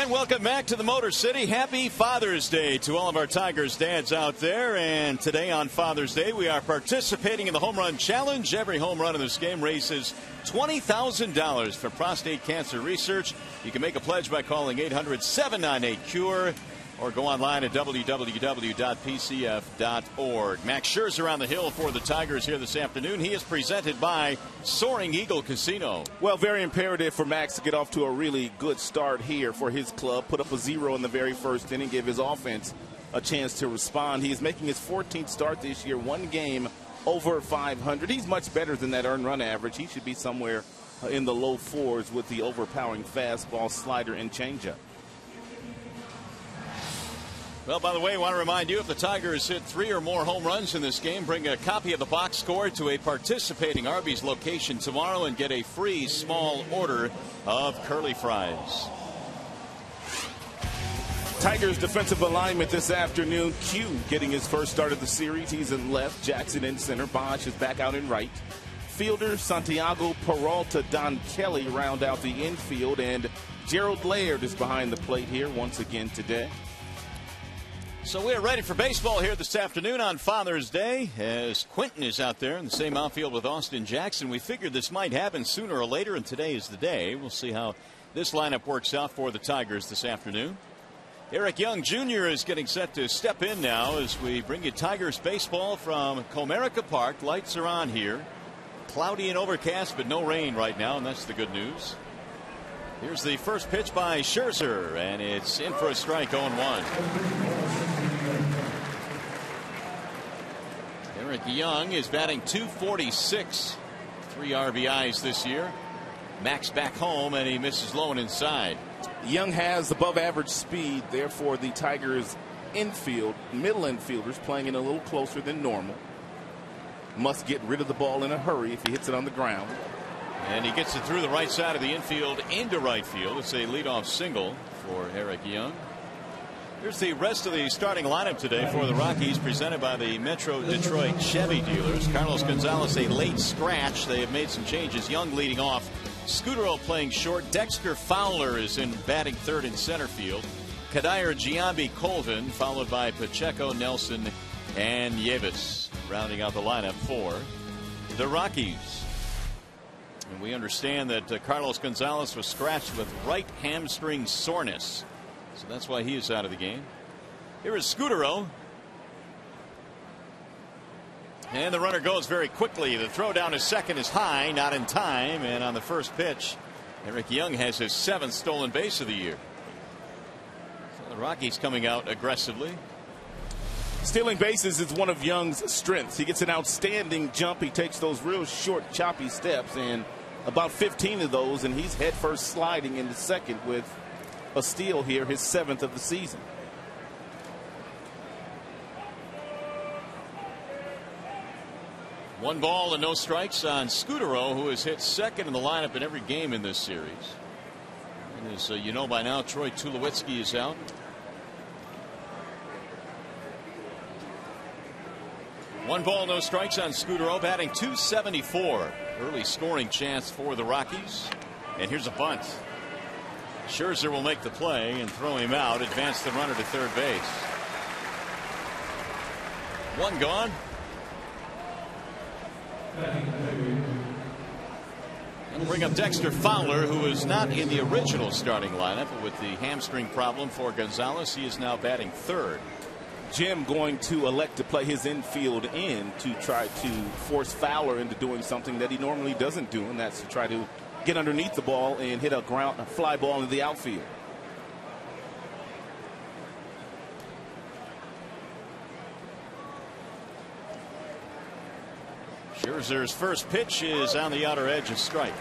And welcome back to the Motor City. Happy Father's Day to all of our Tigers dads out there. And today on Father's Day, we are participating in the Home Run Challenge. Every home run in this game raises $20,000 for prostate cancer research. You can make a pledge by calling 800-798-CURE or go online at www.pcf.org. Max Scherzer on the hill for the Tigers here this afternoon. He is presented by Soaring Eagle Casino. Well, very imperative for Max to get off to a really good start here for his club. Put up a 0 in the very first inning, give his offense a chance to respond. He is making his 14th start this year, one game over 500. He's much better than that earned run average. He should be somewhere in the low fours with the overpowering fastball, slider, and changeup. Well, by the way, I want to remind you, if the Tigers hit 3 or more home runs in this game, bring a copy of the box score to a participating Arby's location tomorrow and get a free small order of curly fries. Tigers defensive alignment this afternoon. Q getting his first start of the series. He's in left. Jackson in center. Bosch is back out in right. Fielder Santiago Peralta, Don Kelly round out the infield. And Gerald Laird is behind the plate here once again today. So we're ready for baseball here this afternoon on Father's Day as Quentin is out there in the same outfield with Austin Jackson. We figured this might happen sooner or later, and today is the day. We'll see how this lineup works out for the Tigers this afternoon. Eric Young Jr. is getting set to step in now as we bring you Tigers baseball from Comerica Park. Lights are on here. Cloudy and overcast, but no rain right now, and that's the good news. Here's the first pitch by Scherzer, and it's in for a strike, 0-1. Eric Young is batting .246, 3 RBIs this year. Max back home, and he misses low and inside. Young has above average speed, therefore the Tigers infield, middle infielders playing in a little closer than normal. Must get rid of the ball in a hurry if he hits it on the ground. And he gets it through the right side of the infield into right field. It's a leadoff single for Eric Young. Here's the rest of the starting lineup today for the Rockies, presented by the Metro Detroit Chevy dealers. Carlos Gonzalez, a late scratch. They have made some changes. Young leading off. Scudero playing short. Dexter Fowler is in batting third in center field. Kadir Giambi Colvin, followed by Pacheco, Nelson, and Yevis, rounding out the lineup for the Rockies. And we understand that Carlos Gonzalez was scratched with right hamstring soreness. So that's why he is out of the game. Here is Scudero. And the runner goes very quickly. The throw down to second is high, not in time. And on the first pitch, Eric Young has his 7th stolen base of the year. So the Rockies coming out aggressively. Stealing bases is one of Young's strengths. He gets an outstanding jump. He takes those real short, choppy steps, and about 15 of those, and he's headfirst sliding into second with a steal here, his 7th of the season. One ball and no strikes on Scudero, who has hit second in the lineup in every game in this series. And as you know by now, Troy Tulowitzki is out. One ball, no strikes on Scudero, batting .274. Early scoring chance for the Rockies. And here's a bunt. Scherzer will make the play and throw him out, advance the runner to third base. One gone. And bring up Dexter Fowler, who is not in the original starting lineup, but with the hamstring problem for Gonzalez, he is now batting third. Jim going to elect to play his infield in to try to force Fowler into doing something that he normally doesn't do, and that's to try to get underneath the ball and hit a fly ball into the outfield. Scherzer's first pitch is on the outer edge, a strike.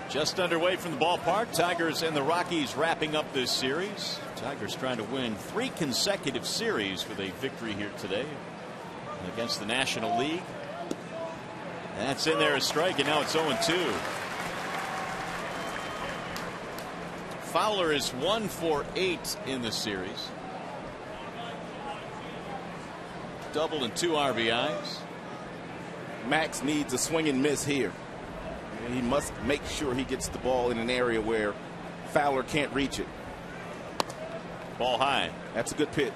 Just underway from the ballpark. Tigers and the Rockies wrapping up this series. Tigers trying to win 3 consecutive series with a victory here today against the National League. That's in there, a strike, and now it's 0-2. Fowler is 1 for 8 in the series. Double and 2 RBIs. Max needs a swing and miss here. And he must make sure he gets the ball in an area where Fowler can't reach it. Ball high. That's a good pitch.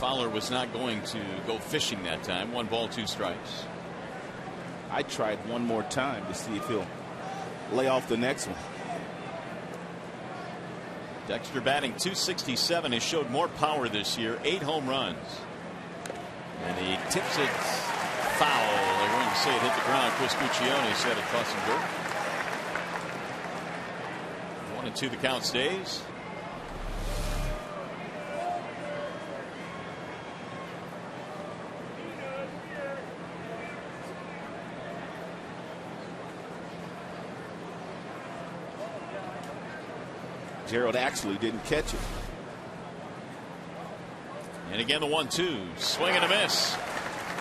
Fowler was not going to go fishing that time. 1 ball, 2 strikes. I tried one more time to see if he'll lay off the next one. Dexter batting .267 has showed more power this year. 8 home runs. And he tips it foul. They're going to say it hit the ground. Chris Guccione said it crossed some dirt. 1-2 the count stays. Gerald actually didn't catch it. And again the 1-2. Swing and a miss.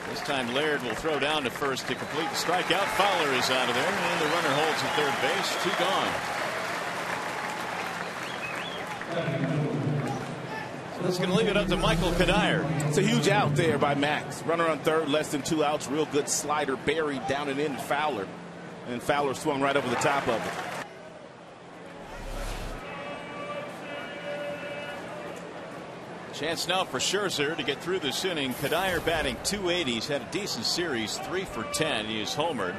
This time Laird will throw down to first to complete the strikeout. Fowler is out of there, and the runner holds at third base. 2 gone. So that's going to leave it up to Michael Kadire. It's a huge out there by Max. Runner on third, less than 2 outs. Real good slider buried down and in Fowler. And Fowler swung right over the top of it. Chance now for Scherzer to get through this inning. Kadire batting .280. He's had a decent series, 3 for 10. He is homered.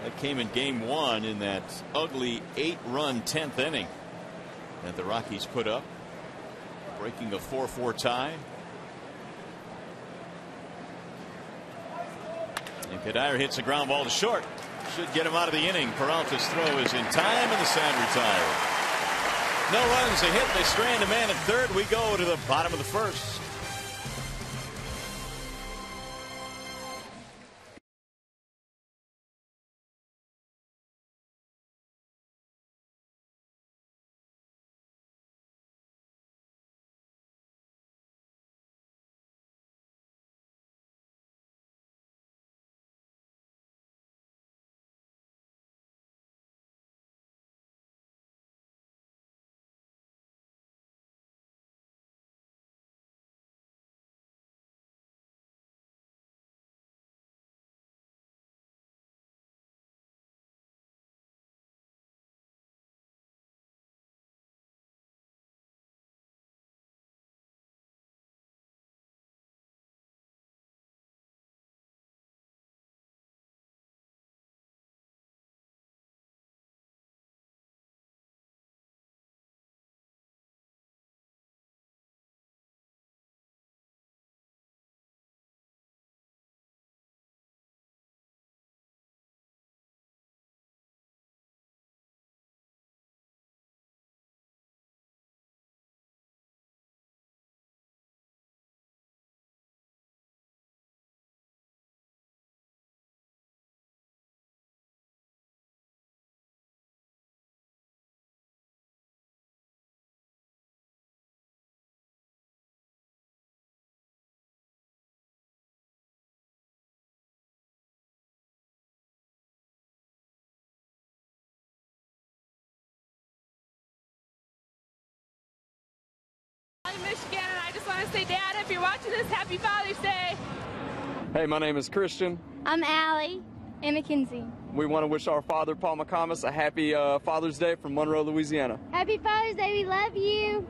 That came in game 1 in that ugly 8-run 10th inning that the Rockies put up, breaking a 4-4 tie. And Kadire hits a ground ball to short. Should get him out of the inning. Peralta's throw is in time, and the side retired. No runs, a hit. They strand a man at third. We go to the bottom of the first. Michigan, and I just want to say, Dad, if you're watching this, happy Father's Day. Hey, my name is Christian. I'm Allie and Mackenzie. We want to wish our father, Paul McComas, a happy Father's Day from Monroe, Louisiana. Happy Father's Day. We love you.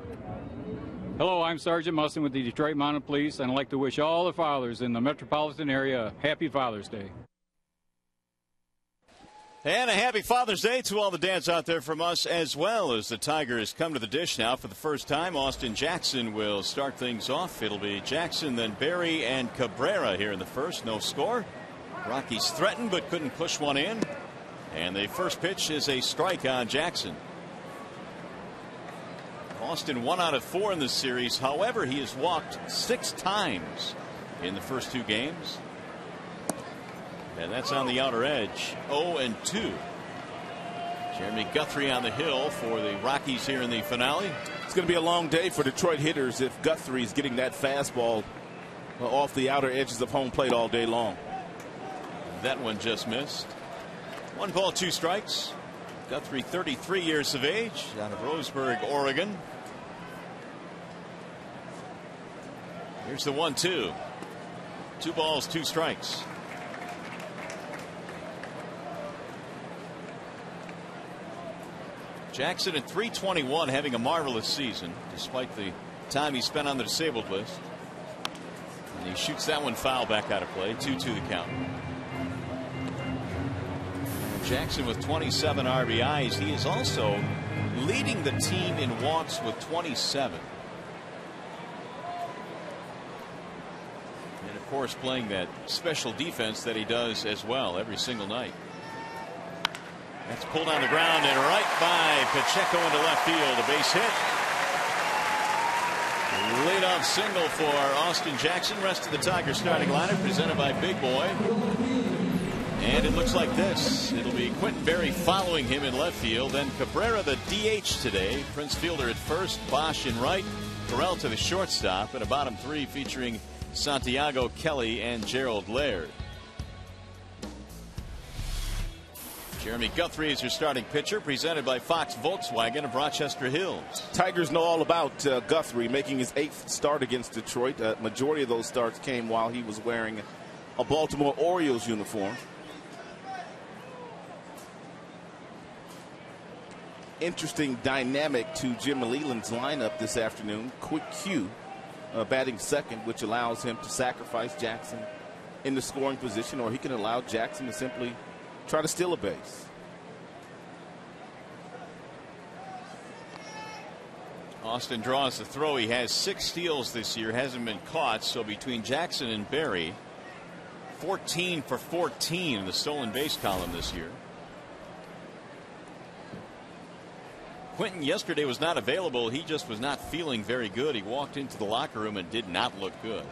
Hello, I'm Sergeant Musson with the Detroit Mounted Police, and I'd like to wish all the fathers in the metropolitan area a happy Father's Day. And a happy Father's Day to all the dads out there from us, as well as the Tigers come to the dish now for the first time. Austin Jackson will start things off. It'll be Jackson, then Berry, and Cabrera here in the first. No score. Rockies threatened but couldn't push one in. And the first pitch is a strike on Jackson. Austin 1 out of 4 in this series. However, he has walked 6 times in the first 2 games. And that's on the outer edge. 0-2. Jeremy Guthrie on the hill for the Rockies here in the finale. It's going to be a long day for Detroit hitters if Guthrie's getting that fastball off the outer edges of home plate all day long. That one just missed. 1 ball, 2 strikes. Guthrie, 33 years of age, out of Roseburg, Oregon. Here's the 1-2. 2 balls, 2 strikes. Jackson at 321, having a marvelous season despite the time he spent on the disabled list. And he shoots that one foul back out of play. 2-2 the count. Jackson with 27 RBIs. He is also leading the team in walks with 27. And of course playing that special defense that he does as well every single night. That's pulled on the ground and right by Pacheco into left field. A base hit. Leadoff single for Austin Jackson. Rest of the Tigers starting lineup presented by Big Boy. And it looks like this. It'll be Quentin Berry following him in left field. Then Cabrera the DH today. Prince Fielder at first. Bosch in right. Terrell to the shortstop. And a bottom three featuring Santiago, Kelly, and Gerald Laird. Jeremy Guthrie is your starting pitcher, presented by Fox Volkswagen of Rochester Hills. Tigers know all about Guthrie making his 8th start against Detroit. Majority of those starts came while he was wearing a Baltimore Orioles uniform. Interesting dynamic to Jim Leland's lineup this afternoon. Quick cue batting second, which allows him to sacrifice Jackson in the scoring position, or he can allow Jackson to simply try to steal a base. Austin draws the throw. He has 6 steals this year, hasn't been caught. So between Jackson and Berry, 14 for 14 in the stolen base column this year. Quentin yesterday was not available. He just was not feeling very good. He walked into the locker room and did not look good.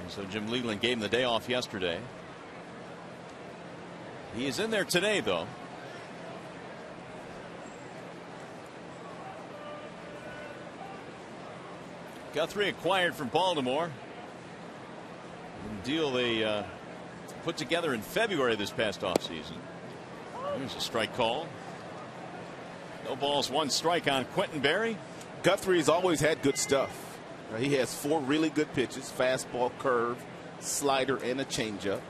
And so Jim Leland gave him the day off yesterday. He is in there today, though. Guthrie acquired from Baltimore. A deal they put together in February this past offseason. Here's a strike call. No balls, 1 strike on Quentin Berry. Guthrie's always had good stuff. He has 4 really good pitches: fastball, curve, slider, and a changeup.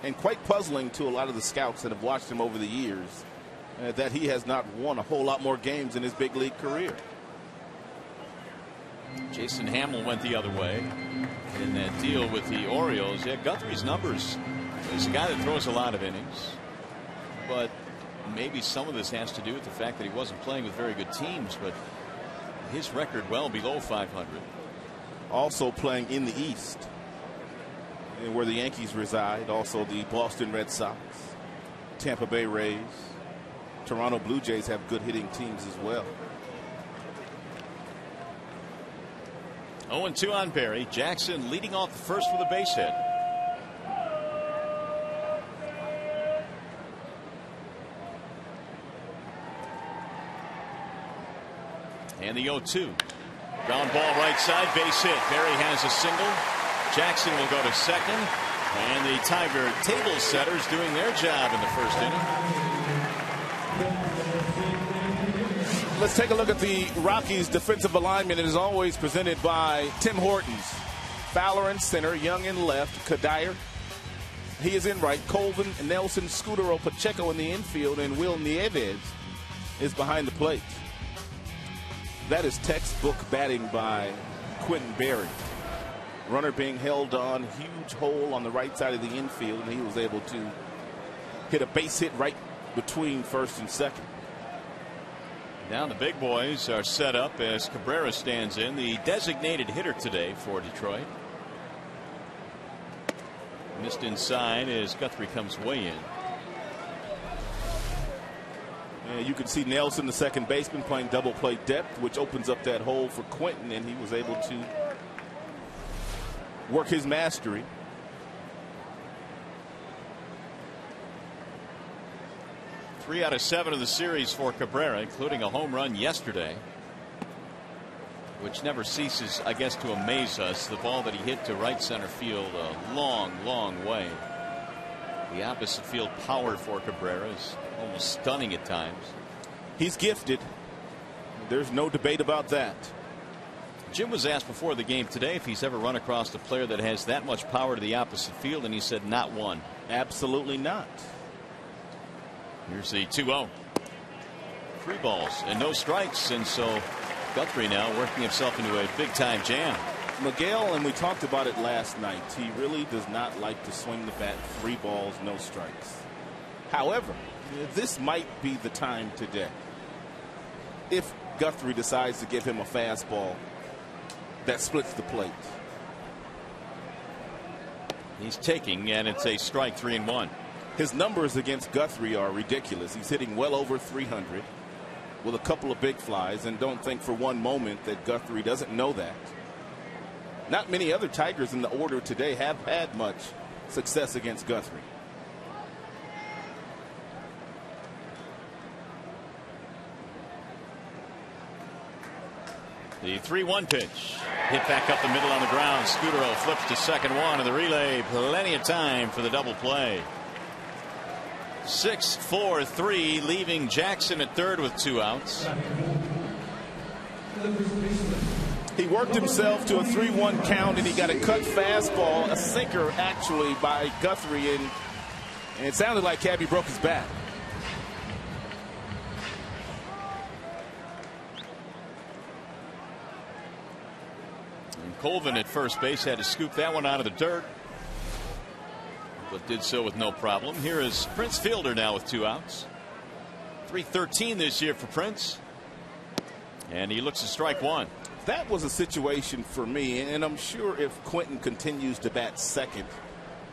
And quite puzzling to a lot of the scouts that have watched him over the years that he has not won a whole lot more games in his big league career. Jason Hamill went the other way in that deal with the Orioles. Yeah, Guthrie's numbers. He's a guy that throws a lot of innings, but maybe some of this has to do with the fact that he wasn't playing with very good teams, but his record well below 500. Also playing in the East, where the Yankees reside, also the Boston Red Sox, Tampa Bay Rays, Toronto Blue Jays have good hitting teams as well. 0-2 on Berry. Jackson leading off the first with a base hit. And the 0-2. Ground ball right side, base hit. Berry has a single. Jackson will go to second. And the Tiger table setters doing their job in the first inning. Let's take a look at the Rockies defensive alignment. It is always presented by Tim Hortons. Fowler in center, Young in left, Kadire. He is in right. Colvin, Nelson, Scudero, Pacheco in the infield, and Will Nieves is behind the plate. That is textbook batting by Quentin Berry. Runner being held on, huge hole on the right side of the infield, and he was able to hit a base hit right between first and second. Now the big boys are set up as Cabrera stands in, the designated hitter today for Detroit. Missed inside as Guthrie comes way in. And you can see Nelson, the second baseman, playing double play depth, which opens up that hole for Quentin, and he was able to work his mastery. Three out of 7 of the series for Cabrera, including a home run yesterday, which never ceases, I guess, to amaze us. The ball that he hit to right center field a long, long way. The opposite field power for Cabrera is almost stunning at times. He's gifted. There's no debate about that. Jim was asked before the game today if he's ever run across a player that has that much power to the opposite field, and he said not one. Absolutely not. Here's the 2-0. 3 balls and no strikes, and so Guthrie now working himself into a big time jam. Miguel, and we talked about it last night, he really does not like to swing the bat 3 balls, no strikes. However, this might be the time today. If Guthrie decides to give him a fastball that splits the plate. He's taking, and it's a strike, 3-1. His numbers against Guthrie are ridiculous. He's hitting well over 300 with a couple of big flies, and don't think for one moment that Guthrie doesn't know that. Not many other Tigers in the order today have had much success against Guthrie. The 3-1 pitch hit back up the middle on the ground. Scudero flips to second one, and the relay plenty of time for the double play. 6-4-3, leaving Jackson at third with 2 outs. He worked himself to a 3-1 count, and he got a cut fastball, a sinker actually by Guthrie, and it sounded like Cabby broke his back. And Colvin at first base had to scoop that one out of the dirt, but did so with no problem. Here is Prince Fielder now with 2 outs. 313 this year for Prince, and he looks to strike 1. That was a situation for me, and I'm sure if Quentin continues to bat second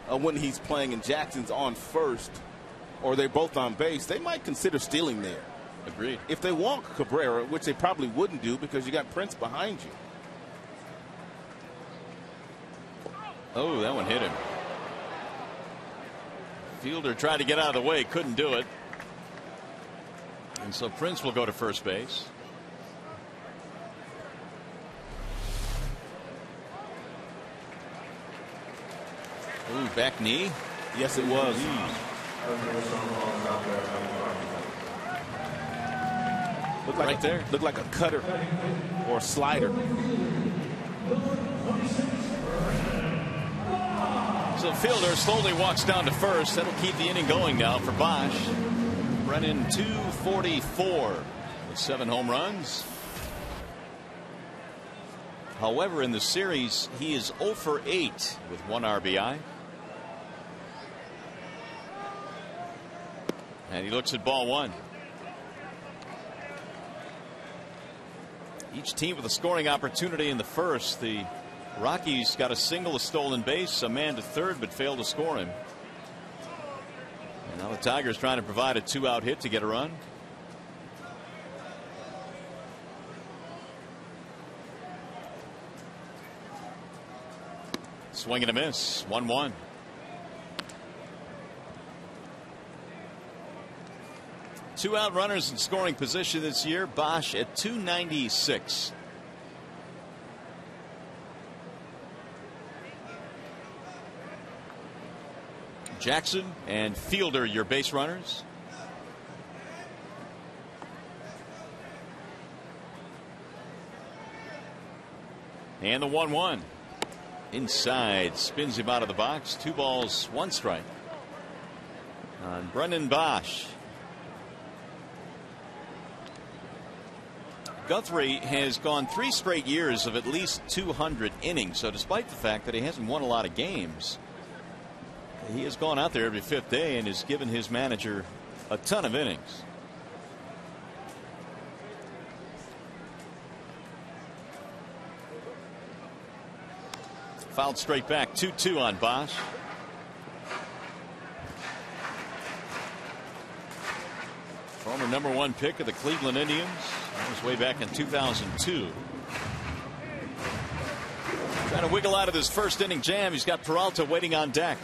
when he's playing and Jackson's on first, or they're both on base, they might consider stealing there. Agreed. If they walk Cabrera, which they probably wouldn't do because you got Prince behind you. Oh, that one hit him. Fielder tried to get out of the way, couldn't do it. And so Prince will go to first base. Ooh, back knee. Yes, it was. Looked like right there. Looked like a cutter or a slider. So Fielder slowly walks down to first. That'll keep the inning going now for Bosch. Running 244 with 7 home runs. However, in the series, he is 0 for 8 with 1 RBI. And he looks at ball 1. Each team with a scoring opportunity in the first. The Rockies got a single, a stolen base, a man to third, but failed to score him. And now the Tigers trying to provide a 2-out hit to get a run. Swing and a miss. 1-1. Two out runners in scoring position this year. Bosch at 296. Jackson and Fielder, your base runners. And the 1-1. Inside, spins him out of the box. 2 balls, 1 strike on Brendan Bosch. Guthrie has gone 3 straight years of at least 200 innings. So despite the fact that he hasn't won a lot of games, he has gone out there every 5th day and has given his manager a ton of innings. Fouled straight back. 2-2 on Bosch. Former #1 pick of the Cleveland Indians. That was way back in 2002. Trying to wiggle out of this first inning jam. He's got Peralta waiting on deck.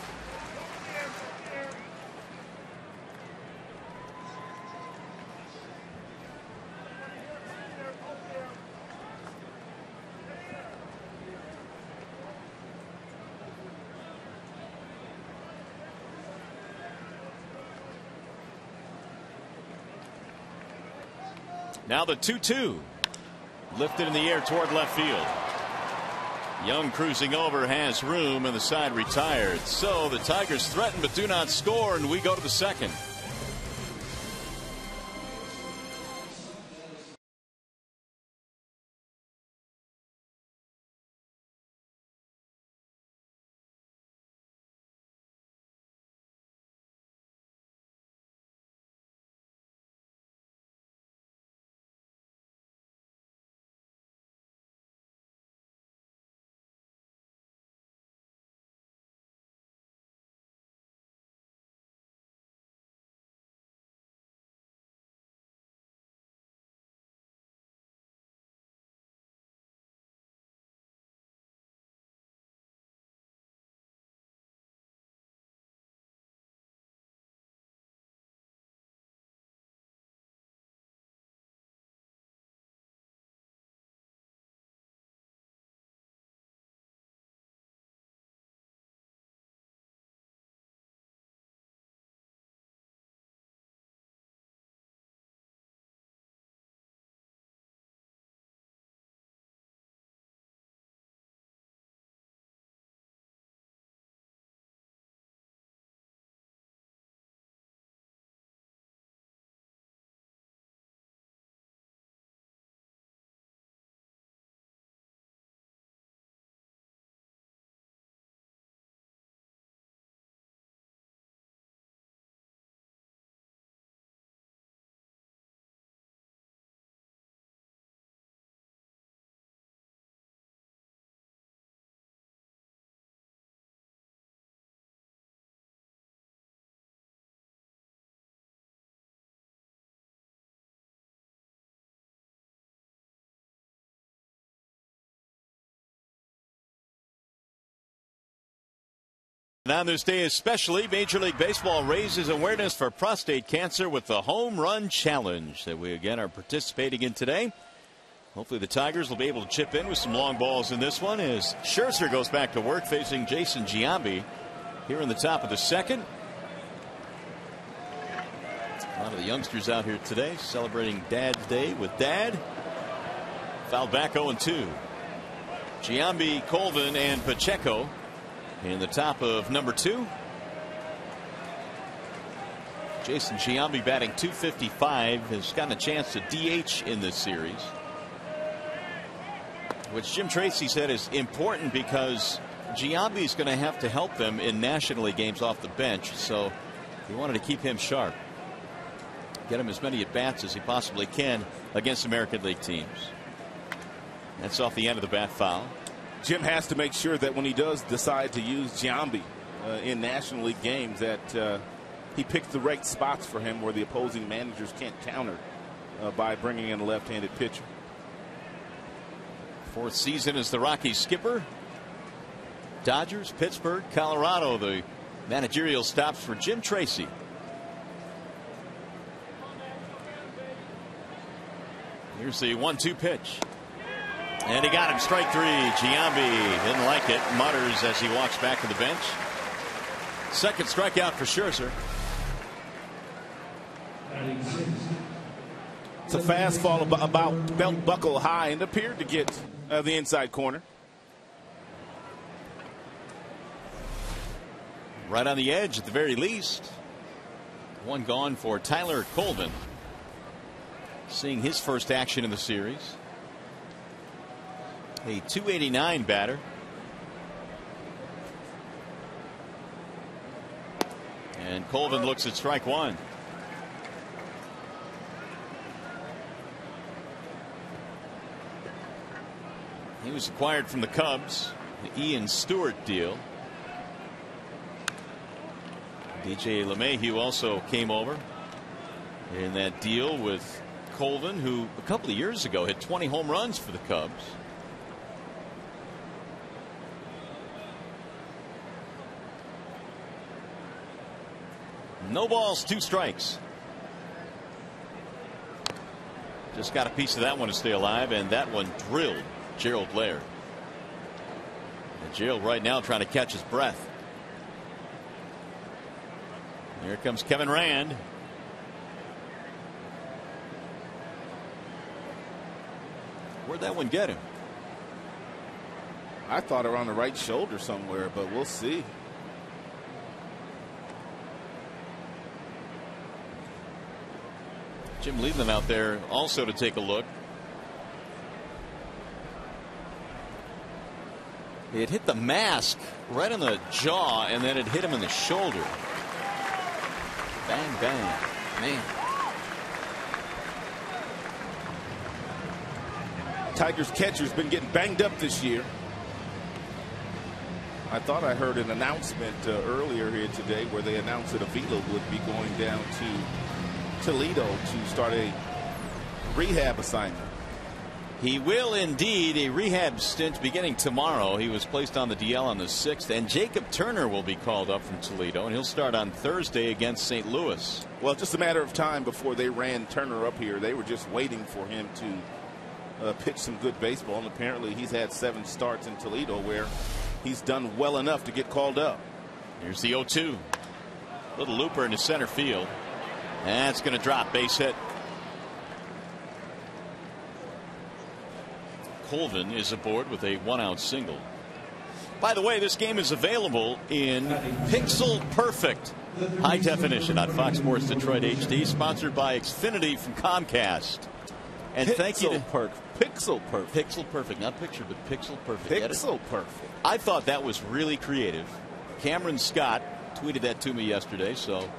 Now the 2-2. Lifted in the air toward left field. Young cruising over, has room, and the side retired. So the Tigers threaten but do not score, and we go to the second. And on this day especially, Major League Baseball raises awareness for prostate cancer with the Home Run Challenge that we again are participating in today. Hopefully the Tigers will be able to chip in with some long balls in this one as Scherzer goes back to work facing Jason Giambi here in the top of the second. A lot of the youngsters out here today celebrating Dad's Day with Dad. Fouled back 0-2. Giambi, Colvin, and Pacheco in the top of number 2. Jason Giambi batting .255 has gotten a chance to DH in this series, which Jim Tracy said is important because Giambi is going to have to help them in National League games off the bench. So he wanted to keep him sharp, get him as many at bats as he possibly can against American League teams. That's off the end of the bat foul. Jim has to make sure that when he does decide to use Giambi in National League games that he picks the right spots for him where the opposing managers can't counter by bringing in a left-handed pitcher. 4th season as the Rockies skipper. Dodgers, Pittsburgh, Colorado, the managerial stops for Jim Tracy. Here's the 1-2 pitch. And he got him, strike 3. Giambi didn't like it, mutters as he walks back to the bench. Second strikeout for Scherzer. It's a fastball about belt buckle high and appeared to get the inside corner. Right on the edge at the very least. One gone for Tyler Colvin, seeing his first action in the series. A .289 batter. And Colvin looks at strike 1. He was acquired from the Cubs, the Ian Stewart deal. DJ LeMahieu also came over in that deal with Colvin, who a couple of years ago hit 20 home runs for the Cubs. No balls, 2 strikes. Just got a piece of that one to stay alive, and that one drilled Gerald Laird. And Gerald right now trying to catch his breath. Here comes Kevin Rand. Where'd that one get him? I thought around the right shoulder somewhere, but we'll see. Jim leading them out there also to take a look. It hit the mask right on the jaw, and then it hit him in the shoulder. Bang, bang. Man. Tigers catcher's been getting banged up this year. I thought I heard an announcement earlier here today where they announced that Avila would be going down to Toledo to start a rehab assignment. He will indeed. A rehab stint beginning tomorrow. He was placed on the DL on the 6th, and Jacob Turner will be called up from Toledo, and he'll start on Thursday against St. Louis. Well, just a matter of time before they ran Turner up here. They were just waiting for him to pitch some good baseball, and apparently he's had 7 starts in Toledo where he's done well enough to get called up. Here's the 0-2. Little looper into center field. That's going to drop, base hit. Colvin is aboard with a 1-out single. By the way, this game is available in Pixel Perfect high definition on Fox Sports Detroit HD, sponsored by Xfinity from Comcast. And thank you to Pixel Perfect. Pixel Perfect, not picture, but Pixel Perfect. Pixel Perfect. I thought that was really creative. Cameron Scott tweeted that to me yesterday, so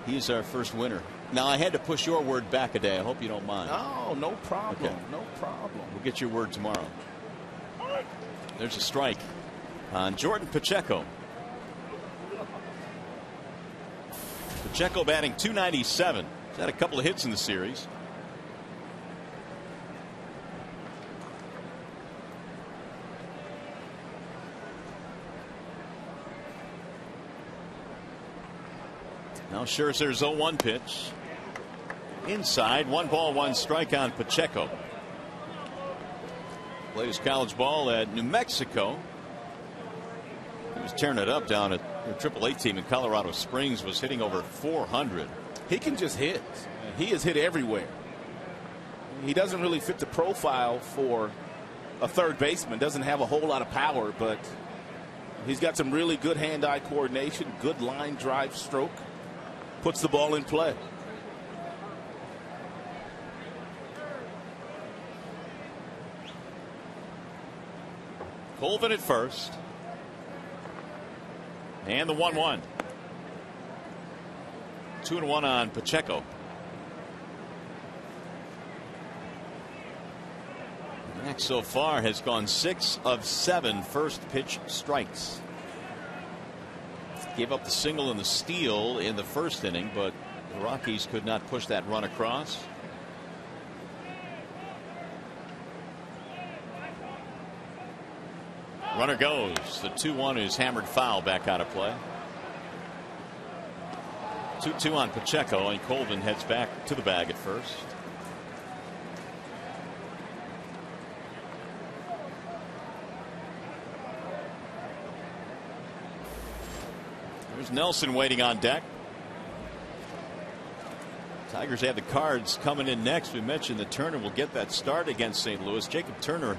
he's our first winner. Now, I had to push your word back a day. I hope you don't mind. Oh, no problem. Okay. No problem. We'll get your word tomorrow. There's a strike on Jordan Pacheco. Pacheco batting .297. He's had a couple of hits in the series. Now Scherzer's 0-1 pitch. Inside, 1 ball, 1 strike on Pacheco. Played his college ball at New Mexico. He was tearing it up down at the AAA team in Colorado Springs, was hitting over 400. He can just hit. He has hit everywhere. He doesn't really fit the profile for a third baseman. Doesn't have a whole lot of power, but he's got some really good hand-eye coordination, good line drive stroke, puts the ball in play. Colvin at first. And the 1-1. 2-1 on Pacheco. Max so far has gone 6 of 7 first pitch strikes. Gave up the single and the steal in the first inning, but the Rockies could not push that run across. Runner goes. The 2-1 is hammered foul, back out of play. 2-2 on Pacheco, and Colvin heads back to the bag at first. There's Nelson waiting on deck. Tigers have the Cards coming in next. We mentioned that Turner will get that start against St. Louis. Jacob Turner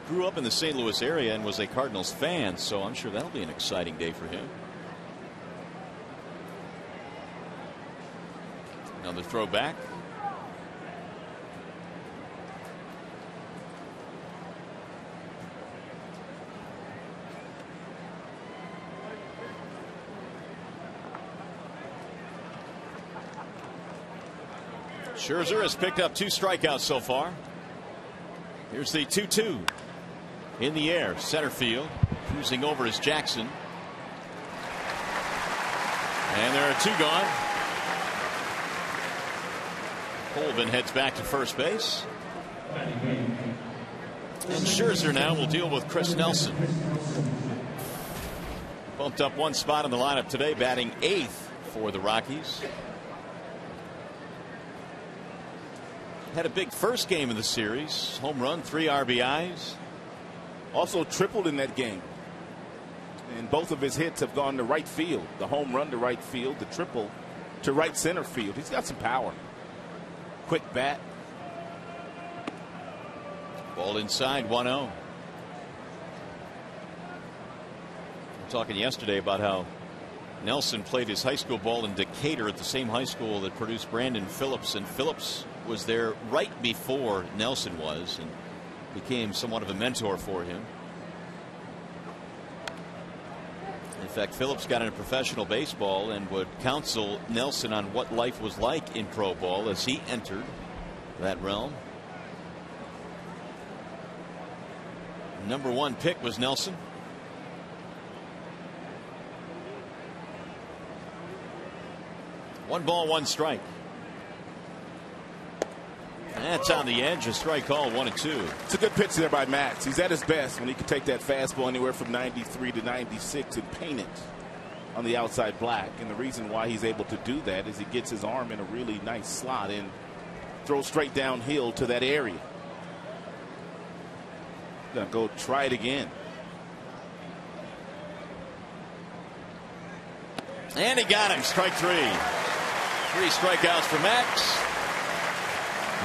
grew up in the St. Louis area and was a Cardinals fan, so I'm sure that'll be an exciting day for him. Another throw back. Scherzer has picked up 2 strikeouts so far. Here's the 2-2 in the air, center field. Cruising over is Jackson. And there are 2 gone. Colvin heads back to first base. And Scherzer now will deal with Chris Nelson. Bumped up 1 spot in the lineup today, batting 8th for the Rockies. Had a big first game of the series. Home run, 3 RBIs. Also tripled in that game. And both of his hits have gone to right field. The home run to right field, the triple to right center field. He's got some power. Quick bat. Ball inside, 1-0. We were talking yesterday about how Nelson played his high school ball in Decatur at the same high school that produced Brandon Phillips, and Phillips was there right before Nelson was and became somewhat of a mentor for him. In fact, Phillips got into professional baseball and would counsel Nelson on what life was like in pro ball as he entered that realm. Number 1 pick was Nelson. One ball, 1 strike. That's on the edge. A strike call, 1-2. It's a good pitch there by Max. He's at his best when he can take that fastball anywhere from 93 to 96 and paint it on the outside black. And the reason why he's able to do that is he gets his arm in a really nice slot and throws straight downhill to that area. Gonna go try it again. And he got him. Strike 3. 3 strikeouts for Max.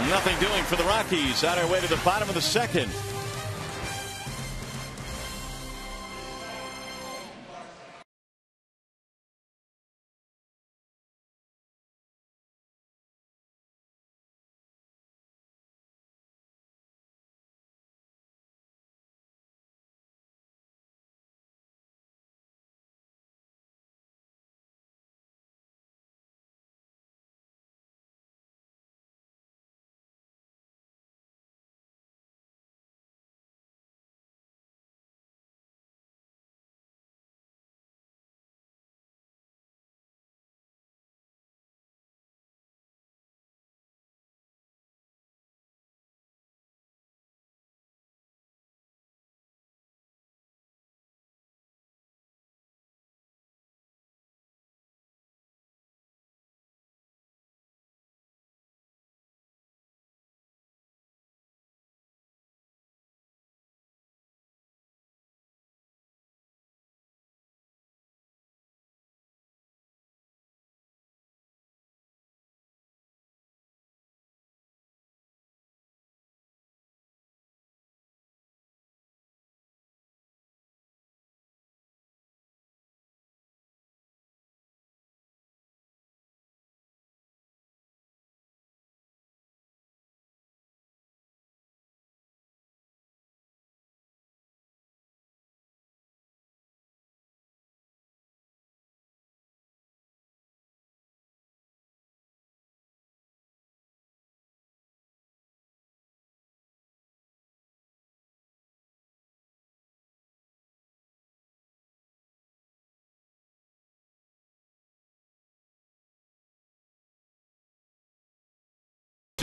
Nothing doing for the Rockies on our way to the bottom of the 2nd.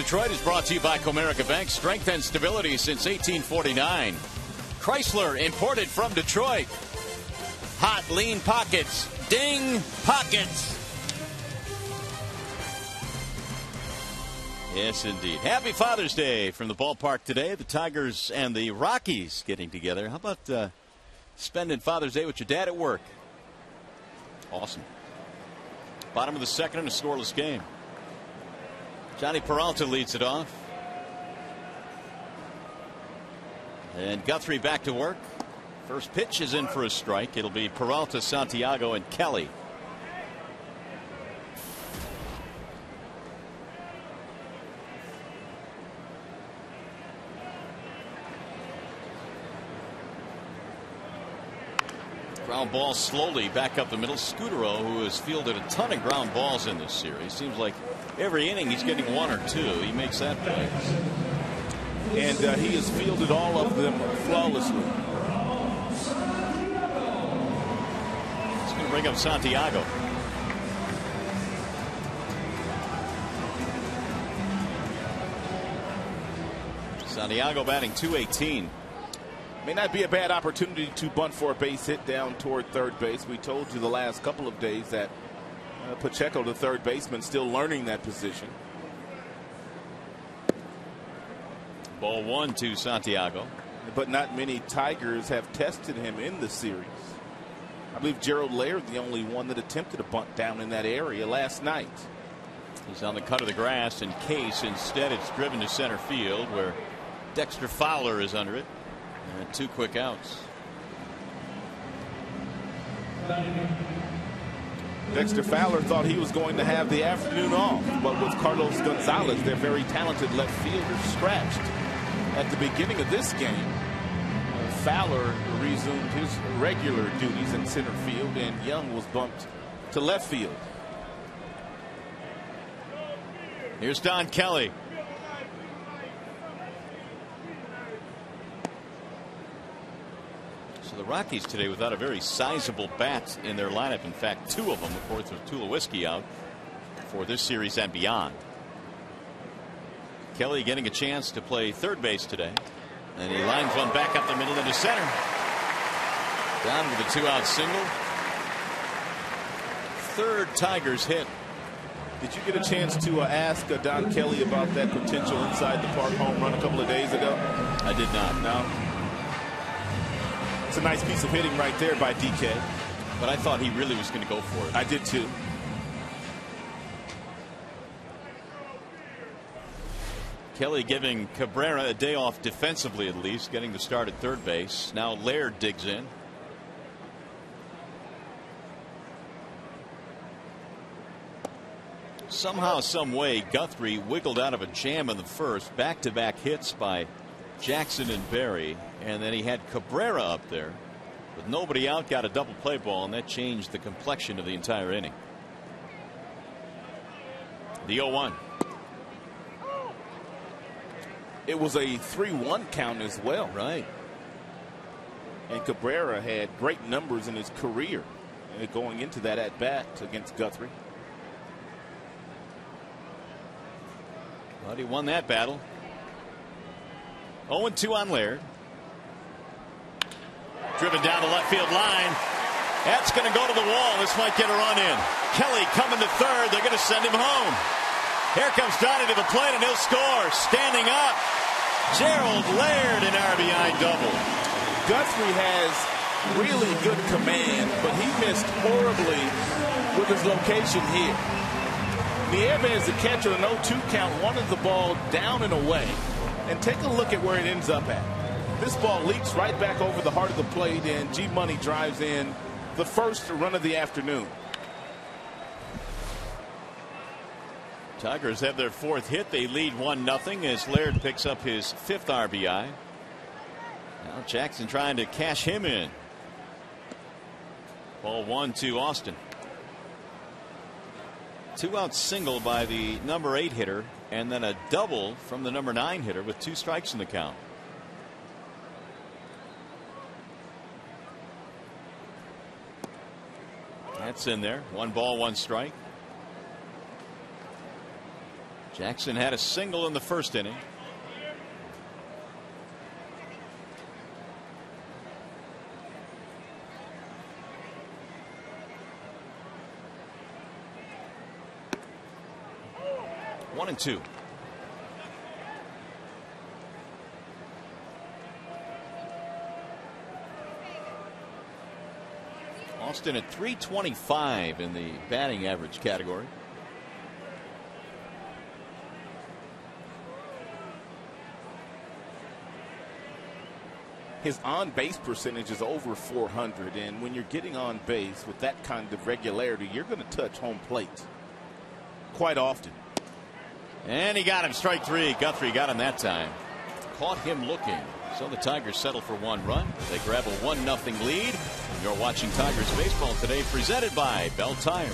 Detroit is brought to you by Comerica Bank. Strength and stability since 1849. Chrysler, imported from Detroit. Hot, lean pockets. Ding, pockets. Yes, indeed. Happy Father's Day from the ballpark today. The Tigers and the Rockies getting together. How about spending Father's Day with your dad at work? Awesome. Bottom of the second in a scoreless game. Johnny Peralta leads it off. And Guthrie back to work. First pitch is in for a strike. It'll be Peralta, Santiago, and Kelly. Ground ball slowly back up the middle. Scutaro, who has fielded a ton of ground balls in this series. Seems like every inning he's getting one or two. He makes that play. And he has fielded all of them flawlessly. He's going to bring up Santiago. Santiago batting .218. May not be a bad opportunity to bunt for a base hit down toward third base. We told you the last couple of days that Pacheco, the third baseman, still learning that position. Ball 1 to Santiago. But not many Tigers have tested him in the series. I believe Gerald Laird, the only one that attempted a bunt down in that area last night. He's on the cut of the grass, and Case instead it's driven to center field where Dexter Fowler is under it. And 2 quick outs. Dexter Fowler thought he was going to have the afternoon off, but with Carlos Gonzalez, their very talented left fielder, scratched at the beginning of this game. Fowler resumed his regular duties in center field, and Young was bumped to left field. Here's Don Kelly. So the Rockies today without a very sizable bat in their lineup. In fact, 2 of them, of course, with Tulowitzki out for this series and beyond. Kelly getting a chance to play third base today. And he lines one back up the middle into center. Down with a 2-out single. Third Tigers hit. Did you get a chance to ask Don Kelly about that potential inside the park home run a couple of days ago? I did not. No. It's a nice piece of hitting right there by DK. But I thought he really was going to go for it. I did too. Kelly giving Cabrera a day off defensively, at least, getting the start at third base. Now Laird digs in. Somehow, some way, Guthrie wiggled out of a jam in the first. Back-to-back hits by Jackson and Berry, and then he had Cabrera up there with nobody out, got a double play ball, and that changed the complexion of the entire inning. The 0-1. It was a 3-1 count as well. Right. And Cabrera had great numbers in his career going into that at bat against Guthrie. But he won that battle. 0-2 on Laird. Driven down the left field line. That's going to go to the wall. This might get a run in. Kelly coming to third. They're going to send him home. Here comes Donnie to the plate, and he'll score. Standing up, Gerald Laird, an RBI double. Guthrie has really good command, but he missed horribly with his location here. Nieves, the catcher, an 0-2 count, wanted the ball down and away. And take a look at where it ends up at. This ball leaks right back over the heart of the plate, and G Money drives in the first run of the afternoon. Tigers have their 4th hit. They lead 1-0 as Laird picks up his 5th RBI. Now Jackson trying to cash him in. Ball 1 to Austin. 2-out single by the number 8 hitter, and then a double from the number 9 hitter with 2 strikes in the count. That's in there. 1 ball, 1 strike. Jackson had a single in the first inning. One and two. Austin at 325 in the batting average category. His on-base percentage is over 400, and when you're getting on base with that kind of regularity, you're going to touch home plate quite often. And he got him. Strike three. Guthrie got him that time. Caught him looking. So the Tigers settle for one run. They grab a 1-0 lead. You're watching Tigers baseball today, presented by Bell Tire.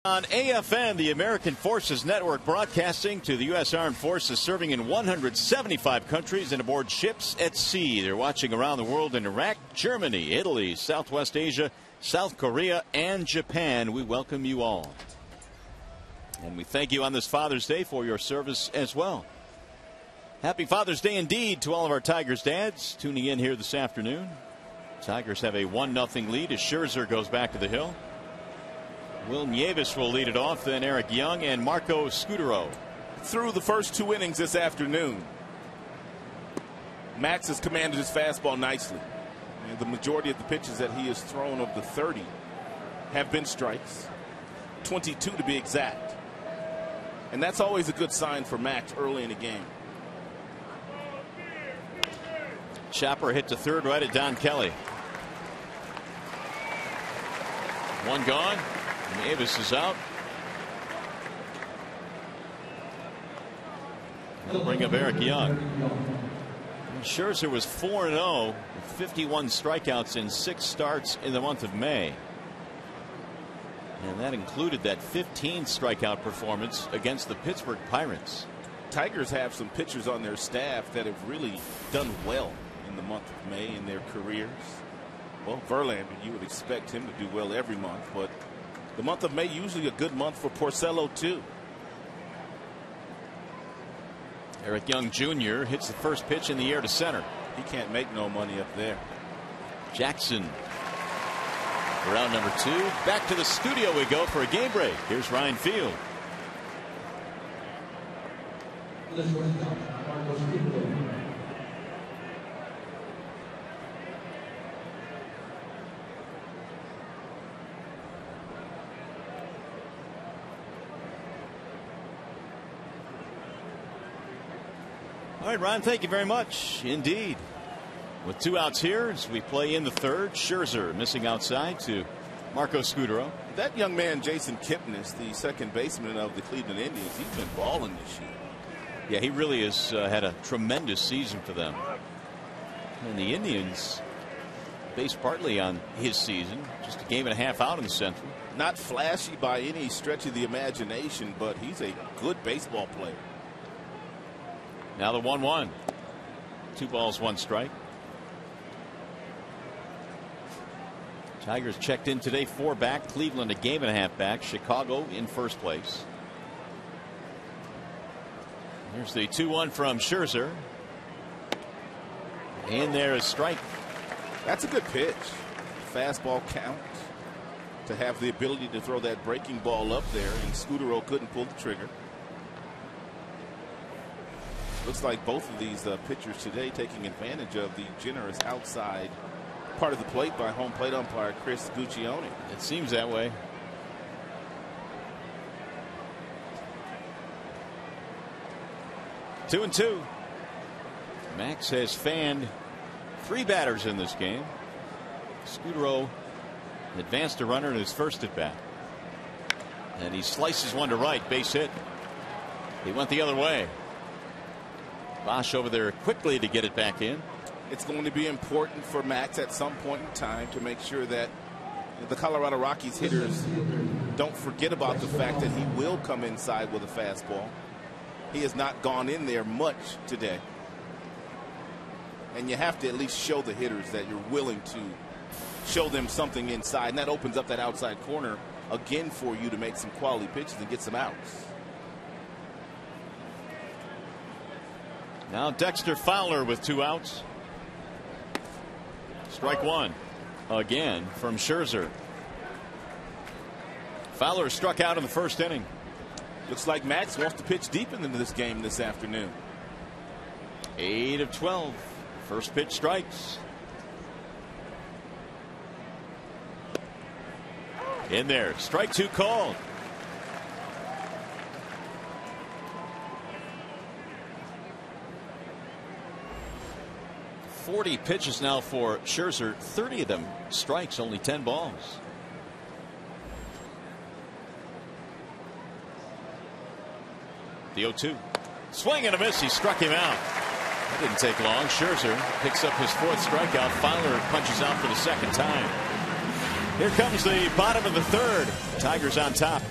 On AFN, the American Forces Network, broadcasting to the U.S. Armed Forces serving in 175 countries and aboard ships at sea. They're watching around the world in Iraq, Germany, Italy, Southwest Asia, South Korea, and Japan. We welcome you all. And we thank you on this Father's Day for your service as well. Happy Father's Day indeed to all of our Tigers dads tuning in here this afternoon. Tigers have a 1-0 lead as Scherzer goes back to the hill. Will Nieves will lead it off, then Eric Young and Marco Scutero. Through the first 2 innings this afternoon, Max has commanded his fastball nicely. And the majority of the pitches that he has thrown of the 30 have been strikes, 22 to be exact. And that's always a good sign for Max early in the game. Chopper hit to third right at Don Kelly. One gone. Davis is out. They'll bring up Eric Young. And Scherzer was 4-0 with 51 strikeouts in 6 starts in the month of May. And that included that 15 strikeout performance against the Pittsburgh Pirates. Tigers have some pitchers on their staff that have really done well in the month of May in their careers. Well, Verlander, you would expect him to do well every month, but the month of May usually a good month for Porcello too. Eric Young Jr. hits the first pitch in the air to center. He can't make no money up there. Jackson. Round number 2. Back to the studio we go for a game break. Here's Ryan Field. All right, Ron, thank you very much indeed. With 2 outs here as we play in the third. Scherzer missing outside to Marco Scudero. That young man, Jason Kipnis, the second baseman of the Cleveland Indians, he's been balling this year. Yeah, he really has had a tremendous season for them. And the Indians, based partly on his season, just a game and a half out in the Central. Not flashy by any stretch of the imagination, but he's a good baseball player. Now the 1-1. 2 balls, 1 strike. Tigers checked in today, 4 back. Cleveland a game and a half back. Chicago in first place. Here's the 2-1 from Scherzer. And there is strike. That's a good pitch. Fastball count. To have the ability to throw that breaking ball up there, and Scudero couldn't pull the trigger. Looks like both of these pitchers today taking advantage of the generous outside part of the plate by home plate umpire Chris Guccione. It seems that way. Two and two. Max has fanned 3 batters in this game. Scudero advanced a runner in his first at bat. And he slices one to right, base hit. He went the other way. Bosch over there quickly to get it back in. It's going to be important for Max at some point in time to make sure that the Colorado Rockies hitters don't forget about the fact that he will come inside with a fastball. He has not gone in there much today. And you have to at least show the hitters that you're willing to show them something inside. And that opens up that outside corner again for you to make some quality pitches and get some outs. Now Dexter Fowler with 2 outs. Strike 1 again from Scherzer. Fowler struck out in the first inning. Looks like Max wants to pitch deep into this game this afternoon. 8 of 12. First pitch strikes. In there. Strike 2 called. .40 pitches now for Scherzer. 30 of them strikes, only 10 balls. The 0-2. Swing and a miss. He struck him out. That didn't take long. Scherzer picks up his 4th strikeout. Fowler punches out for the 2nd time. Here comes the bottom of the 3rd. Tigers on top.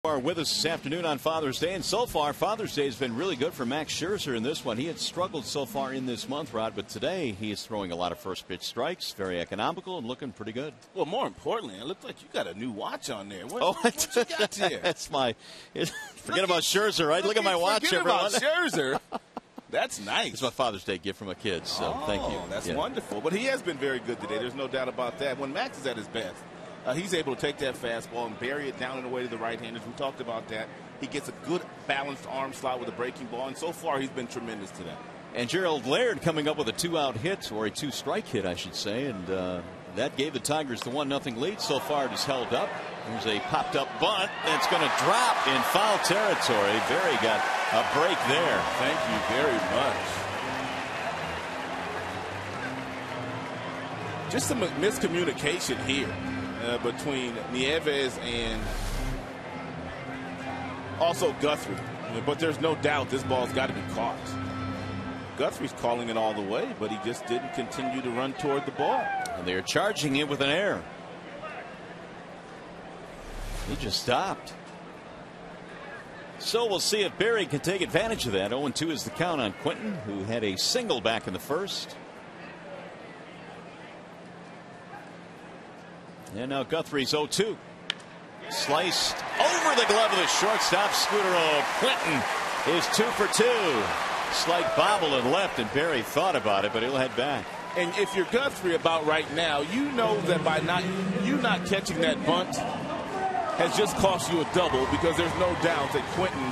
Are with us this afternoon on Father's Day, and so far Father's Day has been really good for Max Scherzer in this one. He had struggled so far in this month, Rod, but today he is throwing a lot of first pitch strikes, very economical and looking pretty good. Well, more importantly, it looks like you got a new watch on there. What you got there? That's my forget about Scherzer, right? Look at my watch, forget everyone. About Scherzer. That's nice. It's my Father's Day gift from my kids, so thank you. That's wonderful. But he has been very good today. There's no doubt about that. When Max is at his best, he's able to take that fastball and bury it down and away to the right-handers. We talked about that. He gets a good balanced arm slot with a breaking ball, and so far he's been tremendous today. And Gerald Laird coming up with a 2-out hit, or a 2-strike hit, I should say, and that gave the Tigers the 1-0 lead. So far it is held up. There's a popped-up bunt that's going to drop in foul territory. Berry got a break there. Thank you very much. Just some miscommunication here between Nieves and also Guthrie. But there's no doubt this ball's got to be caught. Guthrie's calling it all the way, but he just didn't continue to run toward the ball. And they're charging it with an error. He just stopped. So we'll see if Berry can take advantage of that. 0-2 is the count on Quinton, who had a single back in the first. And now Guthrie's 0-2. Sliced over the glove of the shortstop, Scudero. Quinton is 2 for 2. Slight bobble and left, and Berry thought about it, but he'll head back. And if you're Guthrie about right now, you know that by not catching that bunt has just cost you a double, because there's no doubt that Quinton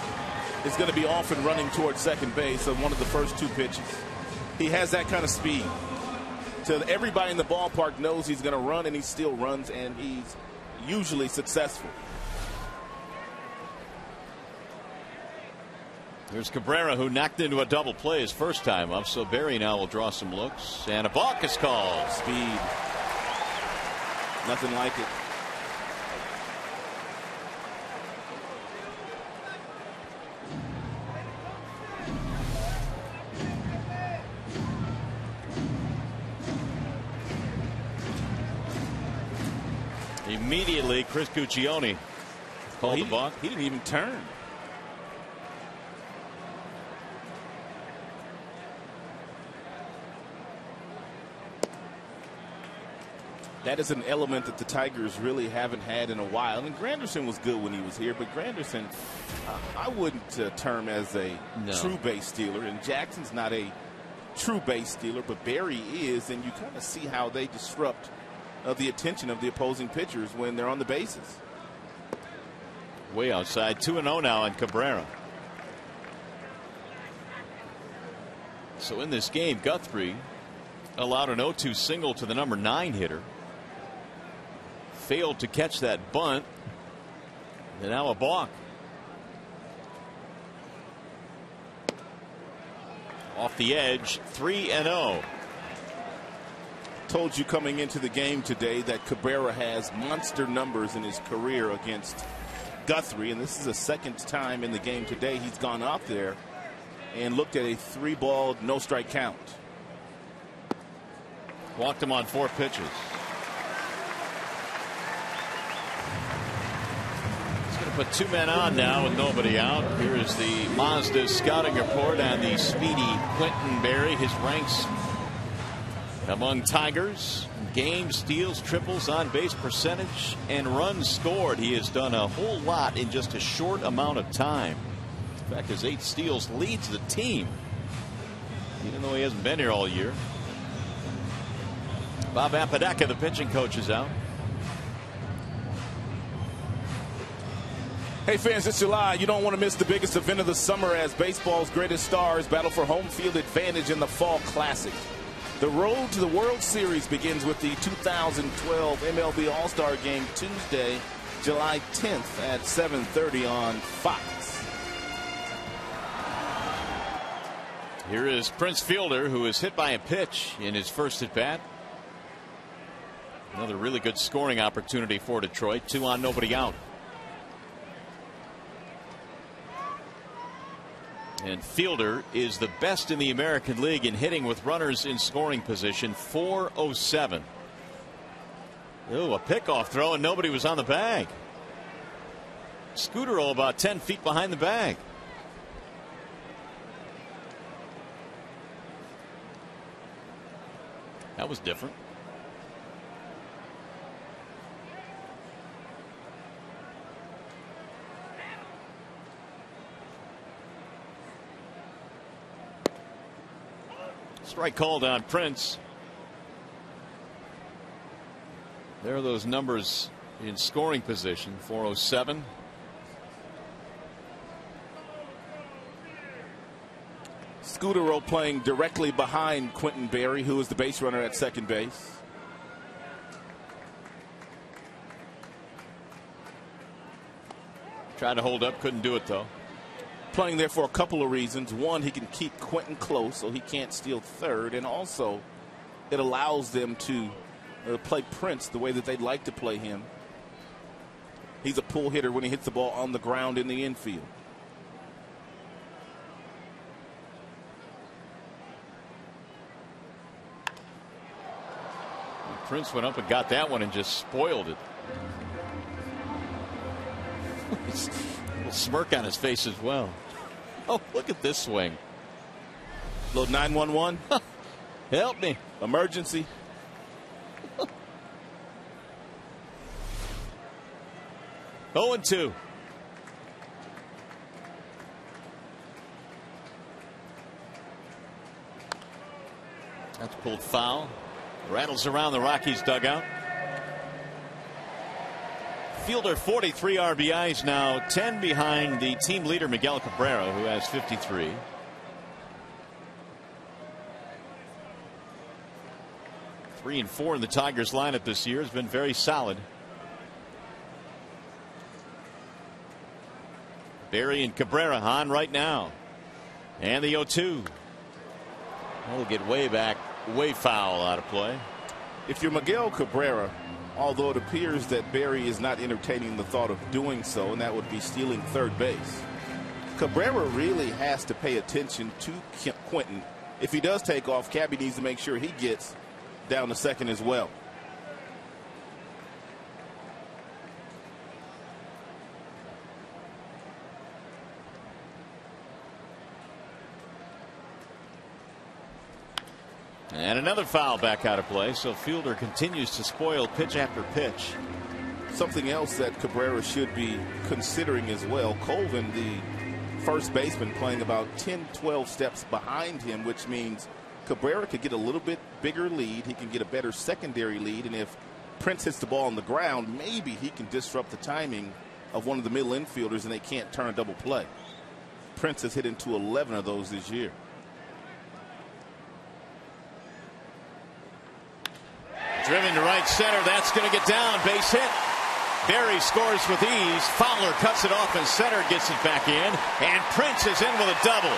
is going to be off and running towards second base on one of the first 2 pitches. He has that kind of speed. So everybody in the ballpark knows he's going to run, and he still runs, and he's usually successful. There's Cabrera, who knocked into a double play his first time up, so Berry now will draw some looks, and a balk is called. Speed. Nothing like it. Immediately, Chris Cuccione called the balk. He didn't even turn. That is an element that the Tigers really haven't had in a while. And Granderson was good when he was here, but Granderson, I wouldn't term as a true base stealer. And Jackson's not a true base stealer, but Berry is. And you kind of see how they disrupt the attention of the opposing pitchers when they're on the bases. Way outside, 2-0 now on Cabrera. So in this game, Guthrie allowed an 0-2 single to the number 9 hitter. Failed to catch that bunt. And now a balk. Off the edge, 3-0. Told you coming into the game today that Cabrera has monster numbers in his career against Guthrie, and this is the second time in the game today he's gone out there and looked at a 3-ball no-strike count. Walked him on 4 pitches. He's going to put 2 men on now with nobody out. Here is the Mazda scouting report on the speedy Quinton Berry. His ranks among Tigers: games, steals, triples, on base percentage, and runs scored. He has done a whole lot in just a short amount of time. In fact, his 8 steals leads the team, even though he hasn't been here all year. Bob Apodaca, the pitching coach, is out. Hey fans, it's July. You don't want to miss the biggest event of the summer as baseball's greatest stars battle for home field advantage in the Fall Classic. The road to the World Series begins with the 2012 MLB All-Star Game Tuesday, July 10th at 7:30 on Fox. Here is Prince Fielder, who is hit by a pitch in his first at bat. Another really good scoring opportunity for Detroit. 2 on, nobody out. And Fielder is the best in the American League in hitting with runners in scoring position, .407. Oh, a pickoff throw, and nobody was on the bag. Scooter roll about 10 feet behind the bag. That was different. Strike called on Prince. There are those numbers in scoring position. 407. Scudero playing directly behind Quentin Berry, who is the base runner at second base. Tried to hold up, couldn't do it though. Playing there for a couple of reasons. One, he can keep Quentin close so he can't steal third, and also it allows them to play Prince the way that they'd like to play him. He's a pull hitter when he hits the ball on the ground in the infield. Prince went up and got that one and just spoiled it. A little smirk on his face as well. Oh, look at this swing. Little 911. Help me. Emergency. Oh, and 2. That's pulled foul. Rattles around the Rockies dugout. Fielder 43 RBIs now, 10 behind the team leader Miguel Cabrera, who has 53. Three and 4 in the Tigers lineup this year has been very solid. Berry and Cabrera on right now. And the 0-2. That'll get way back, way foul out of play. If you're Miguel Cabrera, although it appears that Berry is not entertaining the thought of doing so, and that would be stealing third base, Cabrera really has to pay attention to Quentin. If he does take off, Cabby needs to make sure he gets down to second as well. And another foul back out of play. So Fielder continues to spoil pitch after pitch. Something else that Cabrera should be considering as well. Colvin, the first baseman, playing about 10-12 steps behind him, which means Cabrera could get a little bit bigger lead. He can get a better secondary lead. And if Prince hits the ball on the ground, maybe he can disrupt the timing of one of the middle infielders and they can't turn a double play. Prince has hit into 11 of those this year. Driven to right center. That's going to get down. Base hit. Berry scores with ease. Fowler cuts it off and center gets it back in. And Prince is in with a double.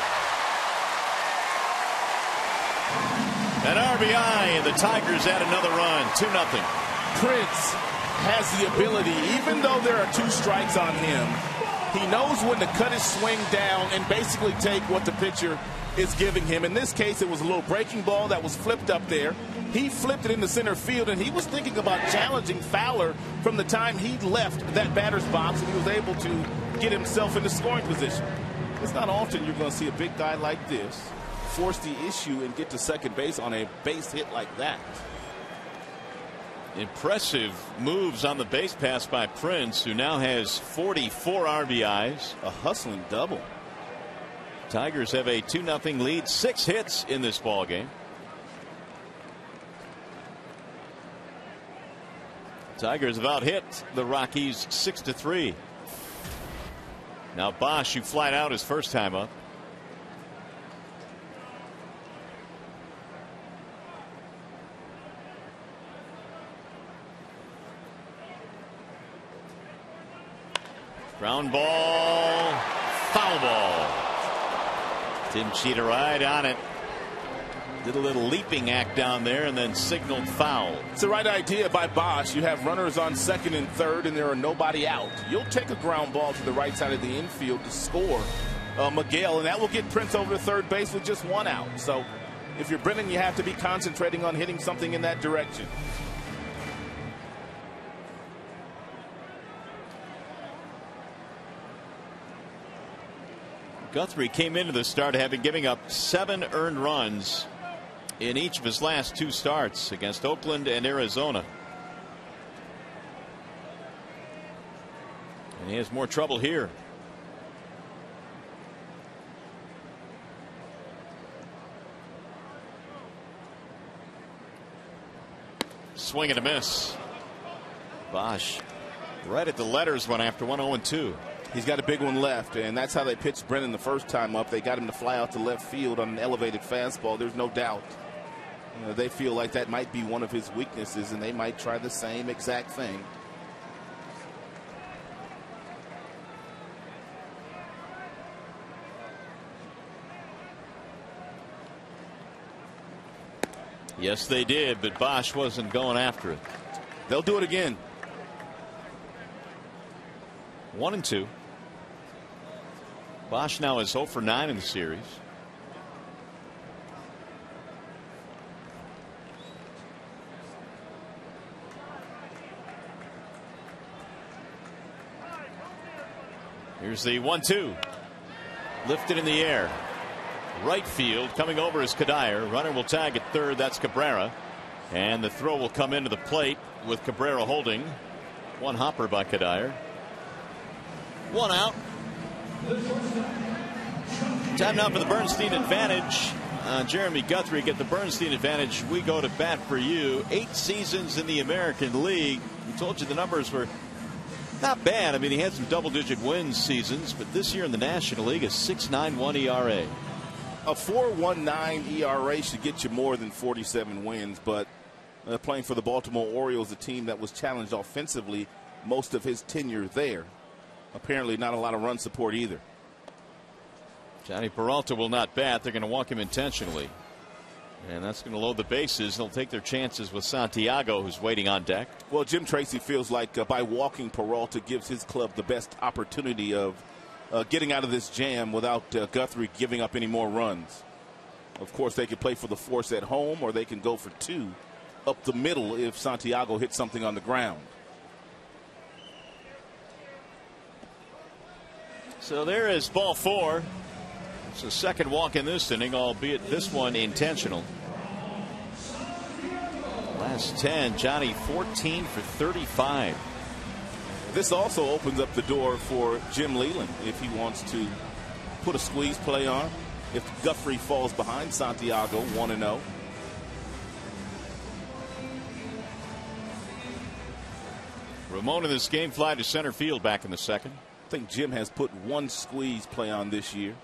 An RBI and the Tigers add another run. 2-0. Prince has the ability, even though there are 2 strikes on him, he knows when to cut his swing down and basically take what the pitcher is giving him. In this case, it was a little breaking ball that was flipped up there. He flipped it into center field, and he was thinking about challenging Fowler from the time he left that batter's box, and he was able to get himself into scoring position. It's not often you're going to see a big guy like this force the issue and get to second base on a base hit like that. Impressive moves on the base pass by Prince, who now has 44 RBIs. A hustling double. Tigers have a 2-0 lead. 6 hits in this ball game. Tigers have out hit the Rockies 6-3. Now Bosch, who flied out his first time up. Ground ball, foul ball. Tim Cheetah right on it. Did a little leaping act down there and then signaled foul. It's the right idea by Bosch. You have runners on second and third and there are nobody out. You'll take a ground ball to the right side of the infield to score Miguel, and that will get Prince over to third base with just 1 out. So if you're Brennan, you have to be concentrating on hitting something in that direction. Guthrie came into the start having giving up 7 earned runs in each of his last 2 starts against Oakland and Arizona. And he has more trouble here. Swing and a miss. Bosch right at the letters one after 1 0-2. He's got a big one left, and that's how they pitched Brennan the first time up. They got him to fly out to left field on an elevated fastball. There's no doubt. They feel like that might be one of his weaknesses, and they might try the same exact thing. Yes, they did, but Bosch wasn't going after it. They'll do it again. 1-2. Bosch now is 0 for 9 in the series. Here's the 1-2. Lifted in the air. Right field coming over is Kadire. Runner will tag at third. That's Cabrera. And the throw will come into the plate with Cabrera holding. 1 hopper by Kadire. 1 out. Time now for the Bernstein advantage. Jeremy Guthrie get the Bernstein advantage. We go to bat for you. 8 seasons in the American League. We told you the numbers were not bad. I mean, he had some double-digit wins seasons, but this year in the National League, a 6.91 ERA. A 4.19 ERA should get you more than 47 wins, but playing for the Baltimore Orioles, a team that was challenged offensively most of his tenure there. Apparently not a lot of run support either. Johnny Peralta will not bat. They're going to walk him intentionally. And that's going to load the bases. They'll take their chances with Santiago, who's waiting on deck. Well, Jim Tracy feels like by walking Peralta gives his club the best opportunity of getting out of this jam without Guthrie giving up any more runs. Of course, they could play for the force at home, or they can go for 2 up the middle if Santiago hits something on the ground. So there is ball 4. It's the second walk in this inning, albeit this one intentional. Last 10, Johnny 14 for 35. This also opens up the door for Jim Leland if he wants to put a squeeze play on. If Guthrie falls behind Santiago 1-0. Ramon in this game fly to center field back in the second. I think Jim has put 1 squeeze play on this year.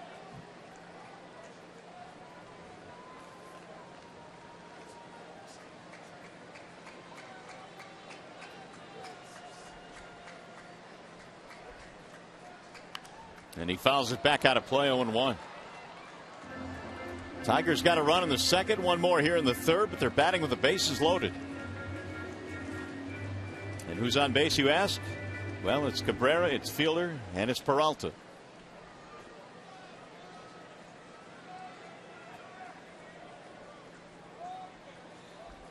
And he fouls it back out of play. 0-1. Tigers got a run in the second, 1 more here in the third, but they're batting with the bases loaded. And who's on base, you ask? Well, it's Cabrera, it's Fielder, and it's Peralta.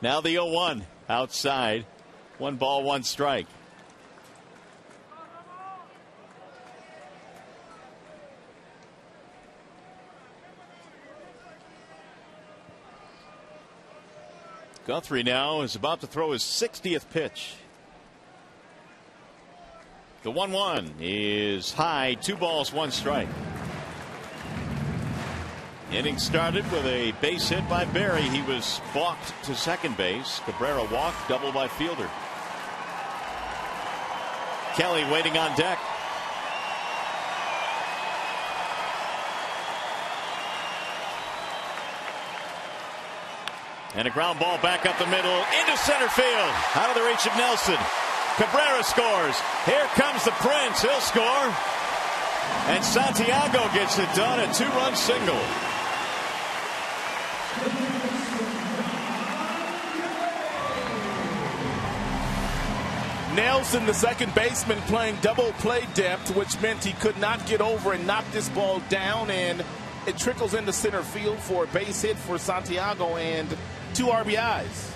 Now the 0-1 outside. 1 ball, 1 strike. Guthrie now is about to throw his 60th pitch. The 1-1 is high. 2 balls, 1 strike. Inning started with a base hit by Berry. He was balked to second base. Cabrera walked, double by Fielder. Kelly waiting on deck. And a ground ball back up the middle into center field. Out of the reach of Nelson. Cabrera scores. Here comes the Prince. He'll score. And Santiago gets it done. A 2-run single. Nelson, the second baseman, playing double play depth, which meant he could not get over and knock this ball down. And it trickles into center field for a base hit for Santiago and 2 RBIs.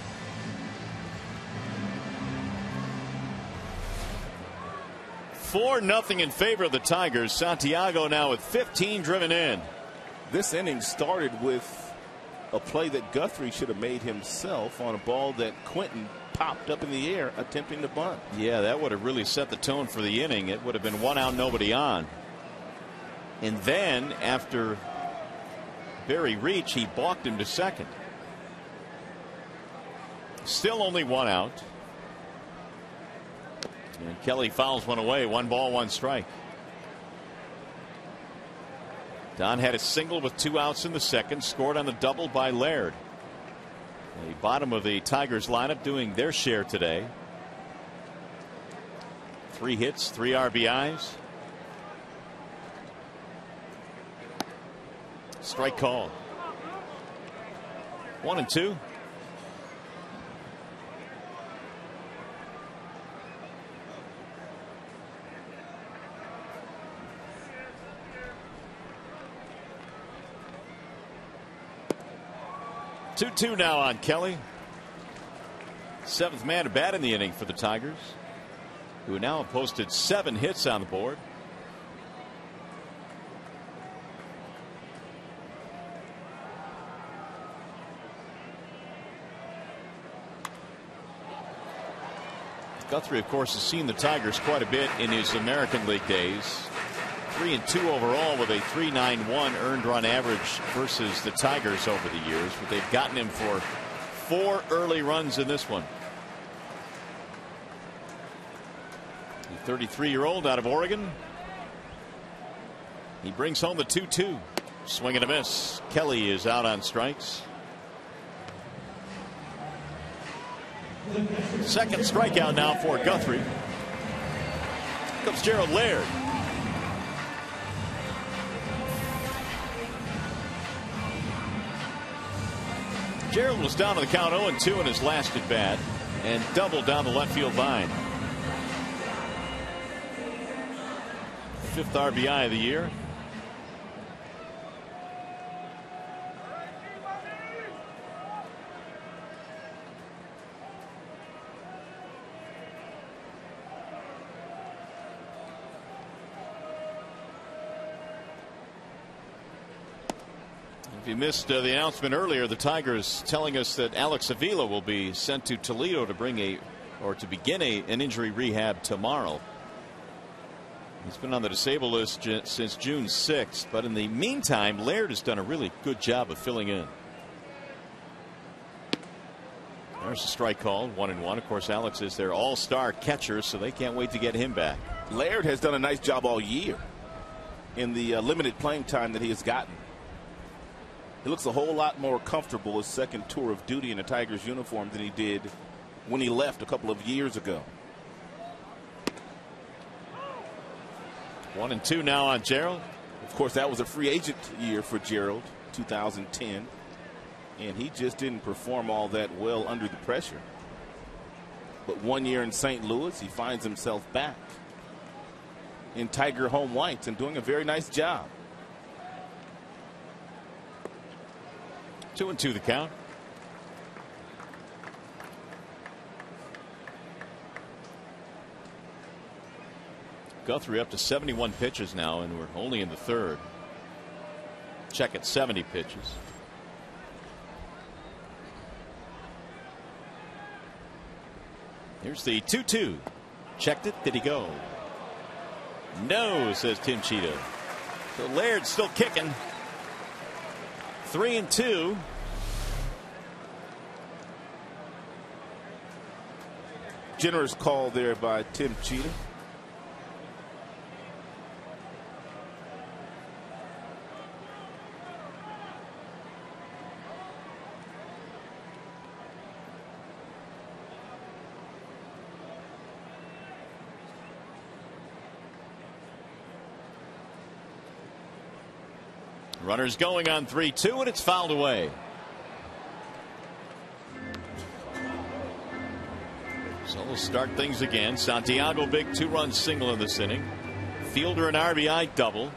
4-0 in favor of the Tigers. Santiago now with 15 driven in. This inning started with a play that Guthrie should have made himself on a ball that Quentin popped up in the air attempting to bunt. Yeah, that would have really set the tone for the inning. It would have been 1 out, nobody on. And then after Barry reach, he balked him to second. Still only 1 out. And Kelly fouls one away. 1 ball, 1 strike. Don had a single with 2 outs in the second, scored on the double by Laird. The bottom of the Tigers lineup doing their share today. 3 hits, 3 RBIs. Strike call. 1-2. Two now on Kelly. 7th man to bat in the inning for the Tigers, who now have posted 7 hits on the board. Guthrie, of course, has seen the Tigers quite a bit in his American League days. 3-2 overall with a 3.91 earned run average versus the Tigers over the years, but they've gotten him for 4 early runs in this one. The 33-year-old out of Oregon. He brings home the 2-2. Swing and a miss. Kelly is out on strikes. Second strikeout now for Guthrie. Here comes Gerald Laird. Gerald was down to the count 0-2 in his last at bat and doubled down the left field line. 5th RBI of the year. If you missed the announcement earlier, the Tigers telling us that Alex Avila will be sent to Toledo to begin an injury rehab tomorrow. He's been on the disabled list since June 6th, but in the meantime, Laird has done a really good job of filling in. There's a strike called, 1-1. Of course, Alex is their all-star catcher, so they can't wait to get him back. Laird has done a nice job all year in the limited playing time that he has gotten. He looks a whole lot more comfortable his second tour of duty in a Tigers uniform than he did when he left a couple of years ago. 1-2 now on Gerald. Of course, that was a free agent year for Gerald, 2010, and he just didn't perform all that well under the pressure. But 1 year in St. Louis, he finds himself back in Tiger home whites and doing a very nice job. 2-2 the count. Guthrie up to 71 pitches now, and we're only in the 3rd. Check at 70 pitches. Here's the 2-2. Checked it. Did he go? No, says Tim Cheetah. So Laird's still kicking. 3-2. Generous call there by Tim Cheetah. Runners going on 3-2, and it's fouled away. So we'll start things again. Santiago, big 2-run single in this inning. Fielder an RBI double.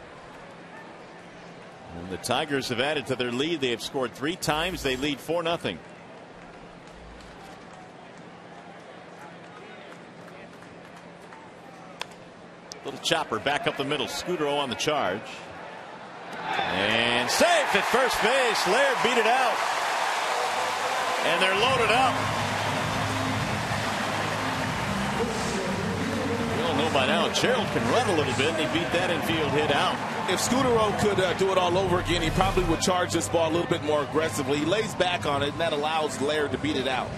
And the Tigers have added to their lead. They have scored 3 times. They lead 4-0. Little chopper back up the middle. Scudero on the charge. And safe at first base. Laird beat it out. And they're loaded up. We all know by now Gerald can run a little bit, and he beat that infield hit out. If Scudero could do it all over again, he probably would charge this ball a little bit more aggressively. He lays back on it, and that allows Laird to beat it out.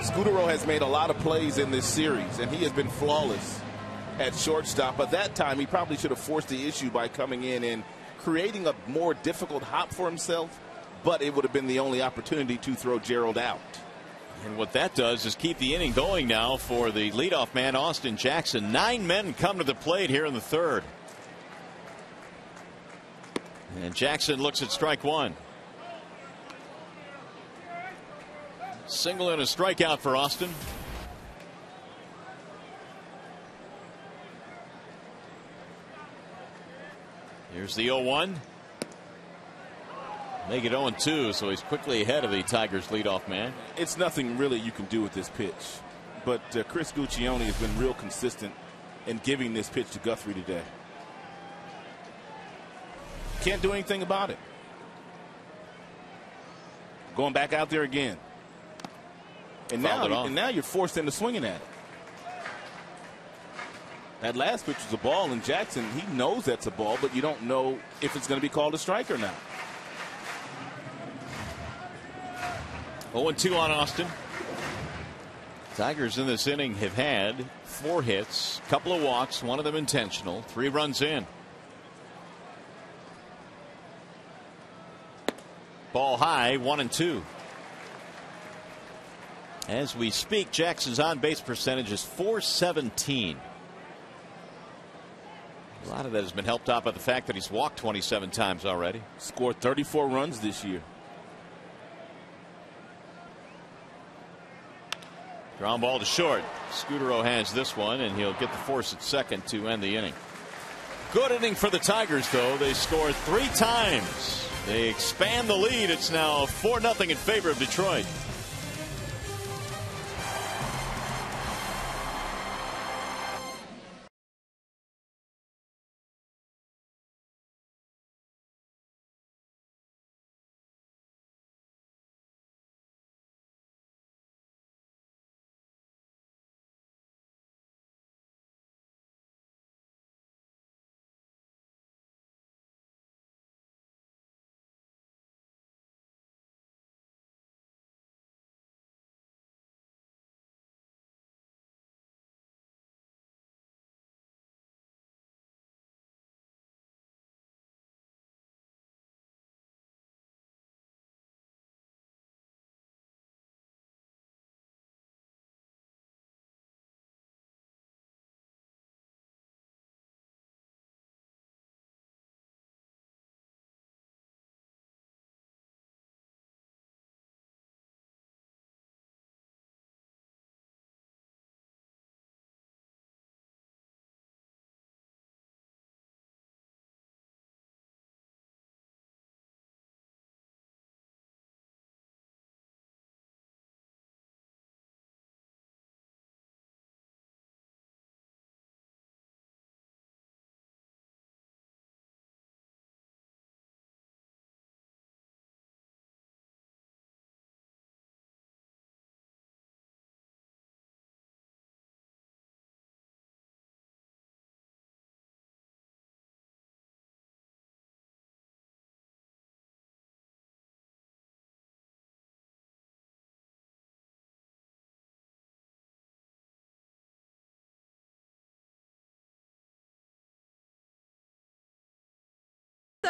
Scudero has made a lot of plays in this series, and he has been flawless at shortstop. But that time, he probably should have forced the issue by coming in and creating a more difficult hop for himself, but it would have been the only opportunity to throw Gerald out. And what that does is keep the inning going now for the leadoff man, Austin Jackson. 9 men come to the plate here in the third. And Jackson looks at strike one. Single and a strikeout for Austin. Here's the 0-1. Make it 0-2, so he's quickly ahead of the Tigers leadoff man. It's nothing really you can do with this pitch, but Chris Guccione has been real consistent in giving this pitch to Guthrie today. Can't do anything about it. Going back out there again. And now you're forced into swinging at it. That last pitch was a ball, and Jackson, he knows that's a ball, but you don't know if it's going to be called a strike or not. 0-2 on Austin. Tigers in this inning have had 4 hits, a couple of walks, one of them intentional, 3 runs in. Ball high, 1-2. As we speak, Jackson's on base percentage is .417. A lot of that has been helped out by the fact that he's walked 27 times already. Scored 34 runs this year. Ground ball to short. Scudero has this one, and he'll get the force at second to end the inning. Good inning for the Tigers, though. They scored 3 times. They expand the lead. It's now 4-0 in favor of Detroit.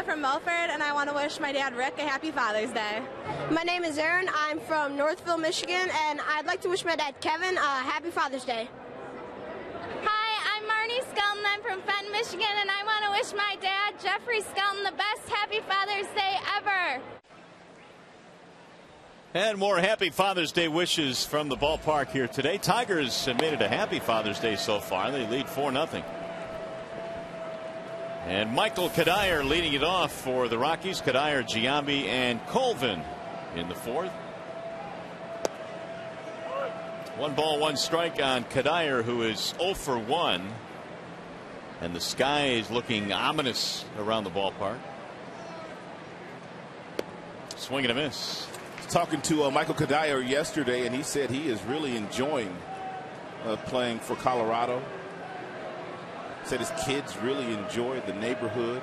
From Milford, and I want to wish my dad Rick a happy Father's Day. My name is Aaron. I'm from Northville, Michigan, and I'd like to wish my dad Kevin a happy Father's Day. Hi, I'm Marnie Skelton. I'm from Fenton, Michigan, and I want to wish my dad Jeffrey Skelton the best happy Father's Day ever. And more happy Father's Day wishes from the ballpark here today. Tigers have made it a happy Father's Day so far. They lead 4-0. And Michael Kadire leading it off for the Rockies. Kadire, Giambi, and Colvin in the 4th. 1 ball, 1 strike on Kadire, who is 0 for 1 And the sky is looking ominous around the ballpark. Swing and a miss. Talking to Michael Kadire yesterday, and he said he is really enjoying playing for Colorado. Said his kids really enjoy the neighborhood.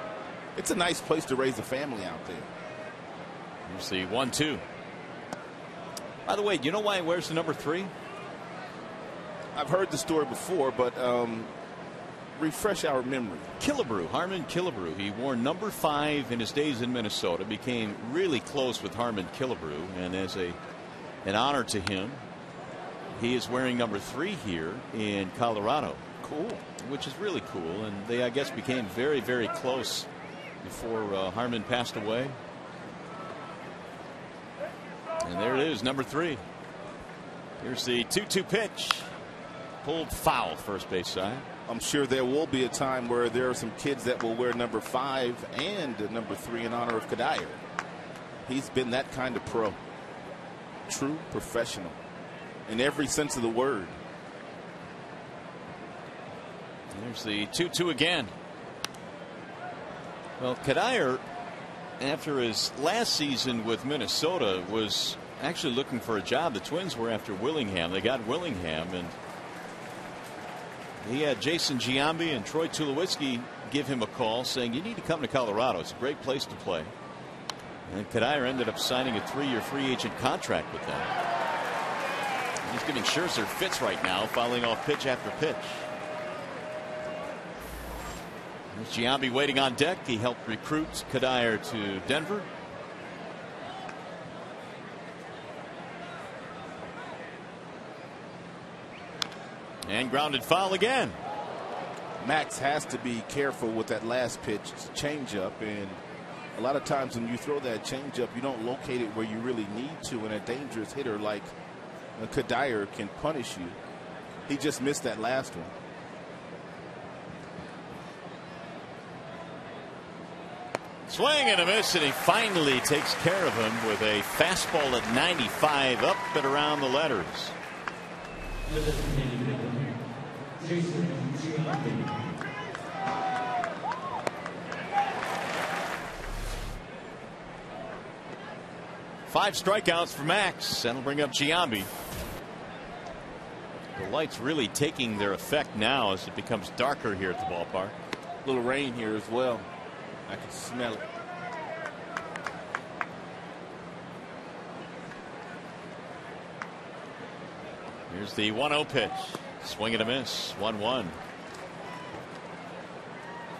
It's a nice place to raise a family out there. Here's the 1-2. By the way, you know why he wears the number 3? I've heard the story before, but refresh our memory. Killebrew, Harmon Killebrew. He wore number 5 in his days in Minnesota. Became really close with Harmon Killebrew, and as an honor to him, he is wearing number 3 here in Colorado. Cool. Which is really cool, and they, I guess, became very, very close before Harmon passed away. And there it is, number 3. Here's the 2-2 pitch. Pulled foul, first base side. I'm sure there will be a time where there are some kids that will wear number 5 and number 3 in honor of Kadire. He's been that kind of pro. True professional in every sense of the word. There's the 2-2 again. Well, Kadire, after his last season with Minnesota, was actually looking for a job. The Twins were after Willingham. They got Willingham, and he had Jason Giambi and Troy Tulowitzki give him a call saying, you need to come to Colorado. It's a great place to play. And Kadire ended up signing a 3-year free agent contract with them. He's giving Scherzer fits right now, fouling off pitch after pitch. There's Giambi waiting on deck. He helped recruit Kadire to Denver. And grounded foul again. Max has to be careful with that last pitch. It's a changeup, and a lot of times when you throw that changeup, you don't locate it where you really need to, and a dangerous hitter like Kadire can punish you. He just missed that last one. Swing and a miss, and he finally takes care of him with a fastball at 95 up and around the letters. Five strikeouts for Max. That'll bring up Giambi. The lights really taking their effect now as it becomes darker here at the ballpark. A little rain here as well. I can smell it. Here's the 1-0 pitch. Swing and a miss. 1-1.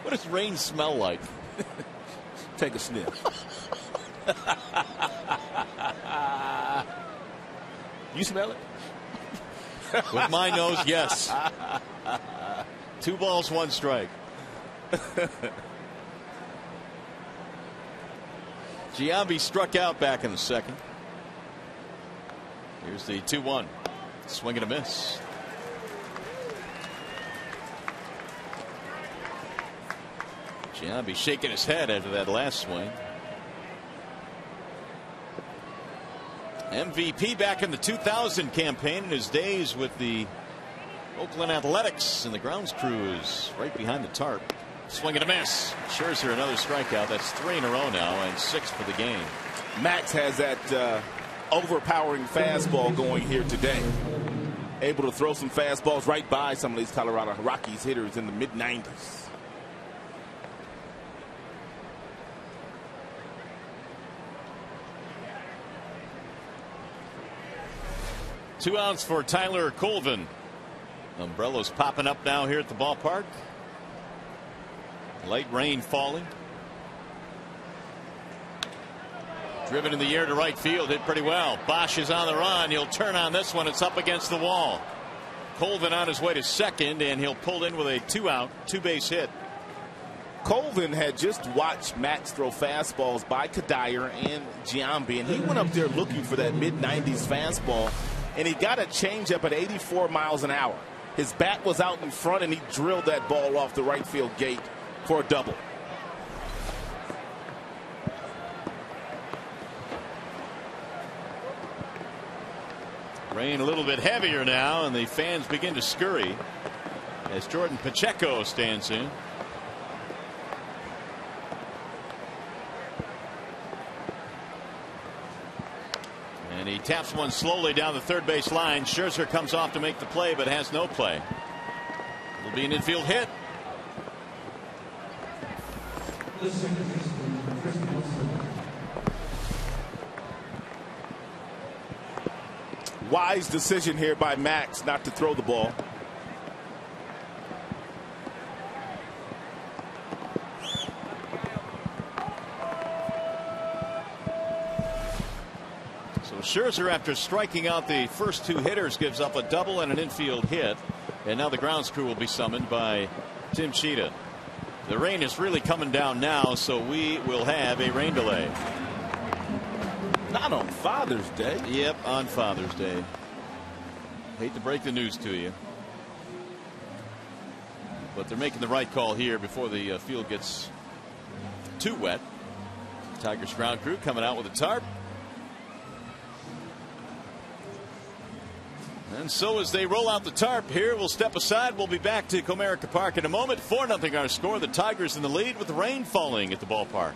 What does rain smell like? Take a sniff. You smell it? With my nose, yes. 2 balls, 1 strike. Giambi struck out back in the second. Here's the 2-1. Swing and a miss. Giambi shaking his head after that last swing. MVP back in the 2000 campaign in his days with the Oakland Athletics, and the grounds crew is right behind the tarp. Swing and a miss. Scherzer another strikeout. That's 3 in a row now, and 6 for the game. Max has that overpowering fastball going here today. Able to throw some fastballs right by some of these Colorado Rockies hitters in the mid-90s. Two outs for Tyler Colvin. Umbrellas popping up now here at the ballpark. Light rain falling. Driven in the air to right field, hit pretty well. Bosch is on the run. He'll turn on this one. It's up against the wall. Colvin on his way to second, and he'll pull in with a 2-out, 2-base hit. Colvin had just watched Max throw fastballs by Kadire and Giambi, and he went up there looking for that mid-90s fastball, and he got a changeup at 84 miles an hour. His bat was out in front, and he drilled that ball off the right field gate for a double. Rain a little bit heavier now, and the fans begin to scurry as Jordan Pacheco stands in. And he taps one slowly down the third base line. Scherzer comes off to make the play, but has no play. It'll be an infield hit. Wise decision here by Max not to throw the ball. So Scherzer, after striking out the first two hitters, gives up a double and an infield hit. And now the grounds crew will be summoned by Tim Cheetah. The rain is really coming down now, so we will have a rain delay. Not on Father's Day. Yep, on Father's Day. Hate to break the news to you, but they're making the right call here before the field gets too wet. Tigers ground crew coming out with a tarp. And so as they roll out the tarp here, we'll step aside. We'll be back to Comerica Park in a moment. 4-0 our score. The Tigers in the lead with the rain falling at the ballpark.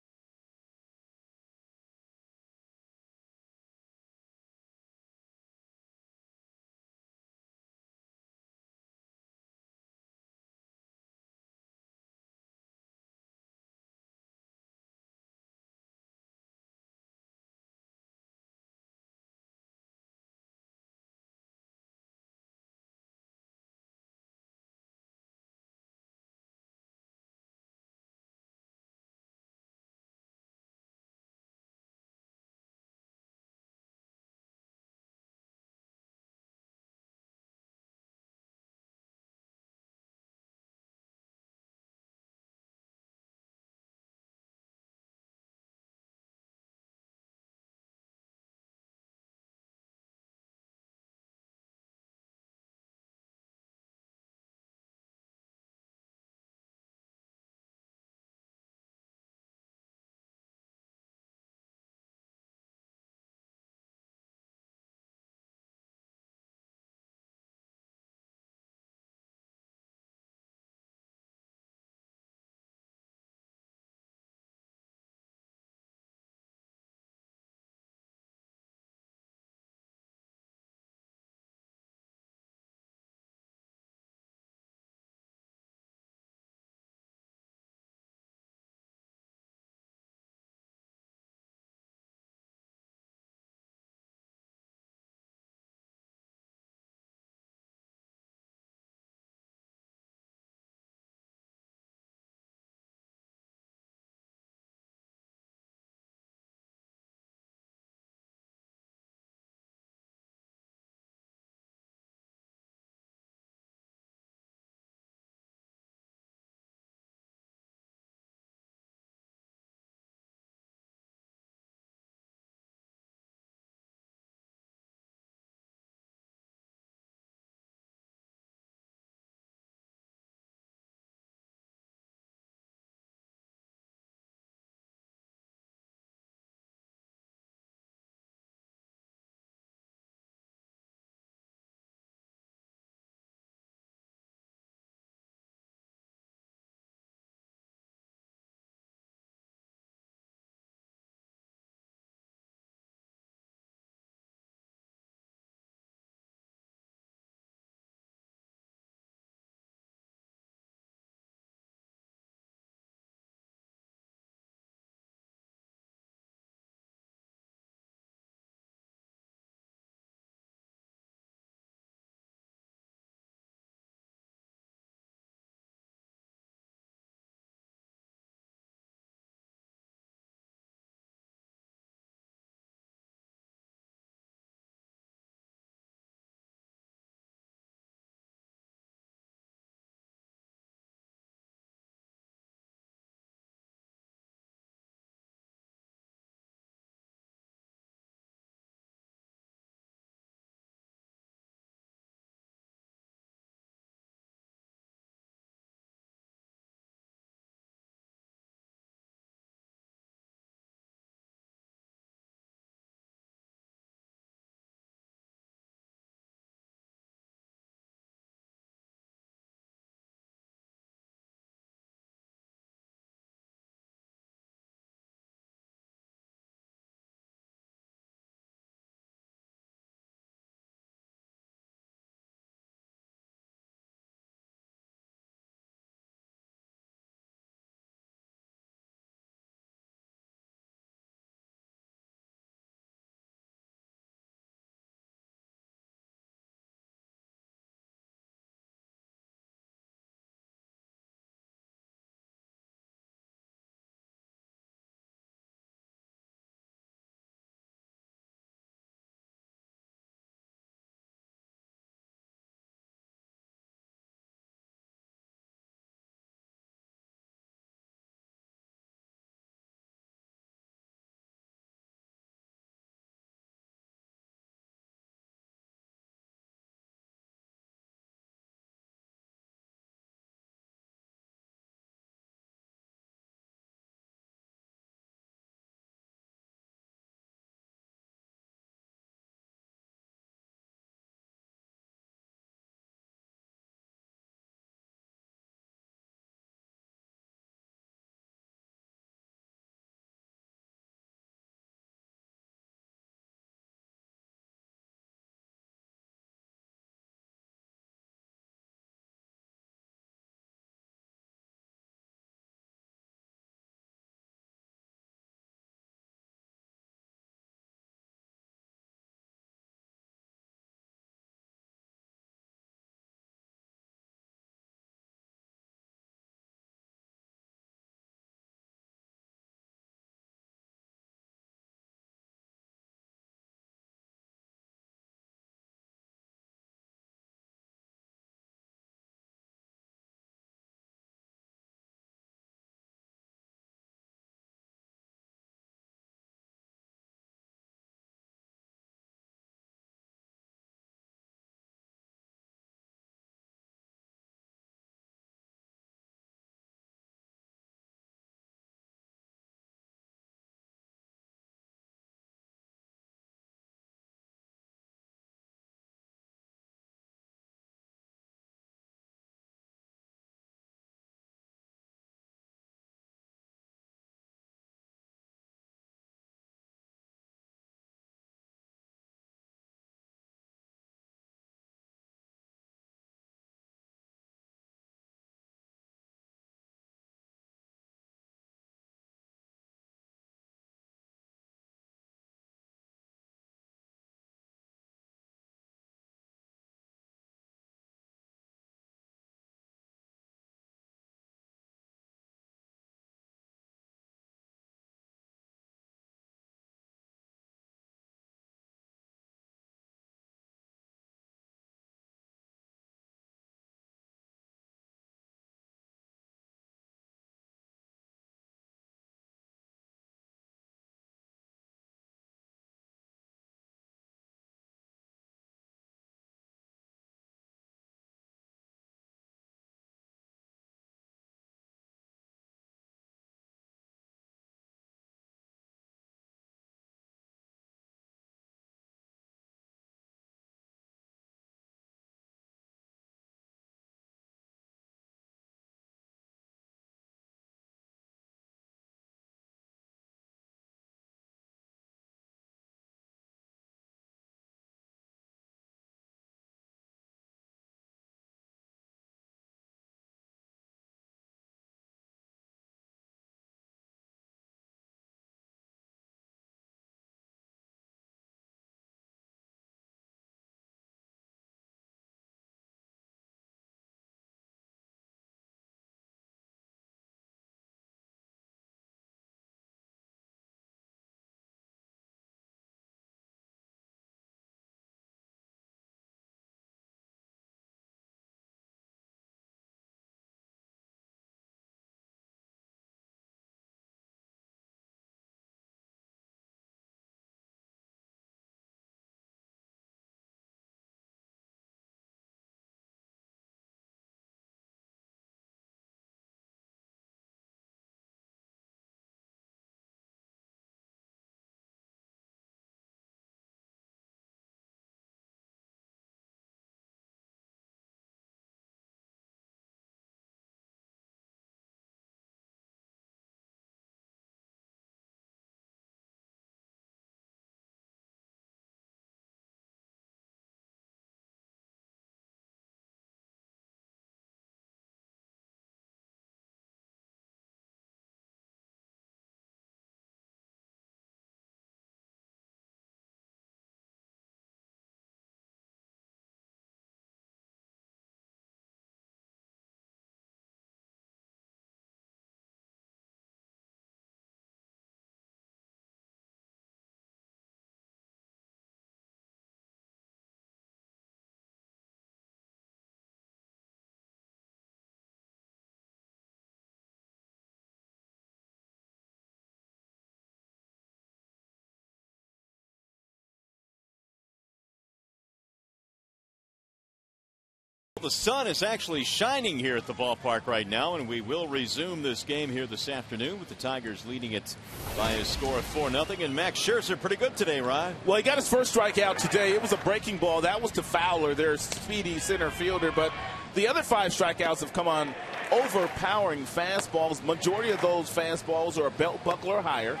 The sun is actually shining here at the ballpark right now, and we will resume this game here this afternoon with the Tigers leading it by a score of 4-0. And Max Scherzer pretty good today, Rod. Well, he got his first strikeout today. It was a breaking ball. That was to Fowler, their speedy center fielder. But the other 5 strikeouts have come on overpowering fastballs. Majority of those fastballs are a belt buckle or higher.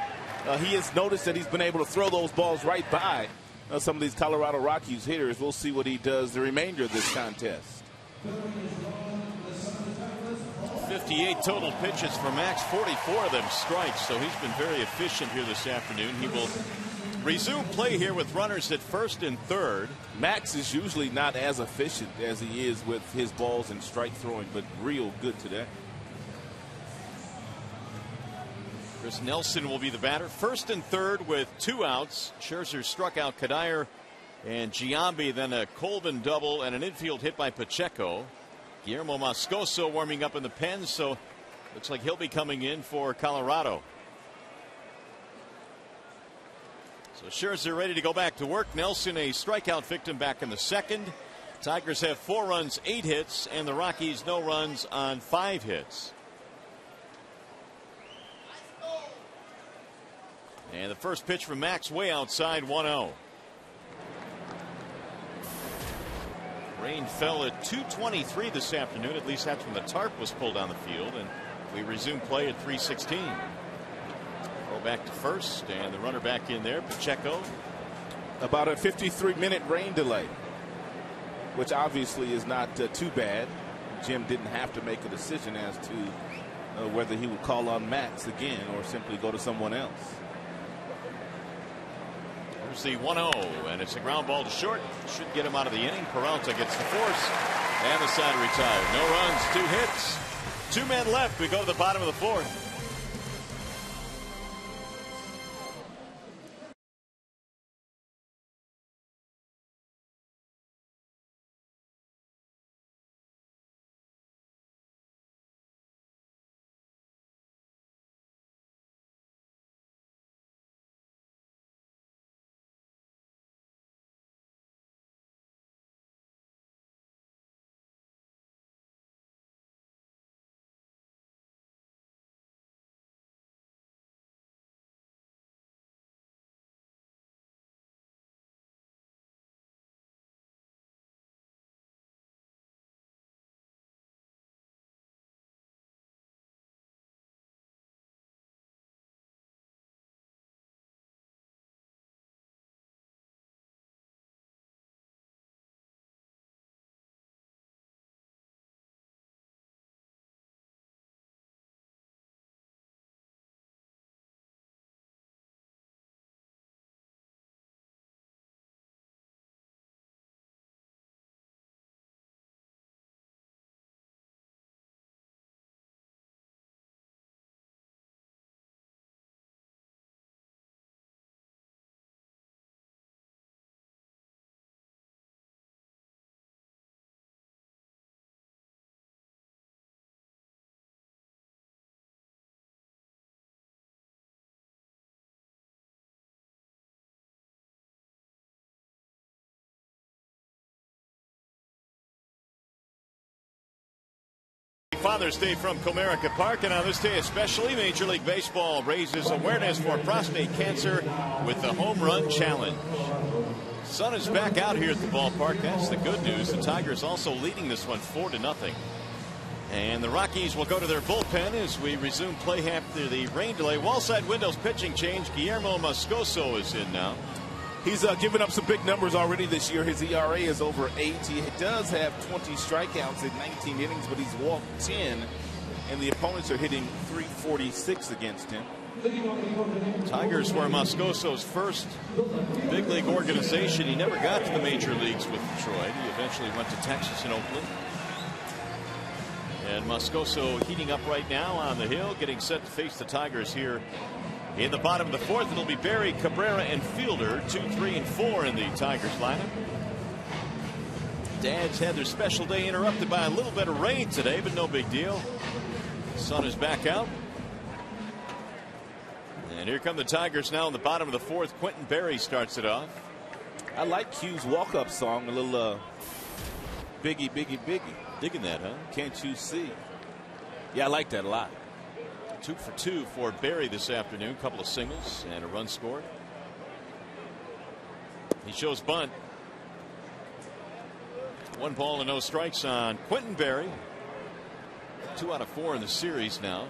He has noticed that he's been able to throw those balls right by some of these Colorado Rockies hitters. We'll see what he does the remainder of this contest. 58 total pitches for Max, 44 of them strikes, so he's been very efficient here this afternoon. He will resume play here with runners at first and third. Max is usually not as efficient as he is with his balls and strike throwing, but real good today. Chris Nelson will be the batter, first and third with 2 outs. Scherzer struck out Kadire and Giambi, then a Colvin double and an infield hit by Pacheco. Guillermo Moscoso warming up in the pen, so looks like he'll be coming in for Colorado. So Scherzer ready to go back to work. Nelson a strikeout victim back in the second. Tigers have 4 runs, 8 hits, and the Rockies no runs on 5 hits. And the first pitch from Max way outside, 1-0. Rain fell at 2:23 this afternoon. At least that's when the tarp was pulled on the field, and we resume play at 3:16. Throw back to first, and the runner back in there, Pacheco. About a 53-minute rain delay, which obviously is not too bad. Jim didn't have to make a decision as to whether he would call on Max again or simply go to someone else. Here's the 1-0, and it's a ground ball to short. Should get him out of the inning. Peralta gets the force, and the side retired. No runs, 2 hits, 2 men left. We go to the bottom of the 4th. Father's Day from Comerica Park, and on this day especially, Major League Baseball raises awareness for prostate cancer with the Home Run Challenge. Sun is back out here at the ballpark. That's the good news. The Tigers also leading this one 4-0. And the Rockies will go to their bullpen as we resume play after the rain delay. Wallside windows pitching change. Guillermo Moscoso is in now. He's given up some big numbers already this year. His ERA is over 8. He does have 20 strikeouts in 19 innings, but he's walked 10, and the opponents are hitting .346 against him. Tigers were Moscoso's first big league organization. He never got to the major leagues with Detroit. He eventually went to Texas and Oakland. And Moscoso heating up right now on the hill, getting set to face the Tigers here in the bottom of the 4th. It'll be Barry, Cabrera, and Fielder, 2, 3, and 4 in the Tigers lineup. Dads had their special day interrupted by a little bit of rain today, but no big deal. The sun is back out. And here come the Tigers now in the bottom of the 4th. Quentin Berry starts it off. I like Q's walk-up song, a little Biggie, biggie, biggie. Digging that, huh? Can't you see? Yeah, I like that a lot. 2 for 2 for Berry this afternoon. Couple of singles and a run scored. He shows bunt. 1 ball and no strikes on Quentin Berry. 2 out of 4 in the series now.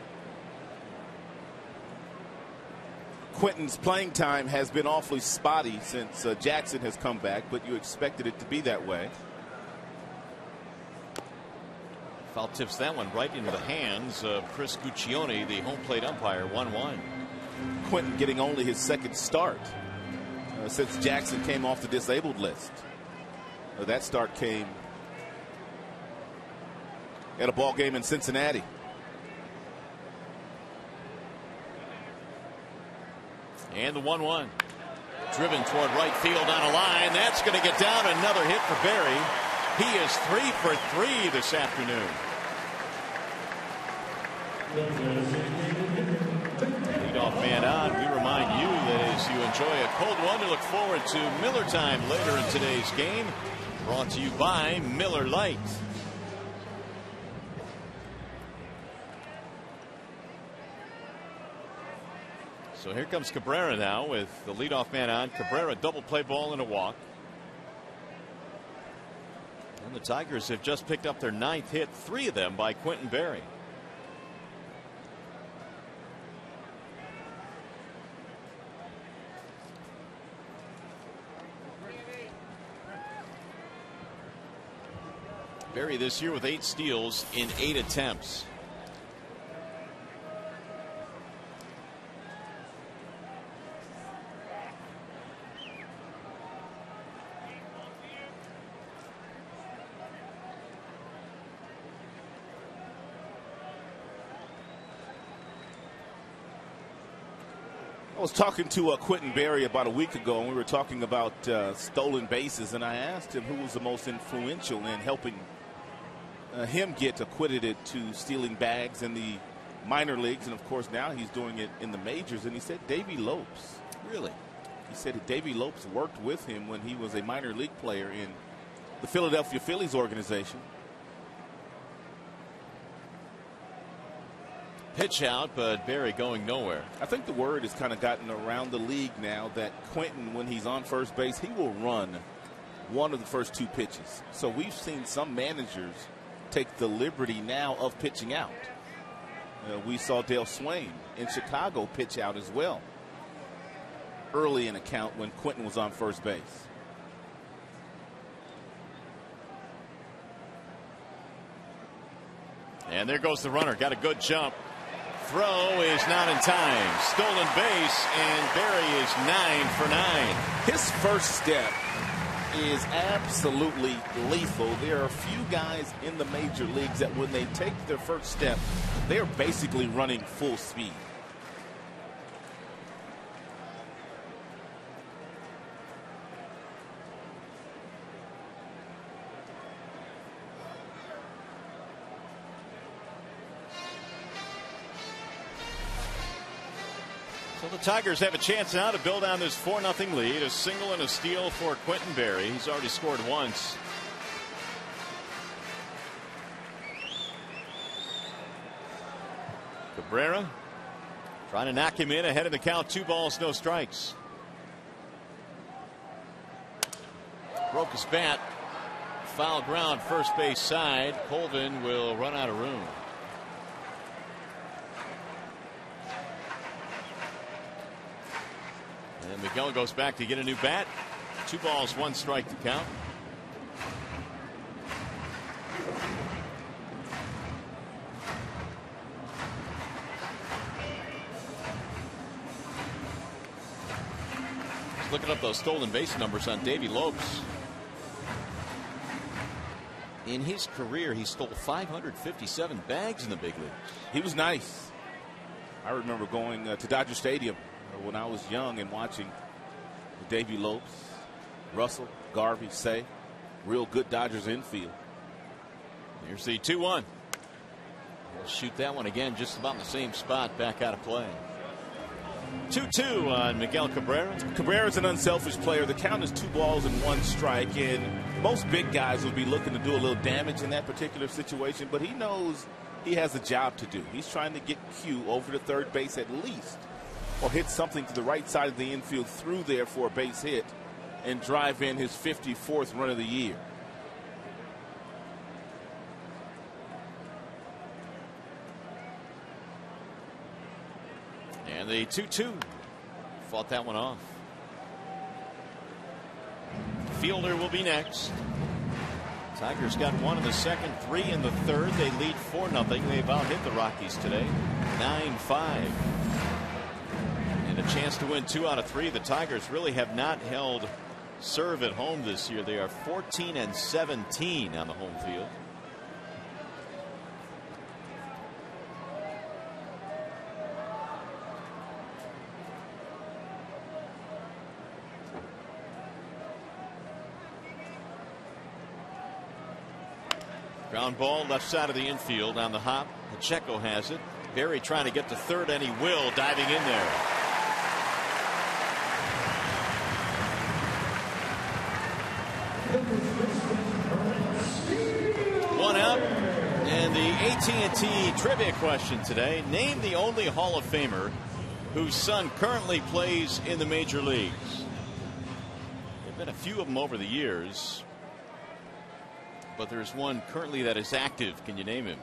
Quentin's playing time has been awfully spotty since Jackson has come back, but you expected it to be that way. Foul tips that one right into the hands of Chris Guccione, the home plate umpire. 1-1. Quentin getting only his second start since Jackson came off the disabled list. That start came at a ball game in Cincinnati. And the 1-1. Driven toward right field on a line. That's going to get down. Another hit for Berry. He is 3 for 3 this afternoon. Leadoff man on. We remind you that as you enjoy a cold one, to look forward to Miller time later in today's game. Brought to you by Miller Lite. So here comes Cabrera now with the leadoff man on. Cabrera double play ball and a walk. And the Tigers have just picked up their 9th hit, 3 of them by Quentin Berry. Berry this year with 8 steals in 8 attempts. I was talking to Quentin Berry about a week ago, and we were talking about stolen bases, and I asked him who was the most influential in helping him get accredited to stealing bags in the minor leagues, and of course now he's doing it in the majors, and he said Davey Lopes. Really? He said that Davey Lopes worked with him when he was a minor league player in the Philadelphia Phillies organization. Pitch out, but Berry going nowhere. I think the word has kind of gotten around the league now that Quentin, when he's on first base, he will run one of the first 2 pitches. So we've seen some managers take the liberty now of pitching out. We saw Dale Swain in Chicago pitch out as well early in a count when Quentin was on first base. And there goes the runner. Got a good jump. Throw is not in time. Stolen base, and Berry is 9 for 9. His first step is absolutely lethal. There are a few guys in the major leagues that when they take their first step, they're basically running full speed. So the Tigers have a chance now to build on this 4-0 lead. A single and a steal for Quentin Berry. He's already scored once. Cabrera trying to knock him in ahead of the count. 2 balls, no strikes. Broke his bat. Foul ground, first base side. Colvin will run out of room. And Miguel goes back to get a new bat. 2 balls, 1 strike to count. Just looking up those stolen base numbers on Davey Lopes. In his career, he stole 557 bags in the big leagues. He was nice. I remember going to Dodger Stadium when I was young and watching Davey Lopes, Russell, Garvey, Say, real good Dodgers infield. Here's the 2-1. He'll shoot that one again just about in the same spot, back out of play. 2-2 on Miguel Cabrera. Cabrera's an unselfish player. The count is 2 balls and 1 strike, and most big guys will be looking to do a little damage in that particular situation, but he knows he has a job to do. He's trying to get Q over to third base at least, or hit something to the right side of the infield through there for a base hit and drive in his 54th run of the year. And the 2-2 fought that one off. Fielder will be next. Tigers got 1 in the second, 3 in the third. They lead 4-0. They've out-hit the Rockies today, 9-5. And a chance to win 2 out of 3. The Tigers really have not held serve at home this year. They are 14-17 on the home field. Ground ball left side of the infield on the hop. Pacheco has it. Berry trying to get to third, and he will, diving in there. One out. And the AT&T trivia question today. Name the only Hall of Famer whose son currently plays in the major leagues. There have been a few of them over the years, but there's one currently that is active. Can you name him?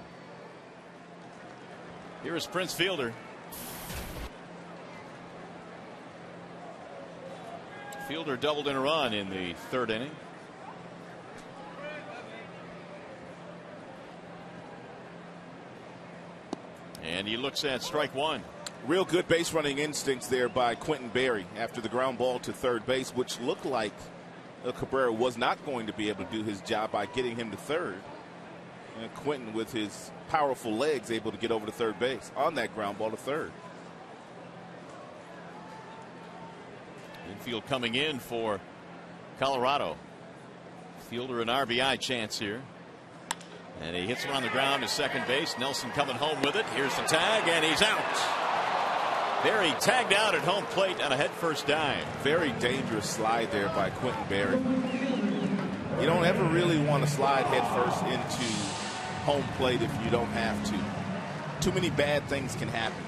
Here is Prince Fielder. Fielder doubled in a run in the third inning. And he looks at strike one. Real good base running instincts there by Quentin Berry after the ground ball to third base, which looked like Cabrera was not going to be able to do his job by getting him to third. And Quentin, with his powerful legs, able to get over to third base on that ground ball to third. Infield coming in for Colorado. Fielder an RBI chance here. And he hits him on the ground to second base. Nelson coming home with it. Here's the tag, and he's out. Berry tagged out at home plate on a headfirst dive. Very dangerous slide there by Quentin Berry. You don't ever really want to slide headfirst into home plate if you don't have to. Too many bad things can happen.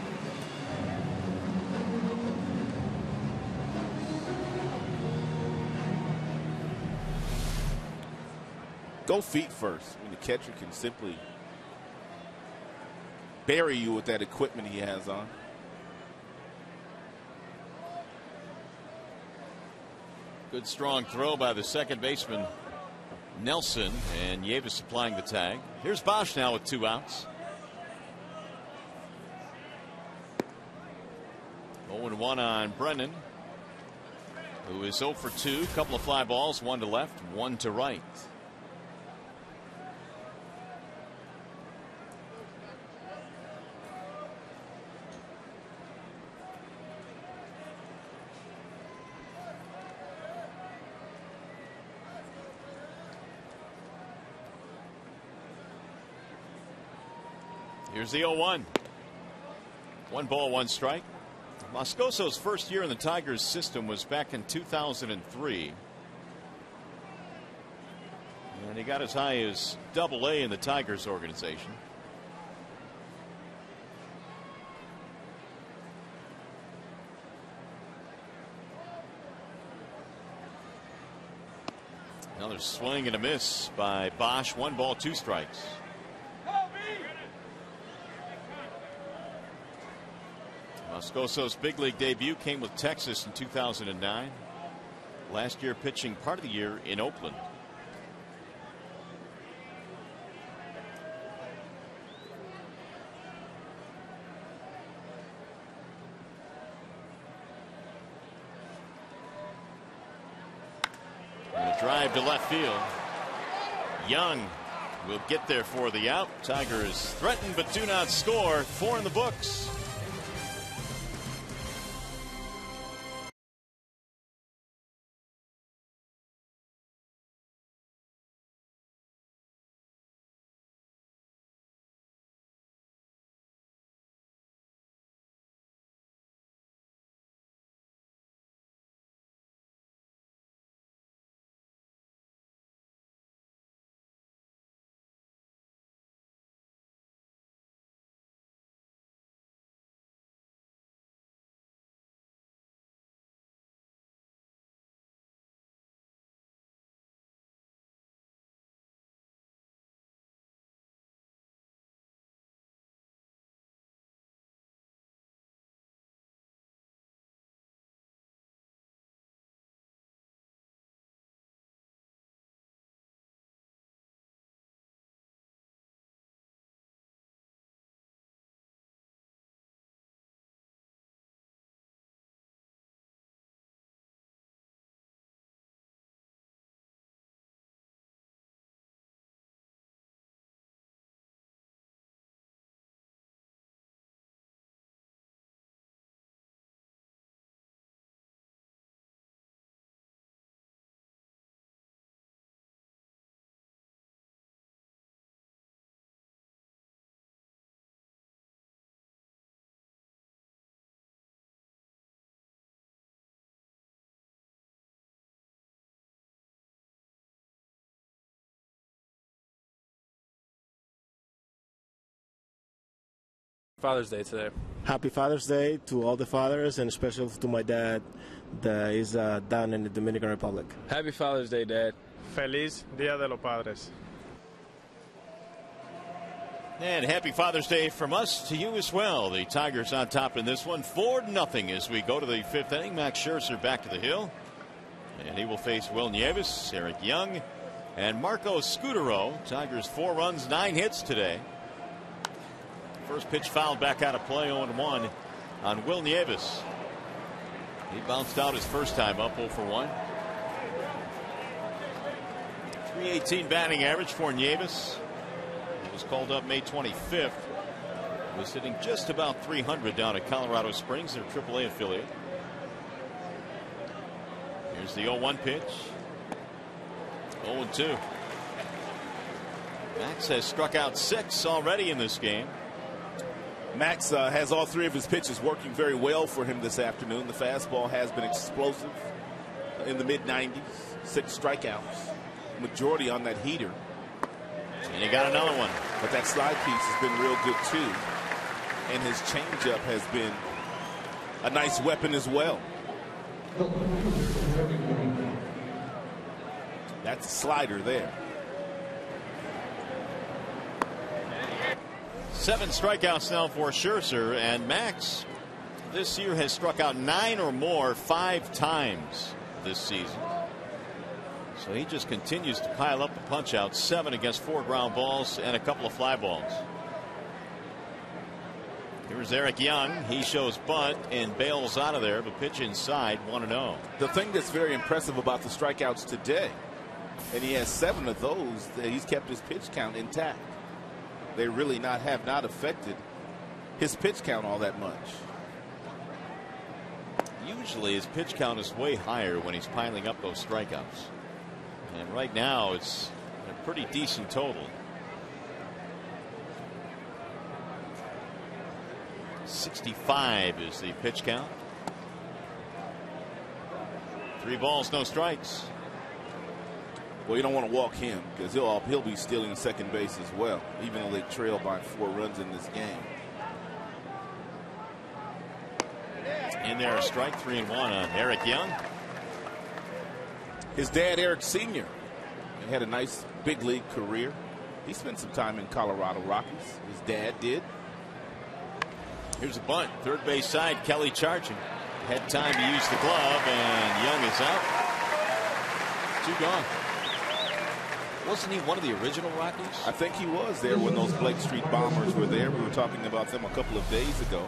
Go feet first. I mean, the catcher can simply bury you with that equipment he has on. Good strong throw by the second baseman Nelson, and Yevis supplying the tag. Here's Bosch now with 2 outs. 0-1 on Brennan, who is 0 for 2. Couple of fly balls, 1 to left, 1 to right. Here's the 0-1. 1 ball, 1 strike. Moscoso's first year in the Tigers system was back in 2003. And he got as high as AA in the Tigers organization. Another swing and a miss by Bosch. 1 ball, 2 strikes. Moscoso's big league debut came with Texas in 2009. Last year pitching part of the year in Oakland. And a drive to left field. Young will get there for the out. Tigers threaten but do not score. 4 in the books. Father's Day today. Happy Father's Day to all the fathers, and especially to my dad that is down in the Dominican Republic. Happy Father's Day, Dad. Feliz Día de los Padres. And happy Father's Day from us to you as well. The Tigers on top in this one, 4-0 as we go to the 5th inning. Max Scherzer back to the hill, and he will face Will Nieves, Eric Young, and Marco Scutaro. Tigers 4 runs, 9 hits today. First pitch fouled back out of play, 0-1 on Will Nieves. He bounced out his first time up, 0 for 1. 318 batting average for Nieves. He was called up May 25th. He was hitting just about 300 down at Colorado Springs, their AAA affiliate. Here's the 0-1 pitch. 0-2. Max has struck out 6 already in this game. Max has all 3 of his pitches working very well for him this afternoon. The fastball has been explosive in the mid-90s. 6 strikeouts. Majority on that heater. And he got another one. But that slide piece has been real good too. And his changeup has been a nice weapon as well. That's a slider there. 7 strikeouts now for Scherzer, and Max this year has struck out 9 or more 5 times this season. So he just continues to pile up the punch outs. 7 against 4 ground balls and a couple of fly balls. Here's Eric Young. He shows bunt and bails out of there, but pitch inside, 1-0. The thing that's very impressive about the strikeouts today, and he has 7 of those, he's kept his pitch count intact. They really have not affected his pitch count all that much. Usually his pitch count is way higher when he's piling up those strikeouts. And right now it's a pretty decent total. 65 is the pitch count. 3 balls, no strikes. Well, you don't want to walk him because he'll be stealing second base as well, even though they trail by 4 runs in this game. In there, a strike, 3-1 on Eric Young. His dad, Eric Sr., had a nice big league career. He spent some time in Colorado Rockies. His dad did. Here's a bunt, third base side. Kelly charging. Had time to use the glove, and Young is out. 2 gone. Wasn't he one of the original Rockies? I think he was there when those Blake Street Bombers were there. We were talking about them a couple of days ago.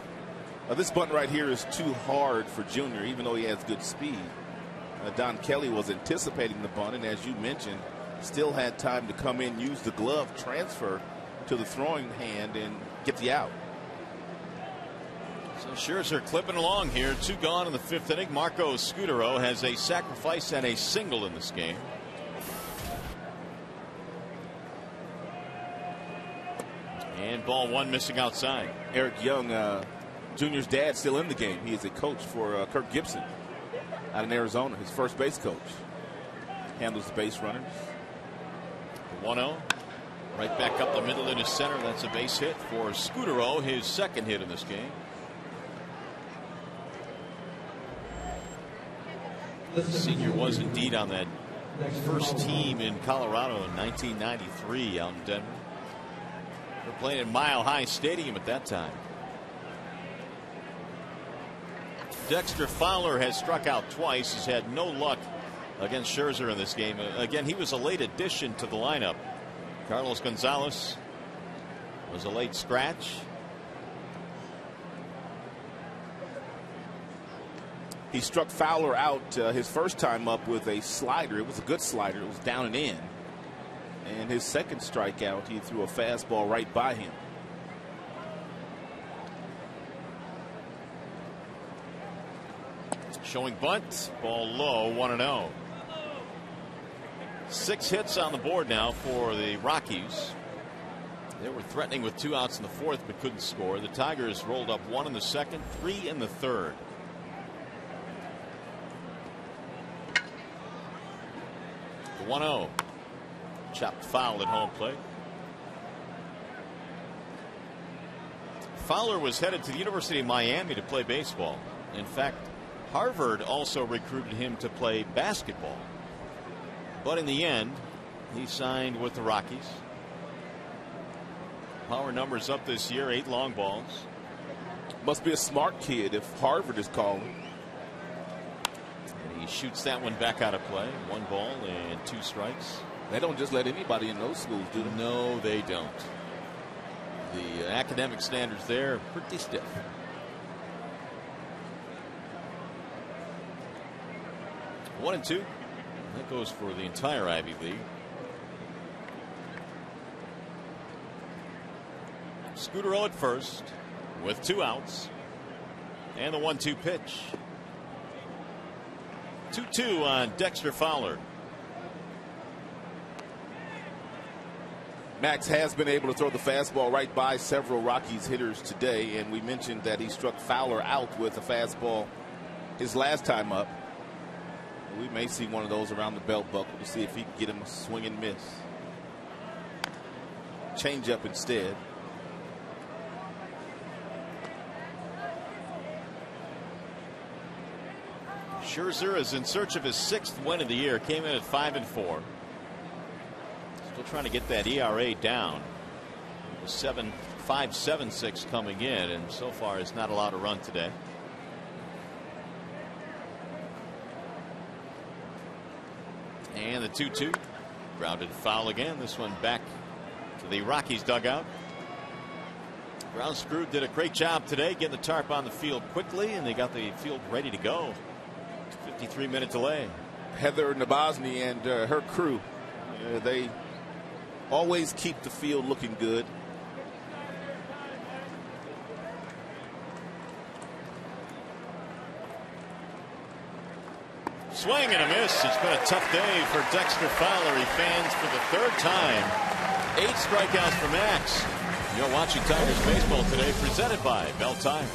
This bunt right here is too hard for Junior, even though he has good speed. Don Kelly was anticipating the bunt, and as you mentioned, still had time to come in, use the glove, transfer to the throwing hand, and get the out. So Scherzer clipping along here. 2 gone in the 5th inning. Marco Scutaro has a sacrifice and a single in this game. And ball 1 missing outside. Eric Young, Junior's dad, still in the game. He is a coach for Kirk Gibson out in Arizona, his first base coach. Handles the base runners. 1-0. Right back up the middle into center. That's a base hit for Scutaro, his 2nd hit in this game. The senior was indeed on that first team in Colorado in 1993 out in Denver. They're playing at Mile High Stadium at that time. Dexter Fowler has struck out twice. He's had no luck against Scherzer in this game. Again, he was a late addition to the lineup. Carlos Gonzalez was a late scratch. He struck Fowler out his first time up with a slider. It was a good slider. It was down and in. And his 2nd strikeout, he threw a fastball right by him. Showing bunt, ball low, 1-0. 6 hits on the board now for the Rockies. They were threatening with 2 outs in the 4th but couldn't score. The Tigers rolled up 1 in the 2nd, 3 in the 3rd. The 1-0. Chopped foul at home plate. Fowler was headed to the University of Miami to play baseball. In fact, Harvard also recruited him to play basketball. But in the end, he signed with the Rockies. Power numbers up this year, 8 long balls. Must be a smart kid if Harvard is calling. And he shoots that one back out of play. 1 ball and 2 strikes. They don't just let anybody in those schools, do they? No, they don't. The academic standards there are pretty stiff. One and 2. That goes for the entire Ivy League. Scudero at first with 2 outs. And the 1-2 pitch. 2-2 on Dexter Fowler. Max has been able to throw the fastball right by several Rockies hitters today, and we mentioned that he struck Fowler out with a fastball his last time up. We may see one of those around the belt buckle to see if he can get him a swing and miss. Change up instead. Scherzer is in search of his 6th win of the year. Came in at 5-4. Still trying to get that ERA down. 5.76 coming in, and so far has not allowed a run today. And the 2-2. Grounded foul again. This one back to the Rockies dugout. Ground Crew did a great job today getting the tarp on the field quickly, and they got the field ready to go. 53-minute delay. Heather Nabosny and her crew, they always keep the field looking good. Swing and a miss. It's been a tough day for Dexter Fowler. He fans for the 3rd time. 8 strikeouts for Max. You're watching Tigers baseball today, presented by Bell Tire.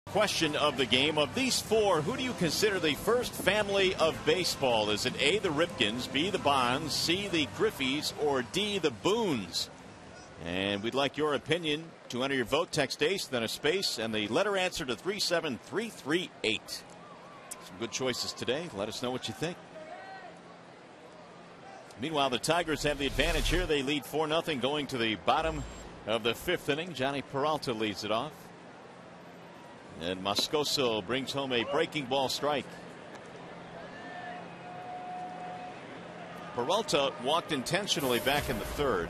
Question of the game: of these 4, who do you consider the first family of baseball? Is it A, the Ripkins, B, the Bonds, C, the Griffeys, or D, the Boones? And we'd like your opinion. To enter your vote, text ACE, then a space, and the letter answer to 37338. Some good choices today. Let us know what you think. Meanwhile, the Tigers have the advantage here. They lead 4-0 going to the bottom of the 5th inning. Johnny Peralta leads it off. And Moscoso brings home a breaking ball strike. Peralta walked intentionally back in the 3rd.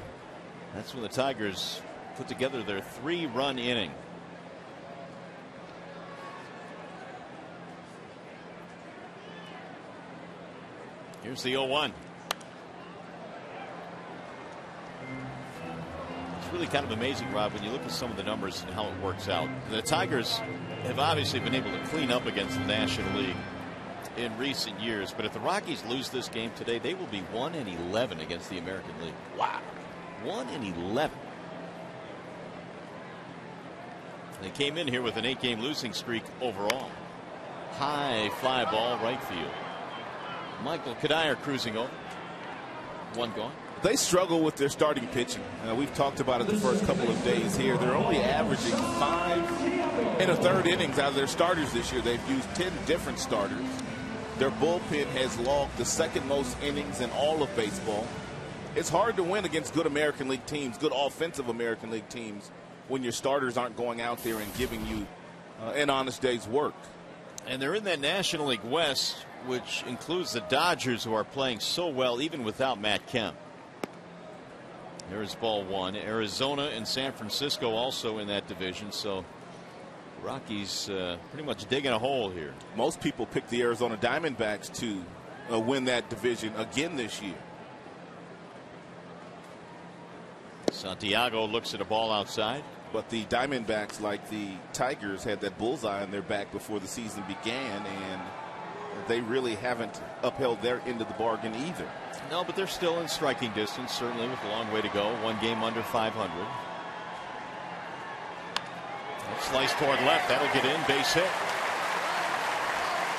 That's when the Tigers put together their 3-run inning. Here's the 0-1. It's really kind of amazing, Rob, when you look at some of the numbers and how it works out. The Tigers have obviously been able to clean up against the National League in recent years, but if the Rockies lose this game today, they will be 1-11 against the American League. Wow. 1-11. They came in here with an 8-game losing streak overall. High fly ball right field. Michael Kadire cruising over. One gone. They struggle with their starting pitching. We've talked about it the first couple of days here. They're only averaging 5 1/3 innings out of their starters this year. They've used 10 different starters. Their bullpen has logged the second most innings in all of baseball. It's hard to win against good American League teams, good offensive American League teams, when your starters aren't going out there and giving you an honest day's work. And they're in that National League West, which includes the Dodgers, who are playing so well even without Matt Kemp. There's ball 1. Arizona and San Francisco also in that division, so Rockies pretty much digging a hole here. Most people pick the Arizona Diamondbacks to win that division again this year. Santiago looks at a ball outside. But the Diamondbacks, like the Tigers, had that bullseye on their back before the season began, and they really haven't upheld their end of the bargain either. No, but they're still in striking distance, certainly with a long way to go. 1 game under 500. Slice toward left. That'll get in. Base hit.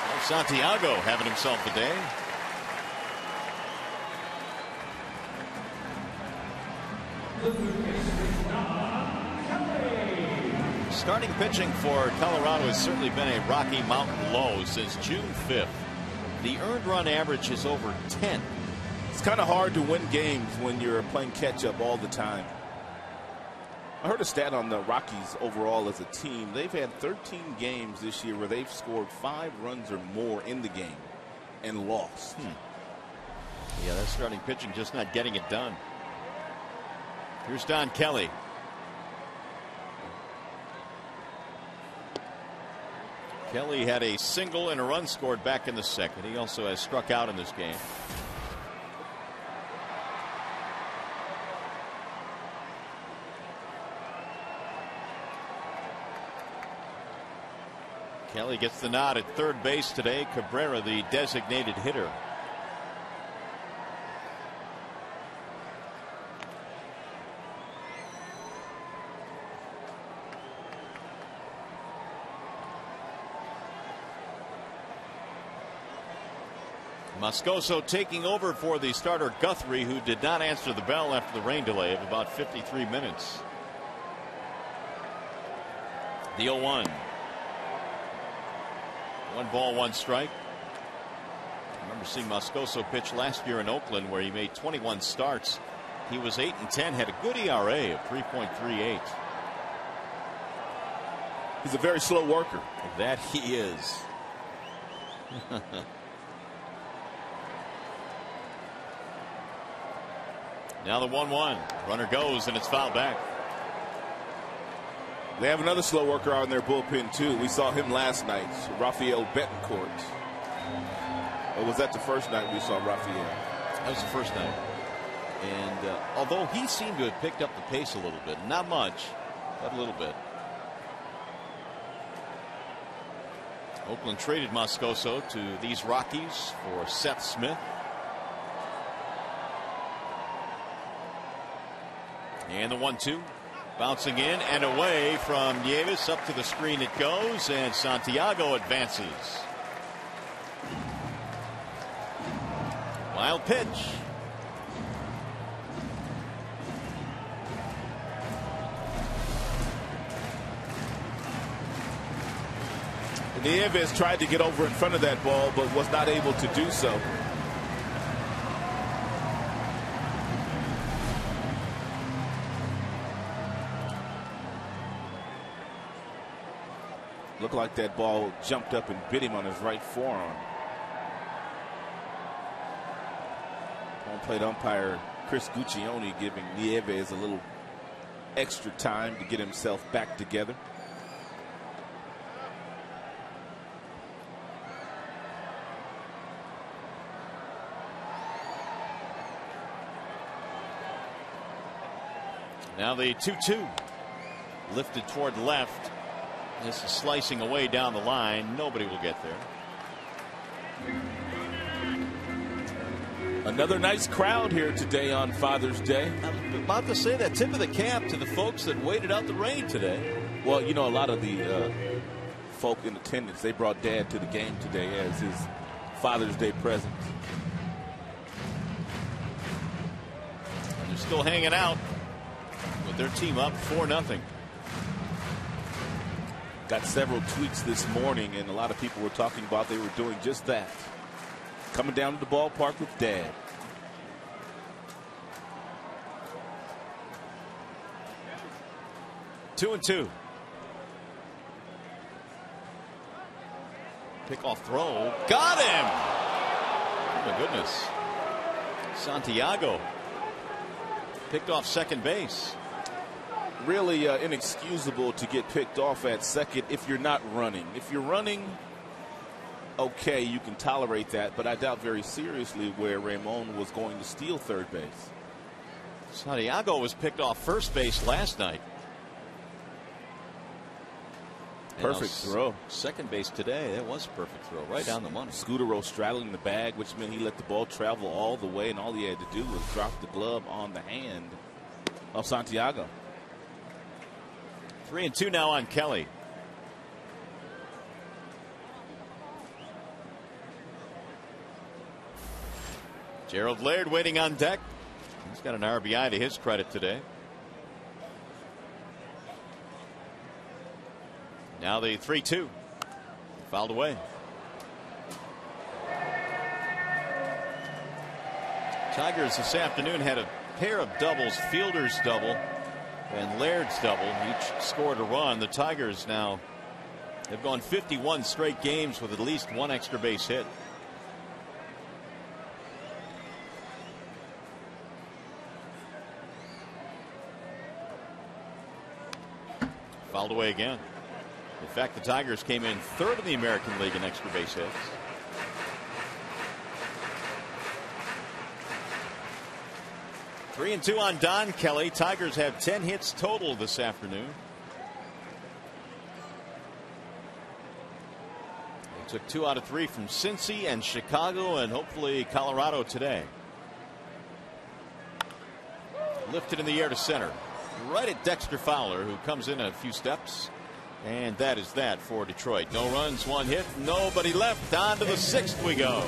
Well, Santiago having himself a day. Starting pitching for Colorado has certainly been a Rocky Mountain low since June 5th. The earned run average is over 10. It's kind of hard to win games when you're playing catch up all the time. I heard a stat on the Rockies overall as a team. They've had 13 games this year where they've scored 5 runs or more in the game and lost. Yeah, that starting pitching just not getting it done. Here's Don Kelly. Kelly had a single and a run scored back in the second. He also has struck out in this game. Kelly gets the nod at third base today. Cabrera, the designated hitter. Moscoso taking over for the starter Guthrie, who did not answer the bell after the rain delay of about 53 minutes. The 0-1. 1 ball, 1 strike. I remember seeing Moscoso pitch last year in Oakland, where he made 21 starts. He was 8-10, had a good ERA of 3.38. He's a very slow worker. That he is. Now the 1-1. Runner goes, and it's fouled back. They have another slow worker out in their bullpen, too. We saw him last night, Rafael Betancourt. Or was that the first night we saw Rafael? That was the first night. And although he seemed to have picked up the pace a little bit, not much, but a little bit. Oakland traded Moscoso to these Rockies for Seth Smith. And the 1-2. Bouncing in and away from Nieves. Up to the screen it goes, and Santiago advances. Wild pitch. Nieves tried to get over in front of that ball, but was not able to do so. Looked like that ball jumped up and bit him on his right forearm. Home plate umpire Chris Guccione giving Nieves a little extra time to get himself back together. Now the 2-2 lifted toward left. This is slicing away down the line. Nobody will get there. Another nice crowd here today on Father's Day. I'm about to say that, tip of the cap to the folks that waited out the rain today. Well, you know, a lot of the folk in attendance, they brought Dad to the game today as his Father's Day present. They're still hanging out with their team up 4-0. Got several tweets this morning, and a lot of people were talking about they were doing just that. Coming down to the ballpark with Dad. Two and two. Pickoff throw. Got him! Oh my goodness. Santiago picked off second base. Really inexcusable to get picked off at second if you're not running. If you're running, okay, you can tolerate that, but I doubt very seriously where Ramon was going to steal third base. Santiago was picked off first base last night. Perfect throw. Second base today. That was a perfect throw. Right down the money. Scudero straddling the bag, which meant he let the ball travel all the way, and all he had to do was drop the glove on the hand of Santiago. 3-2 now on Kelly. Gerald Laird waiting on deck. He's got an RBI to his credit today. Now the 3-2. Fouled away. Tigers this afternoon had a pair of doubles, Fielder's double and Laird's double. Each scored a run. The Tigers now have gone 51 straight games with at least one extra base hit. Fouled away again. In fact, the Tigers came in third in the American League in extra base hits. Three and two on Don Kelly. Tigers have 10 hits total this afternoon. They took 2 out of 3 from Cincy and Chicago and hopefully Colorado today. Lifted in the air to center. Right at Dexter Fowler, who comes in a few steps. And that is that for Detroit. No runs, 1 hit, nobody left. On to the 6th we go.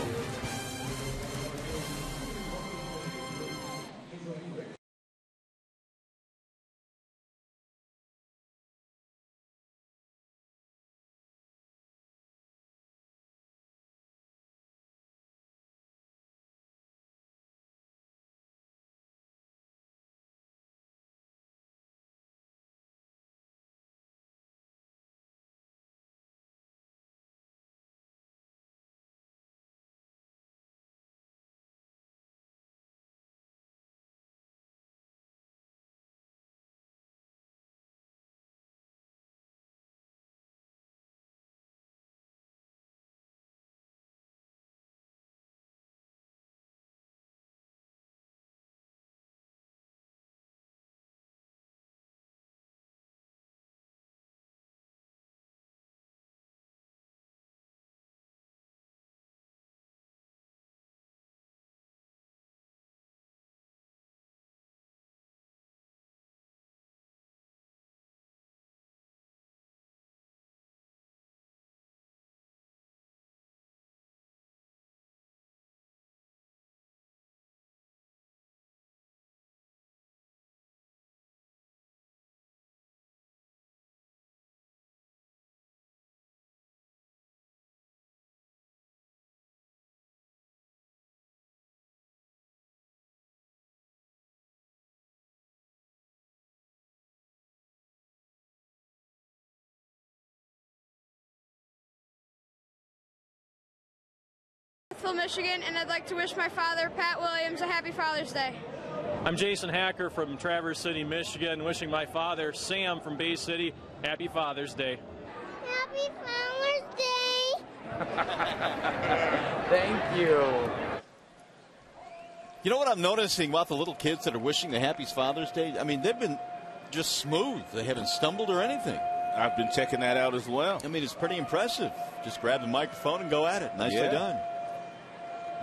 Michigan, and I'd like to wish my father, Pat Williams, a happy Father's Day. I'm Jason Hacker from Traverse City, Michigan, wishing my father, Sam from Bay City, happy Father's Day. Happy Father's Day. Thank you. You know what I'm noticing about the little kids that are wishing the happy Father's Day? I mean, they've been just smooth. They haven't stumbled or anything. I've been checking that out as well. I mean, it's pretty impressive. Just grab the microphone and go at it. Nicely done.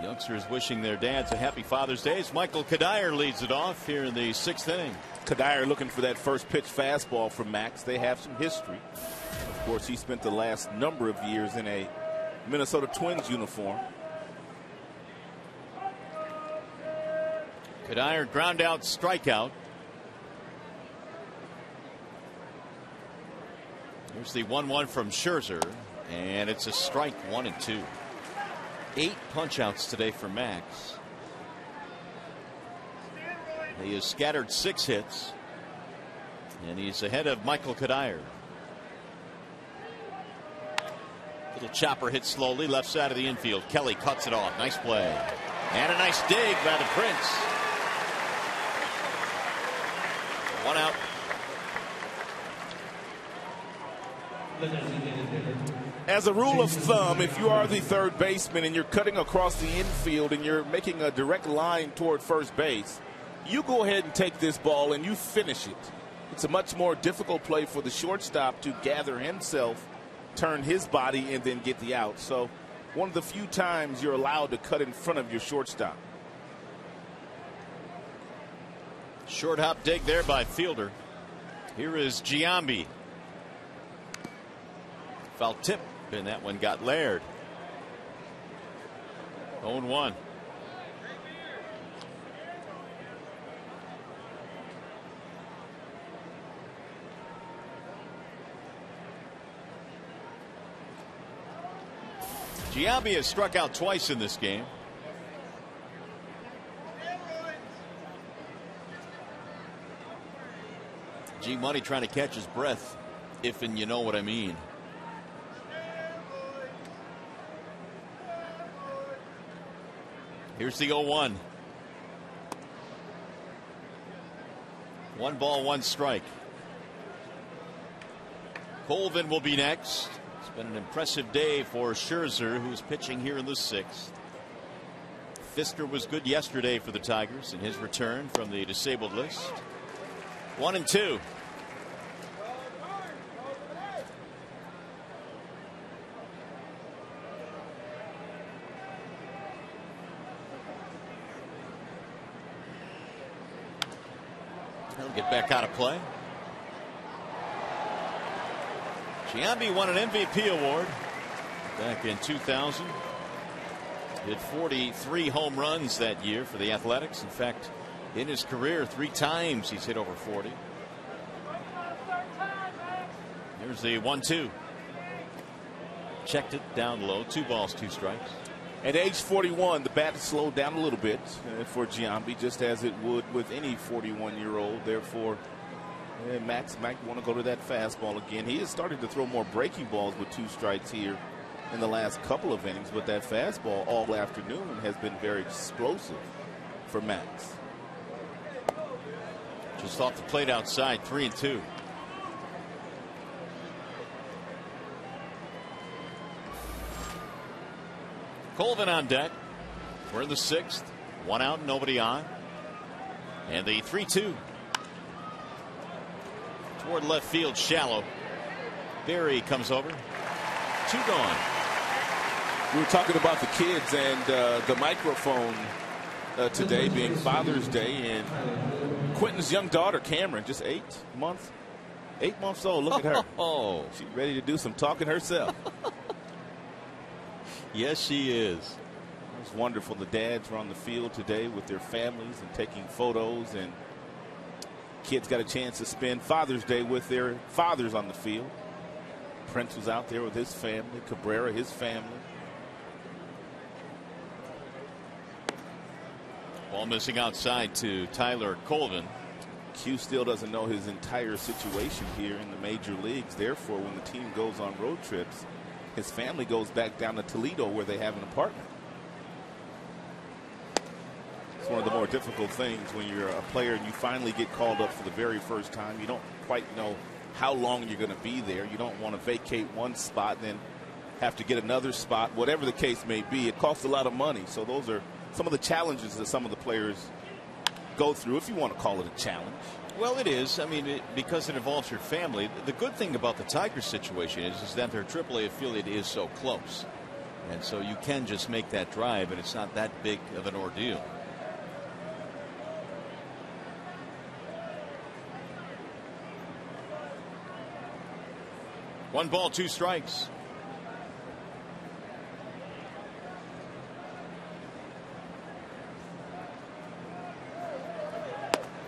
Youngsters wishing their dads a happy Father's Day. As Michael Kadire leads it off here in the 6th inning. Kadire looking for that first pitch fastball from Max. They have some history. Of course, he spent the last number of years in a Minnesota Twins uniform. Kadire ground out, strikeout. Here's the 1-1 from Scherzer, and it's a strike, 1-2. 8 punch-outs today for Max. He has scattered 6 hits, and he's ahead of Michael Kadire. Little chopper hit slowly, left side of the infield. Kelly cuts it off. Nice play. And a nice dig by the Prince. 1 out. As a rule of thumb, if you are the third baseman and you're cutting across the infield and you're making a direct line toward first base, you go ahead and take this ball and you finish it. It's a much more difficult play for the shortstop to gather himself, turn his body, and then get the out. So one of the few times you're allowed to cut in front of your shortstop. Short hop dig there by fielder. Here is Giambi. Foul tip, and that one got Laird. 0-1. Giambi has struck out twice in this game. G Money trying to catch his breath, if and you know what I mean. Here's the 0-1. 1 ball, 1 strike. Colvin will be next. It's been an impressive day for Scherzer, who's pitching here in the 6th. Fister was good yesterday for the Tigers in his return from the disabled list. 1-2. He'll get back out of play. Giambi won an MVP award back in 2000. Hit 43 home runs that year for the Athletics. In fact, in his career, 3 times he's hit over 40. Here's the 1-2. Checked it down low. 2 balls, 2 strikes. At age 41, the bat has slowed down a little bit for Giambi, just as it would with any 41-year-old. Therefore, Max might want to go to that fastball again. He has started to throw more breaking balls with 2 strikes here in the last couple of innings, but that fastball all afternoon has been very explosive for Max. Just off the plate outside, 3-2. Colvin on deck. We're in the 6th. 1 out, nobody on. And the 3-2. Toward left field, shallow. Berry comes over. 2 gone. We were talking about the kids and the microphone today being Father's Day, and Quentin's young daughter Cameron, just 8 months old. Look at her. Oh, she's ready to do some talking herself. Yes, she is. It's wonderful. The dads were on the field today with their families and taking photos, and kids got a chance to spend Father's Day with their fathers on the field. Prince was out there with his family, Cabrera, his family. Ball missing outside to Tyler Colvin. Q still doesn't know his entire situation here in the major leagues. Therefore, when the team goes on road trips, his family goes back down to Toledo where they have an apartment. It's one of the more difficult things when you're a player and you finally get called up for the very first time. You don't quite know how long you're going to be there. You don't want to vacate one spot and then have to get another spot, whatever the case may be. It costs a lot of money. So those are some of the challenges that some of the players go through, if you want to call it a challenge. Well, it is. I mean, because it involves your family. The good thing about the Tigers situation is that their AAA affiliate is so close. And so you can just make that drive, and it's not that big of an ordeal. One ball, 2 strikes.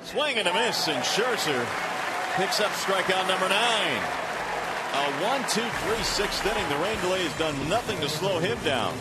Swing and a miss, and Scherzer picks up strikeout number 9. A 1-2-3 6th inning. The rain delay has done nothing to slow him down.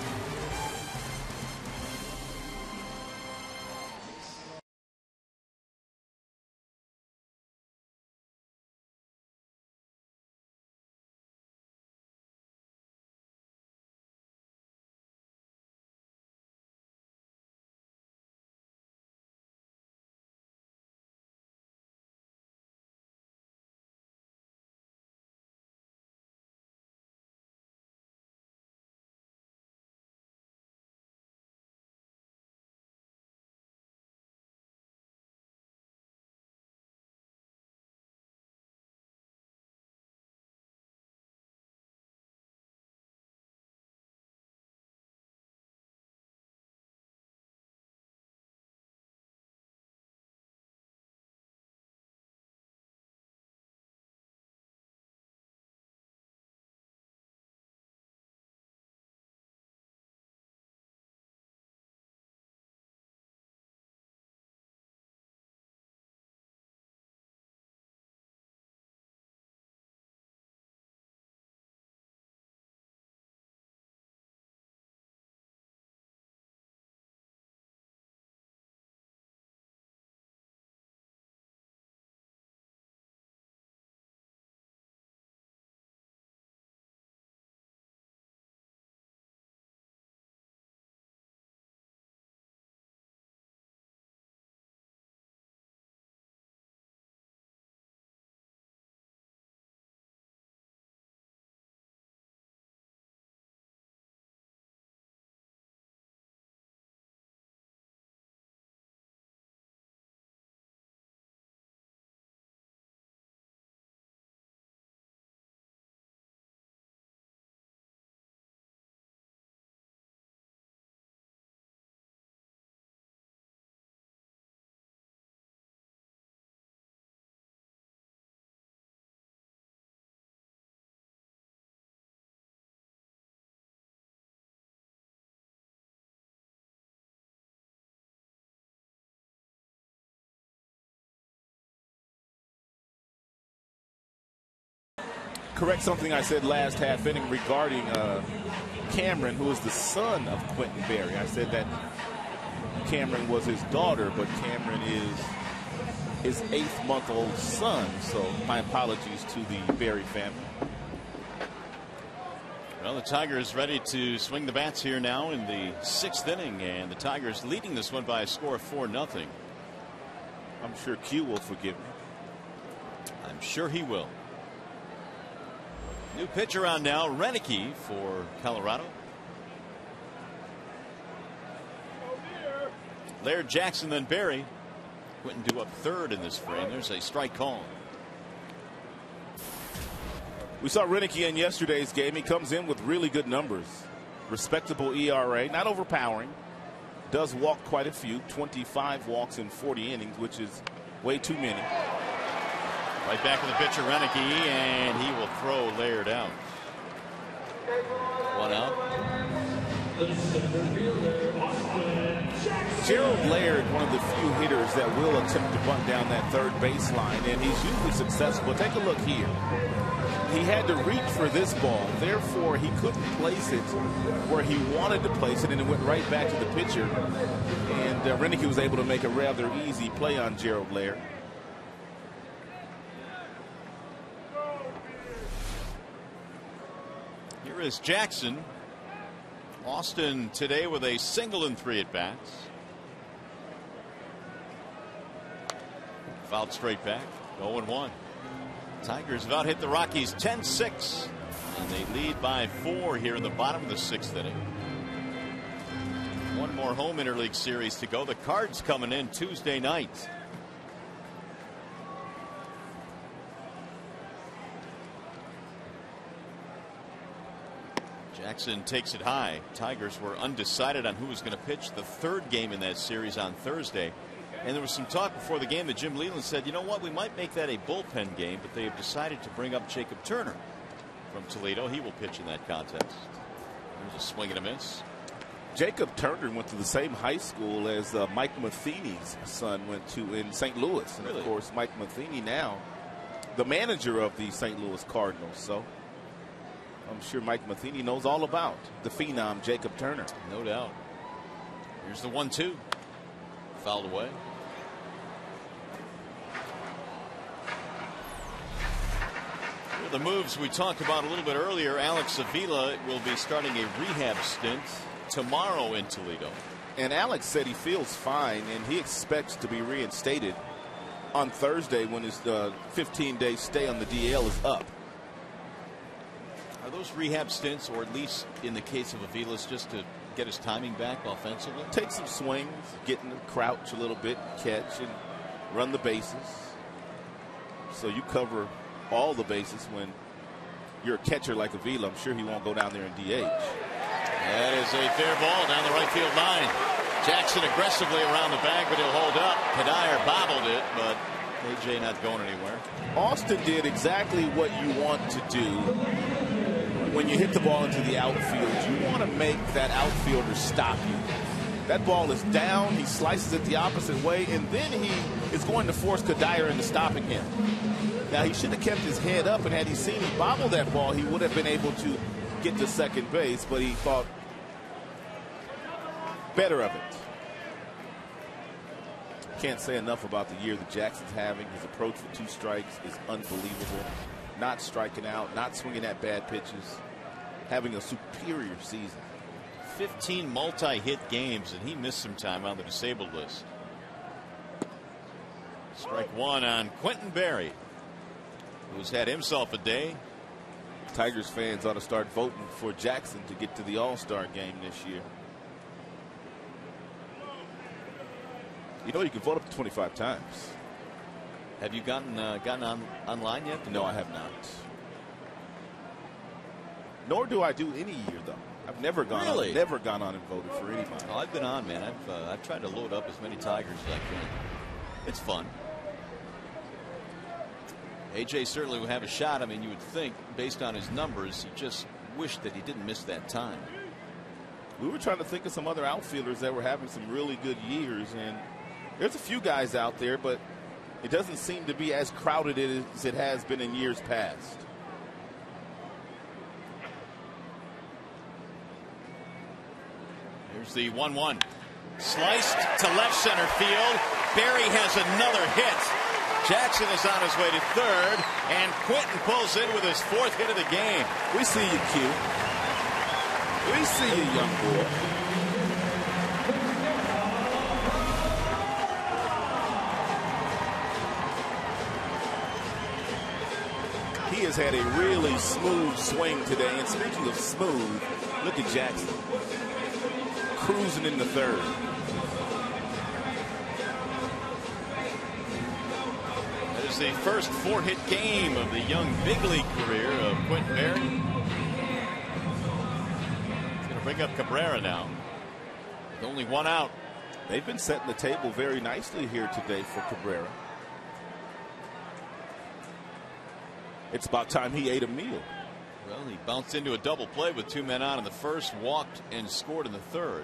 Correct something I said last half inning regarding Cameron, who is the son of Quentin Berry. I said that Cameron was his daughter, but Cameron is his 8th-month-old son. So my apologies to the Berry family. Well, the Tigers ready to swing the bats here now in the 6th inning, and the Tigers leading this one by a score of 4-0. I'm sure Q will forgive me. I'm sure he will. New pitcher on now, Renicky for Colorado. Laird, Jackson, then Berry. Quentin due up 3rd in this frame. There's a strike call. We saw Renicky in yesterday's game. He comes in with really good numbers. Respectable ERA, not overpowering. Does walk quite a few, 25 walks in 40 innings, which is way too many. Right back to the pitcher, Renicky, and he will throw Laird out. 1 out. Gerald Laird, one of the few hitters that will attempt to bunt down that 3rd baseline, and he's usually successful. Take a look here. He had to reach for this ball, therefore he couldn't place it where he wanted to place it, and it went right back to the pitcher. And Renicky was able to make a rather easy play on Gerald Laird. Here is Jackson. Austin today with a single and 3 at-bats. Fouled straight back. 0-1. Tigers have out-hit the Rockies 10-6. And they lead by 4 here in the bottom of the 6th inning. One more home interleague series to go. The Cards coming in Tuesday night. Jackson takes it high. Tigers were undecided on who was going to pitch the third game in that series on Thursday. And there was some talk before the game that Jim Leyland said, you know what, we might make that a bullpen game, but they have decided to bring up Jacob Turner from Toledo. He will pitch in that contest. There's a swing and a miss. Jacob Turner went to the same high school as Mike Matheny's son went to in St. Louis. And really? Of course, Mike Matheny now the manager of the St. Louis Cardinals. So I'm sure Mike Matheny knows all about the phenom Jacob Turner. No doubt. Here's the 1-2. Fouled away. The moves we talked about a little bit earlier. Alex Avila will be starting a rehab stint tomorrow in Toledo. And Alex said he feels fine and he expects to be reinstated on Thursday when his 15-day stay on the DL is up. Are those rehab stints, or at least in the case of Avila's, just to get his timing back offensively? Take some swings, get in the crouch a little bit, catch, and run the bases. So you cover all the bases when you're a catcher like Avila. I'm sure he won't go down there and DH. That is a fair ball down the right field line. Jackson aggressively around the bag, but he'll hold up. Kadire bobbled it, but AJ not going anywhere. Austin did exactly what you want to do when you hit the ball into the outfield. You want to make that outfielder stop you. That ball is down. He slices it the opposite way, and then he is going to force Kadire into stopping him. Now, he should have kept his head up, and had he seen him bobble that ball, he would have been able to get to second base, but he thought better of it. Can't say enough about the year that Jackson's having. His approach with 2 strikes is unbelievable. Not striking out, not swinging at bad pitches, having a superior season. 15 multi-hit games, and he missed some time on the disabled list. Strike one on Quentin Berry, who's had himself a day. Tigers fans ought to start voting for Jackson to get to the All-Star game this year. You know, you can vote up to 25 times. Have you gotten online yet? No, I have not. Nor do I do any year, though. I've never gone on, never gone on and voted for anybody. Oh, I've been on, man. I've tried to load up as many Tigers as I can. It's fun. AJ certainly would have a shot. I mean, you would think, based on his numbers, he just wished that he didn't miss that time. We were trying to think of some other outfielders that were having some really good years, and there's a few guys out there, but it doesn't seem to be as crowded as it has been in years past. Here's the 1-1. Sliced to left center field. Berry has another hit. Jackson is on his way to third, and Quentin pulls in with his 4th hit of the game. We see you, Q. We see you, young boy. He has had a really smooth swing today, and speaking of smooth, look at Jackson cruising in the third. That is the first 4-hit game of the young big league career of Quentin Berry. He's going to bring up Cabrera now. With only 1 out. They've been setting the table very nicely here today for Cabrera. It's about time he ate a meal. Well, he bounced into a double play with 2 men on in the first, walked and scored in the third.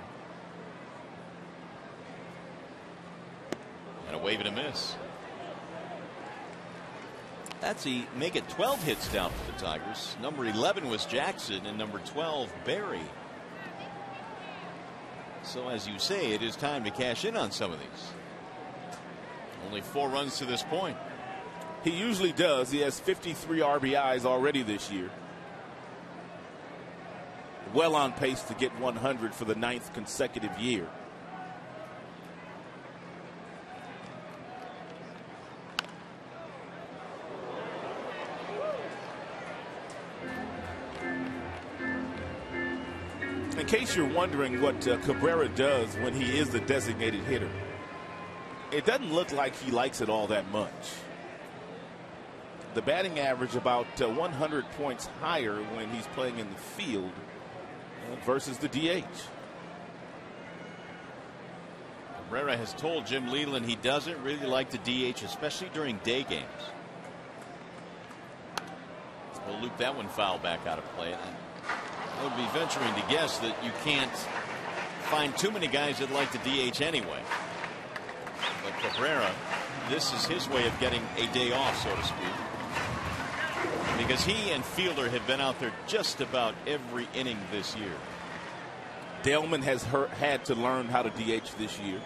And a wave and a miss. That's make it 12 hits down for the Tigers. Number 11 was Jackson, and number 12 Berry. So as you say, it is time to cash in on some of these. Only 4 runs to this point. He usually does. He has 53 RBIs already this year. Well on pace to get 100 for the 9th consecutive year. And In case you're wondering what Cabrera does when he is the designated hitter, it doesn't look like he likes it all that much. The batting average about 100 points higher when he's playing in the field versus the DH. Cabrera has told Jim Leland he doesn't really like the DH, especially during day games. We'll loop that one foul back out of play. I would be venturing to guess that you can't find too many guys that like the DH anyway. But Cabrera, this is his way of getting a day off, so to speak. Because he and Fielder have been out there just about every inning this year. Daleman has had to learn how to DH this year,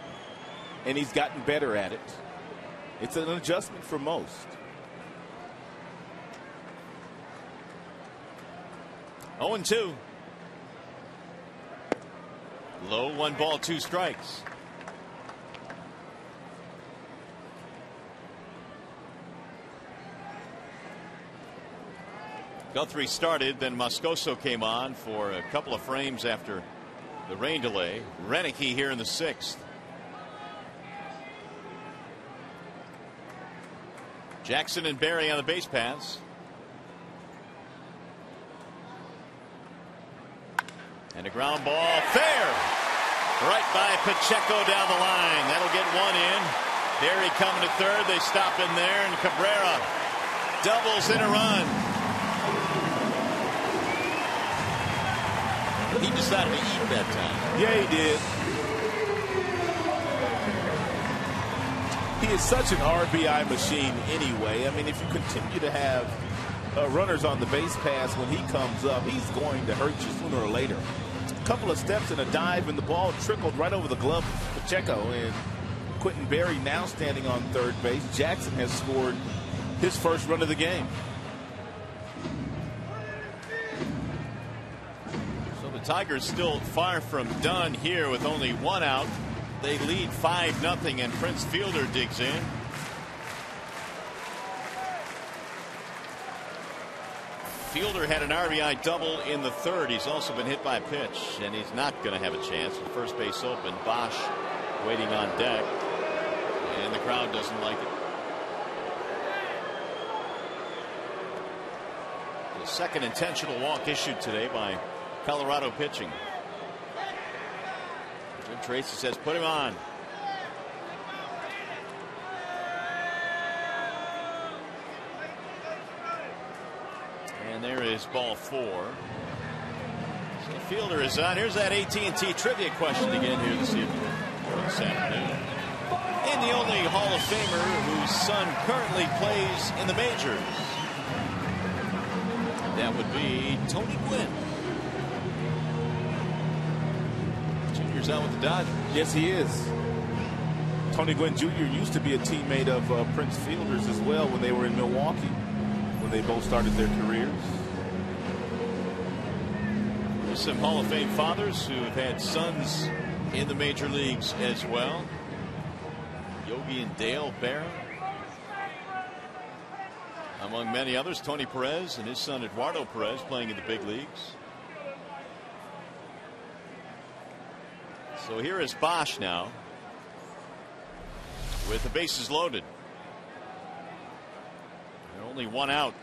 and he's gotten better at it. It's an adjustment for most. Oh, 0-2. Low, 1 ball, 2 strikes. Guthrie started, then Moscoso came on for a couple of frames after the rain delay. Renicky here in the 6th. Jackson and Berry on the base paths. And a ground ball, fair, right by Pacheco down the line. That'll get 1 in. Berry coming to third. They stop in there, and Cabrera doubles in a run. He decided to eat that time. Yeah, he did. He is such an RBI machine anyway. I mean, if you continue to have runners on the base pass when he comes up, he's going to hurt you sooner or later. A couple of steps and a dive, and the ball trickled right over the glove of Pacheco. And Quentin Berry now standing on third base. Jackson has scored his first run of the game. So the Tigers still far from done here with only 1 out. They lead 5-0, and Prince Fielder digs in. Fielder had an RBI double in the 3rd. He's also been hit by a pitch, and he's not going to have a chance with first base open. Bosch waiting on deck, and the crowd doesn't like it. The second intentional walk issued today by Colorado pitching. Jim Tracy says put him on. And there is ball 4. So the Fielder is on. Here's that AT&T trivia question again here this evening, or this afternoon. And the only Hall of Famer whose son currently plays in the majors. That would be Tony Gwynn. Junior's out with the Dodgers. Yes, he is. Tony Gwynn Jr. used to be a teammate of Prince Fielder's as well when they were in Milwaukee, when they both started their careers. There's some Hall of Fame fathers who have had sons in the major leagues as well. Yogi and Dale Barron, among many others. Tony Perez and his son Eduardo Perez playing in the big leagues. So here is Bosch now with the bases loaded. And only 1 out.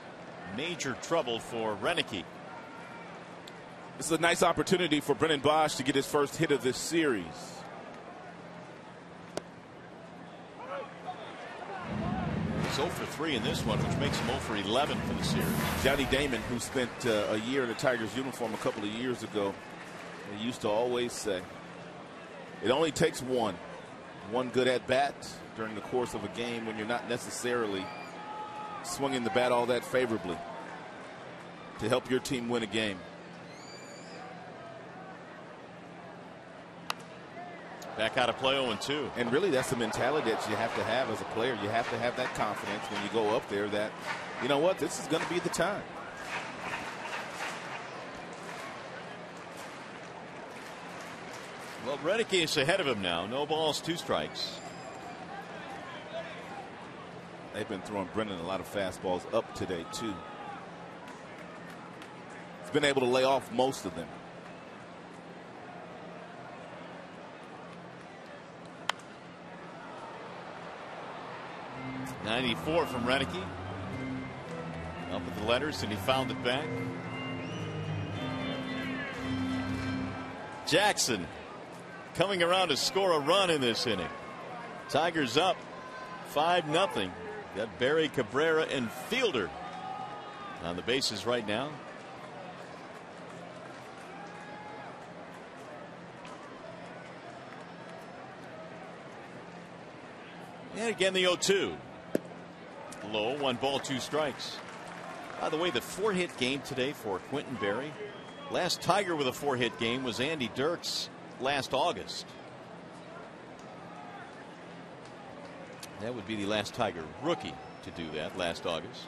Major trouble for Renicky. This is a nice opportunity for Brennan Bosch to get his first hit of this series. He's 0 for 3 in this one, which makes him 0 for 11 for the series. Johnny Damon, who spent a year in the Tigers uniform a couple of years ago, he used to always say, it only takes one good at bat during the course of a game when you're not necessarily swinging the bat all that favorably to help your team win a game. Back out of play 0-2. And really, that's the mentality that you have to have as a player. You have to have that confidence when you go up there that, you know what, this is going to be the time. Well, Renicky is ahead of him now. No balls, 2 strikes. They've been throwing Brennan a lot of fastballs up today, too. He's been able to lay off most of them. 94 from Renicky. Up with the letters, and he found it back. Jackson coming around to score a run in this inning. Tigers up 5-0. Got Barry, Cabrera, and Fielder on the bases right now. And again the 0-2. Low, 1 ball, 2 strikes. By the way, the 4-hit game today for Quentin Berry. Last Tiger with a 4-hit game was Andy Dirks last August. That would be the last Tiger rookie to do that last August.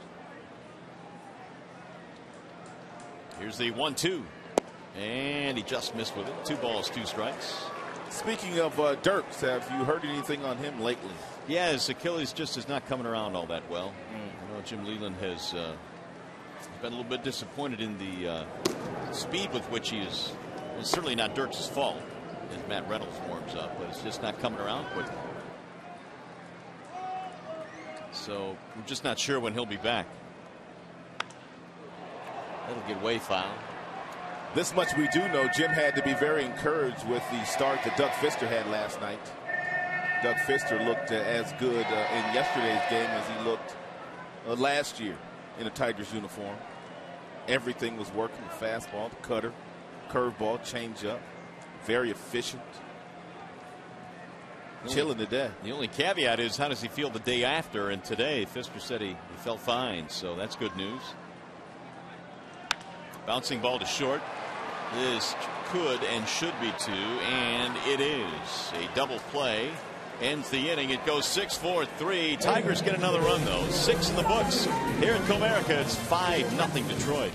Here's the 1-2. And he just missed with it. 2 balls, 2 strikes. Speaking of Dirks, have you heard anything on him lately? Yeah, his Achilles just is not coming around all that well. I know Jim Leland has been a little bit disappointed in the speed with which he is. It's certainly not Dirks' fault as Matt Reynolds warms up, but it's just not coming around quickly. So we're just not sure when he'll be back. That'll get way foul. This much we do know. Jim had to be very encouraged with the start that Doug Fister had last night. Doug Fister looked as good in yesterday's game as he looked last year in a Tigers uniform. Everything was working. The fastball, the cutter, curveball, changeup. Very efficient. Chilling to death. The only caveat is, how does he feel the day after? And today, Fister said he felt fine, so that's good news. Bouncing ball to short. This could and should be 2, and it is. A double play ends the inning. It goes 6-4-3. Tigers get another run, though. 6 in the books. Here at Comerica, it's 5-0 Detroit.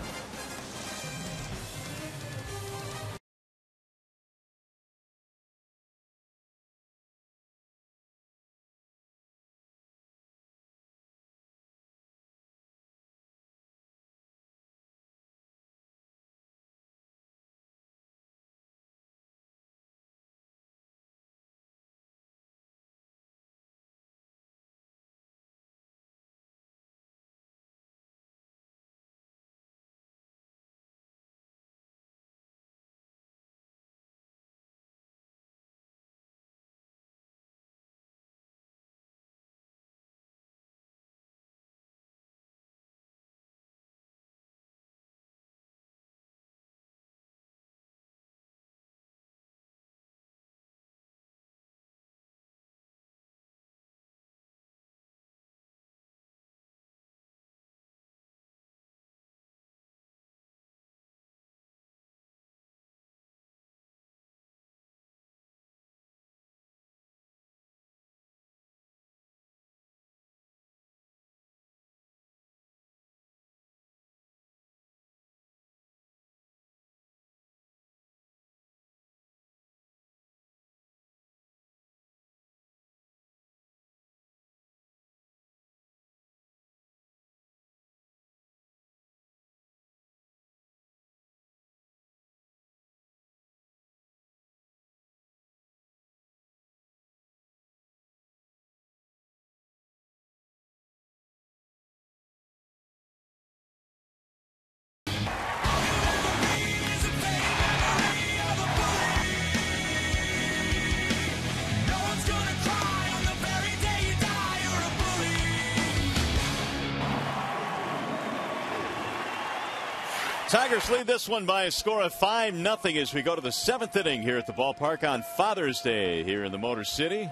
Tigers lead this one by a score of 5-0 as we go to the 7th inning here at the ballpark on Father's Day here in the Motor City.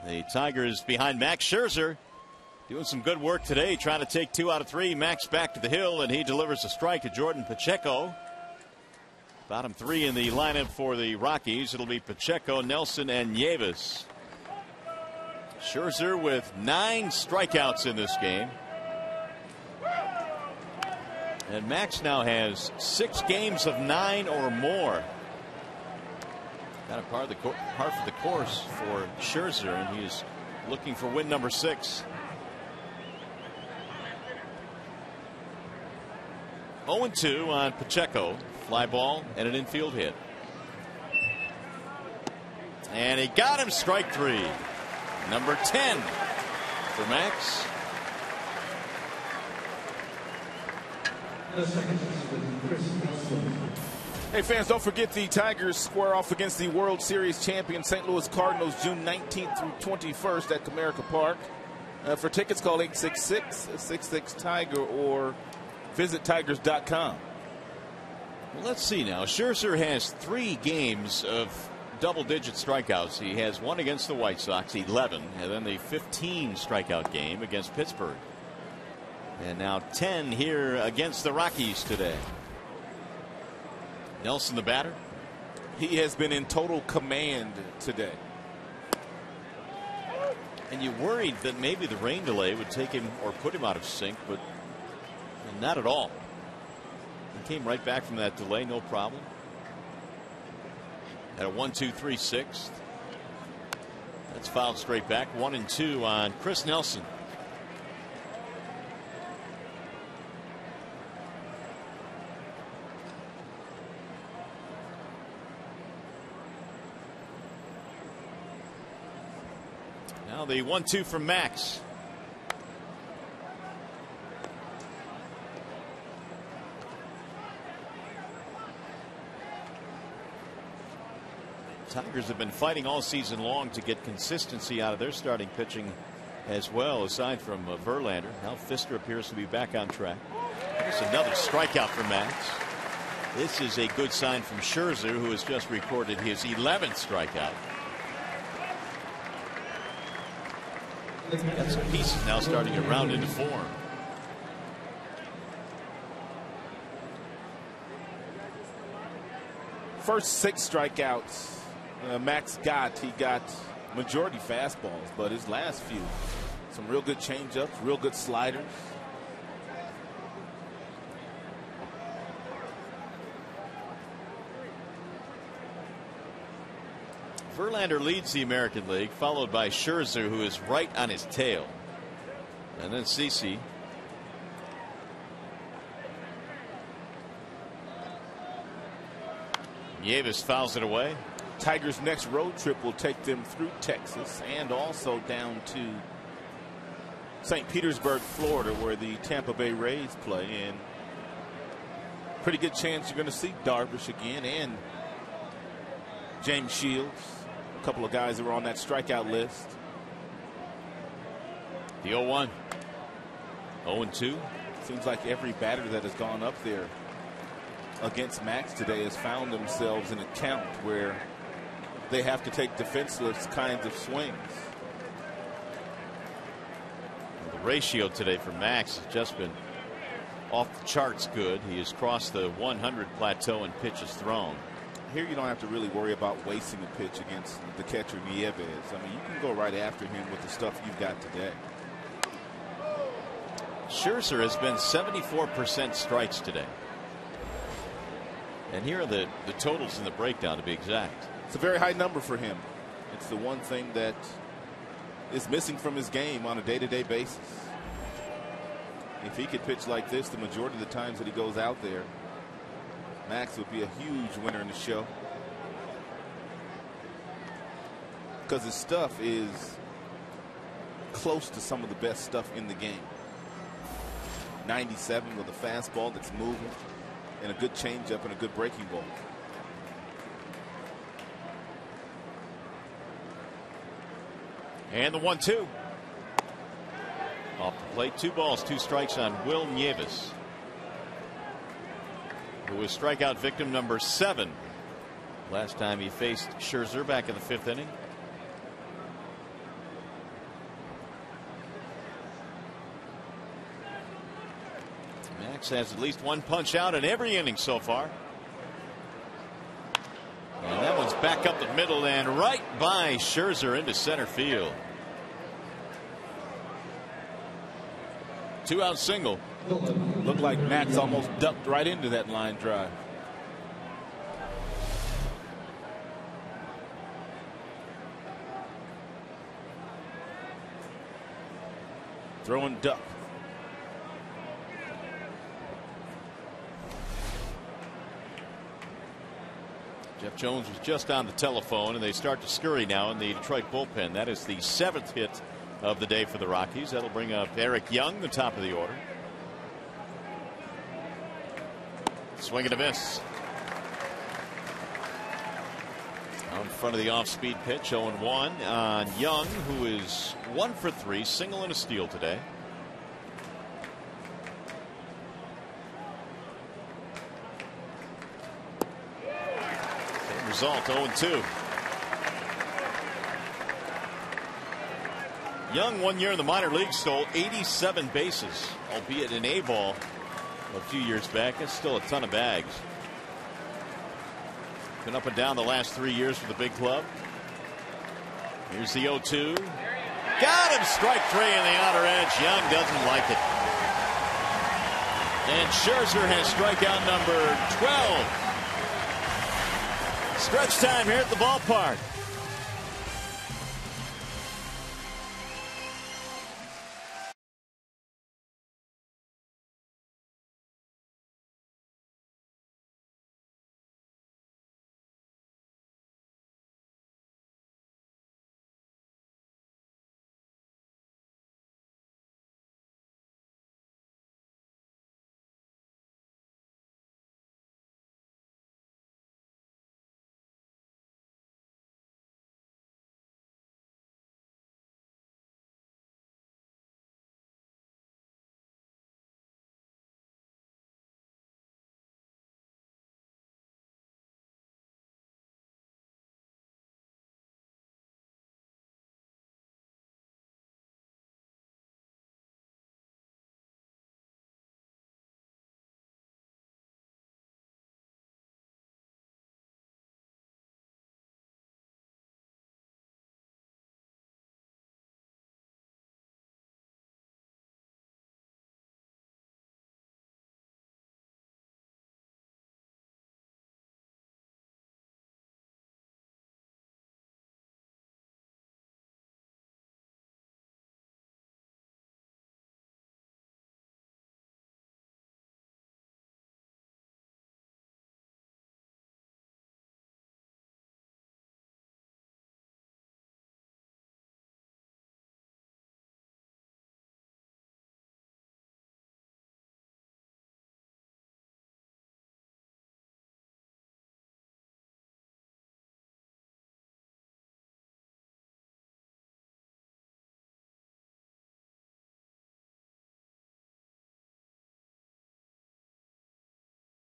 The Tigers behind Max Scherzer doing some good work today, trying to take 2 out of 3. Max back to the hill, and he delivers a strike to Jordan Pacheco. Bottom 3 in the lineup for the Rockies. It'll be Pacheco, Nelson, and Nieves. Scherzer with 9 strikeouts in this game. And Max now has 6 games of 9 or more. Kind of par for the course for Scherzer, and he's looking for win number 6. 0-2 on Pacheco. Fly ball and an infield hit. And he got him, strike 3. Number 10 for Max. Hey fans, don't forget the Tigers square off against the World Series champion St. Louis Cardinals June 19th through 21st at Comerica Park. For tickets, call 866-66-TIGER or visit tigers.com. Well, let's see now. Scherzer has 3 games of double-digit strikeouts. He has one against the White Sox, 11, and then the 15 strikeout game against Pittsburgh. And now 10 here against the Rockies today. Nelson, the batter. He has been in total command today. And you worried that maybe the rain delay would take him or put him out of sync, but not at all. He came right back from that delay, no problem. At a 1-2-3-6. That's fouled straight back. 1-2 on Chris Nelson. Now the 1-2 from Max. Tigers have been fighting all season long to get consistency out of their starting pitching as well, aside from Verlander. Now Fister appears to be back on track. There's another strikeout for Max. This is a good sign from Scherzer, who has just recorded his 11th strikeout. Got some pieces now starting to round into form. First 6 strikeouts Max got. He got majority fastballs, but his last few, some real good changeups, real good sliders. Verlander leads the American League, followed by Scherzer, who is right on his tail. And then CC. Nieves fouls it away. Tigers' next road trip will take them through Texas and also down to St. Petersburg, Florida, where the Tampa Bay Rays play. And pretty good chance you're going to see Darvish again and James Shields. A couple of guys that were on that strikeout list. The 0-1. 0-2. Seems like every batter that has gone up there against Max today has found themselves in a count where they have to take defenseless kinds of swings. The ratio today for Max has just been off the charts good. He has crossed the 100 plateau in pitches thrown. Here you don't have to really worry about wasting a pitch against the catcher Nieves. I mean, you can go right after him with the stuff you've got today. Scherzer has been 74% strikes today. And here are the totals in the breakdown, to be exact. It's a very high number for him. It's the one thing that is missing from his game on a day-to-day basis. If he could pitch like this the majority of the times that he goes out there, Max would be a huge winner in the show. Because his stuff is close to some of the best stuff in the game. 97 with a fastball that's moving, and a good changeup and a good breaking ball. And the 1-2. Off the plate, 2 balls, 2 strikes on Will Nieves, who was strikeout victim number 7 last time he faced Scherzer back in the 5th inning. Max has at least 1 punch out in every inning so far. And that one's back up the middle and right by Scherzer into center field. 2-out single. Looked like Max almost ducked right into that line drive. Throwing duck. Jeff Jones was just on the telephone, and they start to scurry now in the Detroit bullpen. That is the 7th hit of the day for the Rockies. That'll bring up Eric Young, the top of the order. Swing and a miss. Out in front of the off-speed pitch, 0-1 on Young, who is 1 for 3, single and a steal today. Same result, 0-2. Young, 1 year in the minor leagues, stole 87 bases, albeit in A ball a few years back. That's still a ton of bags. Been up and down the last 3 years for the big club. Here's the 0-2. Got him. Strike 3 in the outer edge. Young doesn't like it. And Scherzer has strikeout number 12. Stretch time here at the ballpark.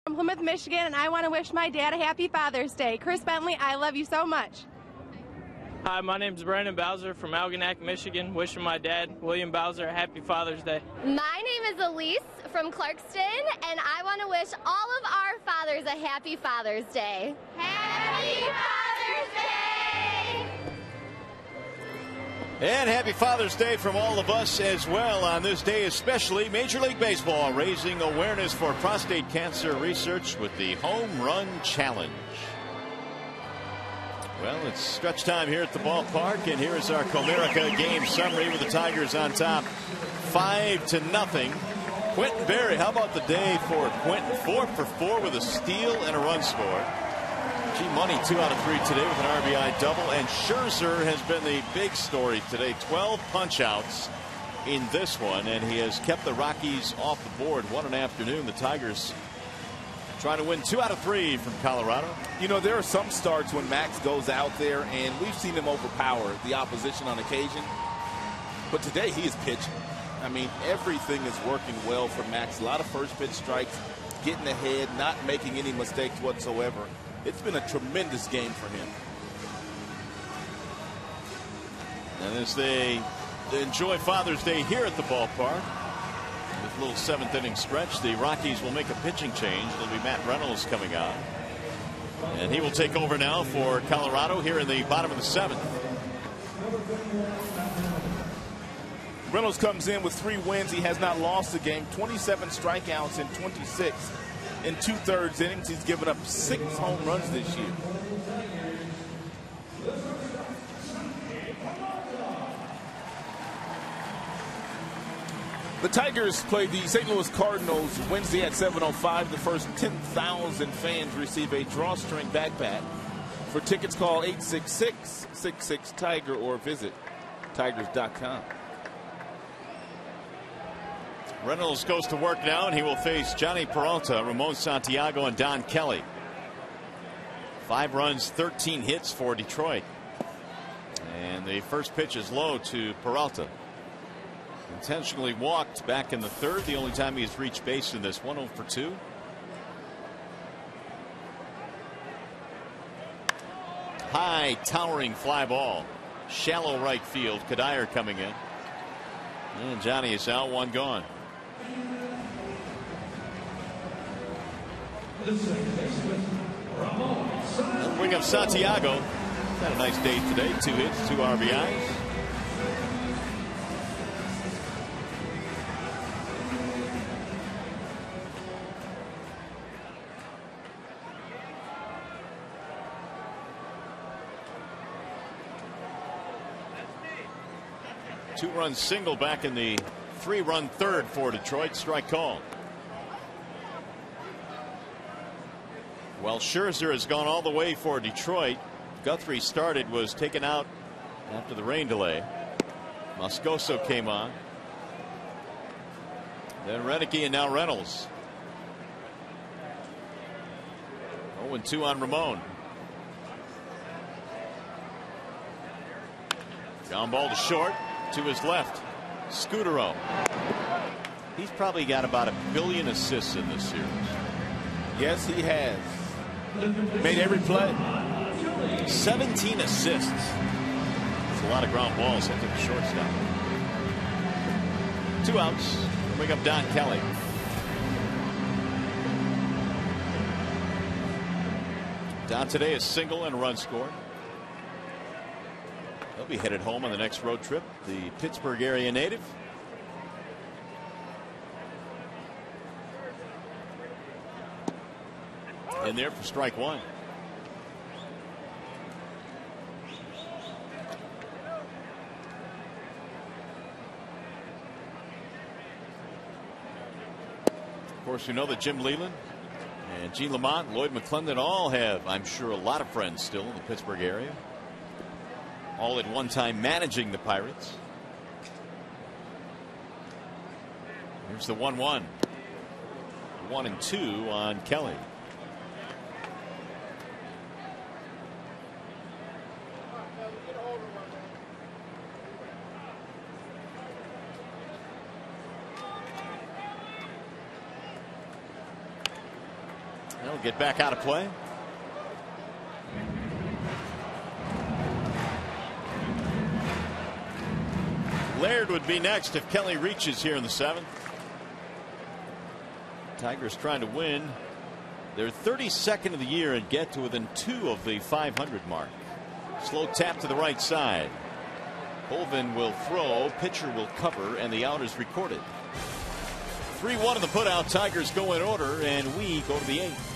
From Plymouth, Michigan, and I want to wish my dad a happy Father's Day. Chris Bentley, I love you so much. Hi, my name's Brandon Bowser from Algonac, Michigan. Wishing my dad, William Bowser, a happy Father's Day. My name is Elise from Clarkston, and I want to wish all of our fathers a happy Father's Day. Happy Father's Day! And happy Father's Day from all of us as well on this day, especially Major League Baseball raising awareness for prostate cancer research with the Home Run Challenge. Well, it's stretch time here at the ballpark, and here is our Comerica game summary with the Tigers on top 5-0. Quentin Berry, how about the day for Quentin? 4 for 4 with a steal and a run scored. Money 2 out of 3 today with an RBI double, and Scherzer has been the big story today. 12 punch outs in this one, and he has kept the Rockies off the board. What an afternoon. The Tigers trying to win 2 out of 3 from Colorado. You know, there are some starts when Max goes out there, and we've seen him overpower the opposition on occasion. But today he is pitching. I mean, everything is working well for Max. A lot of first pitch strikes, getting ahead, not making any mistakes whatsoever. It's been a tremendous game for him. And as they enjoy Father's Day here at the ballpark, this little 7th inning stretch, the Rockies will make a pitching change. It'll be Matt Reynolds coming on, and he will take over now for Colorado here in the bottom of the 7th. Reynolds comes in with 3 wins. He has not lost a game. 27 strikeouts in 26. In 2/3 innings, he's given up 6 home runs this year. The Tigers play the St. Louis Cardinals Wednesday at 7:05. The first 10,000 fans receive a drawstring backpack. For tickets, call 866-66-TIGER or visit tigers.com. Reynolds goes to work now, and he will face Johnny Peralta, Ramon Santiago, and Don Kelly. 5 runs, 13 hits for Detroit. And the first pitch is low to Peralta. Intentionally walked back in the 3rd. The only time he's reached base in this. 1-0 for 2. High towering fly ball. Shallow right field. Kadire coming in. And Johnny is out, 1 gone. They'll bring up Santiago. Had a nice day today. 2 hits, 2 RBIs. Two-run single back in the 3-run 3rd for Detroit. Strike call. Well, Scherzer has gone all the way for Detroit. Guthrie started, was taken out after the rain delay. Moscoso came on. Then Renicky and now Reynolds. 0-2 on Ramon. Ground ball to short. To his left, Scutero. He's probably got about 1 billion assists in this series. Yes, he has. Made every play. 17 assists. That's a lot of ground balls hit to the shortstop. 2 outs. Bring up Don Kelly. Don today is single and a run scored. He'll be headed home on the next road trip. The Pittsburgh area native. In there for strike 1. Of course, you know that Jim Leyland and Gene Lamont, Lloyd McClendon all have, I'm sure, a lot of friends still in the Pittsburgh area. All at one time managing the Pirates. Here's the 1-1. 1-2 on Kelly. They'll get back out of play. Laird would be next if Kelly reaches here in the 7th. Tigers trying to win their 32nd of the year and get to within 2 of the 500 mark. Slow tap to the right side. Colvin will throw, pitcher will cover, and the out is recorded. 3-1 in the putout. Tigers go in order, and we go to the 8th.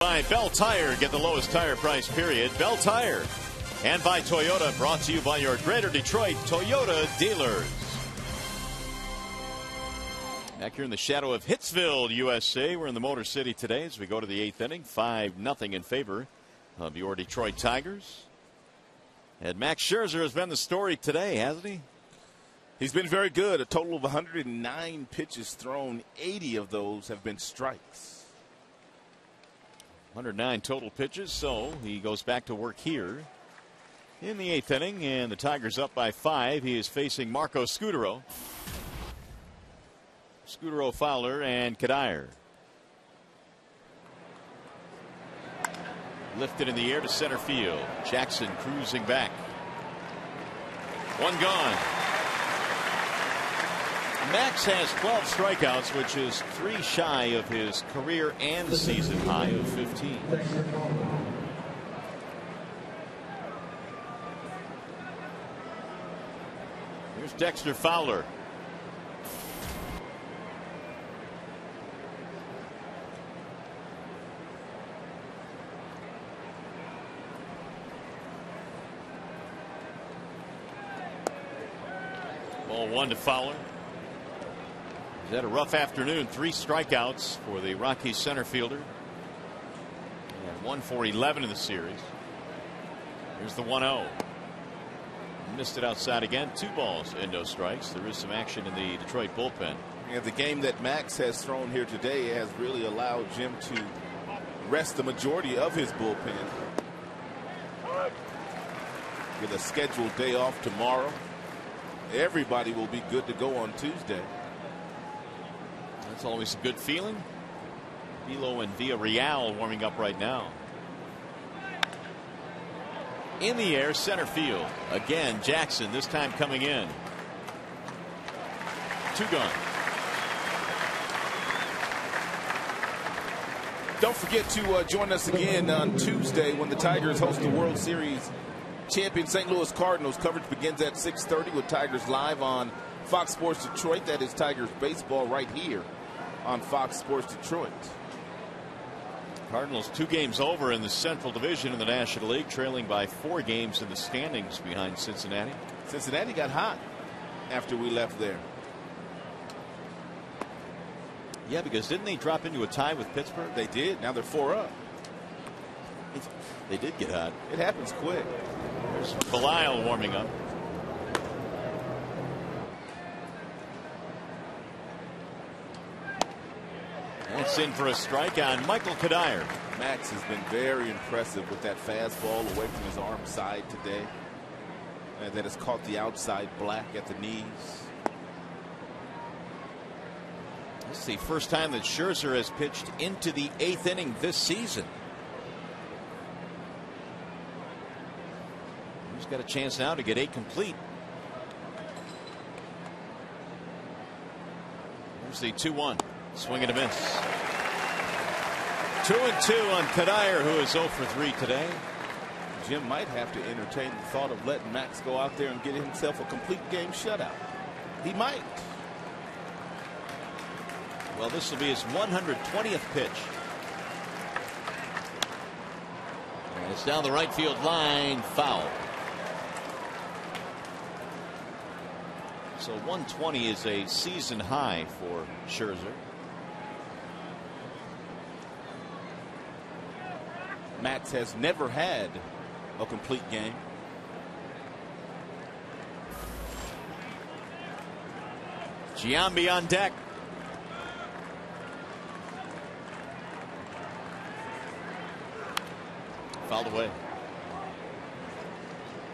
By Bell Tire, get the lowest tire price, period. Bell Tire. And by Toyota, brought to you by your Greater Detroit Toyota dealers. Back here in the shadow of Hitsville, USA. We're in the Motor City today as we go to the 8th inning. 5-0 in favor of your Detroit Tigers. And Max Scherzer has been the story today, hasn't he? He's been very good. A total of 109 pitches thrown. 80 of those have been strikes. 109 total pitches, so he goes back to work here in the 8th inning, and the Tigers up by 5. He is facing Marco Scutaro. Scutaro, Fowler, and Kadire. Lifted in the air to center field. Jackson cruising back. One gone. Max has 12 strikeouts, which is 3 shy of his career and season high of 15. Here's Dexter Fowler. Ball 1 to Fowler. He's had a rough afternoon. 3 strikeouts for the Rockies center fielder. And 1 for 11 in the series. Here's the 1-0. Missed it outside again. 2 balls and no strikes. There is some action in the Detroit bullpen. And the game that Max has thrown here today has really allowed Jim to rest the majority of his bullpen. With a scheduled day off tomorrow, everybody will be good to go on Tuesday. That's always a good feeling. Velo and Villarreal warming up right now. In the air, center field. Again, Jackson, this time coming in. 2 gone. Don't forget to join us again on Tuesday when the Tigers host the World Series champion St. Louis Cardinals. Coverage begins at 6:30 with Tigers Live on Fox Sports Detroit. That is Tigers baseball right here on Fox Sports Detroit. Cardinals 2 games over in the Central Division in the National League, trailing by 4 games in the standings behind Cincinnati. Cincinnati got hot after we left there. Yeah, because didn't they drop into a tie with Pittsburgh? They did. Now they're 4 up. They did get hot. It happens quick. There's Belisle warming up. It's in for a strike on Michael Kadire. Max has been very impressive with that fastball away from his arm side today. And that has caught the outside black at the knees. This is the first time that Scherzer has pitched into the 8th inning this season. He's got a chance now to get 8 complete. Here's the 2-1. Swing and a miss. 2-2 on Kadire, who is 0 for 3 today. Jim might have to entertain the thought of letting Max go out there and get himself a complete game shutout. He might. Well, this will be his 120th pitch. And it's down the right field line, foul. So 120 is a season high for Scherzer. Max has never had a complete game. Giambi on deck. Fouled away.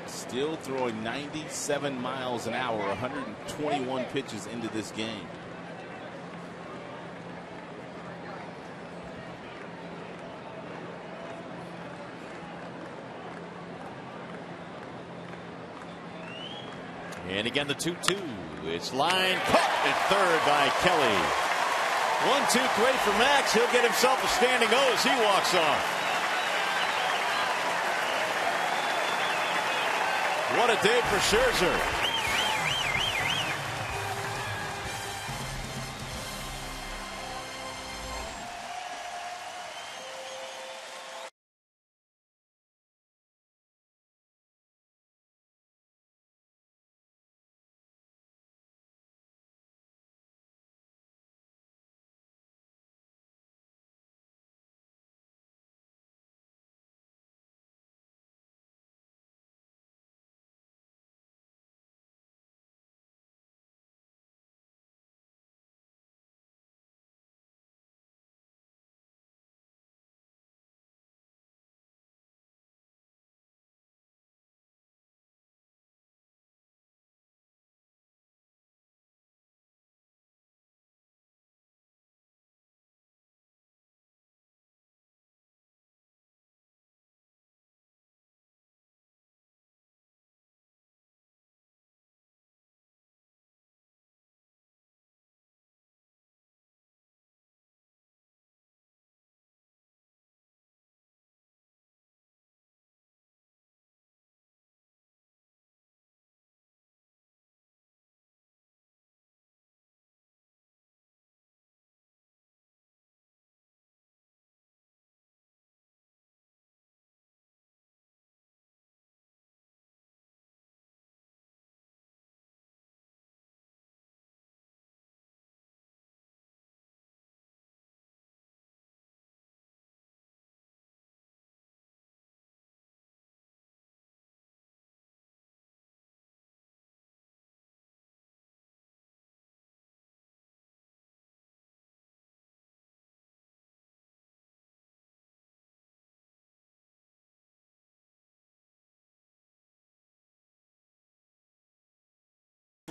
Still throwing 97 miles an hour, 121 pitches into this game. And again the 2-2. It's line caught at third by Kelly. 1-2 great for Max. He'll get himself a standing O as he walks off. What a day for Scherzer.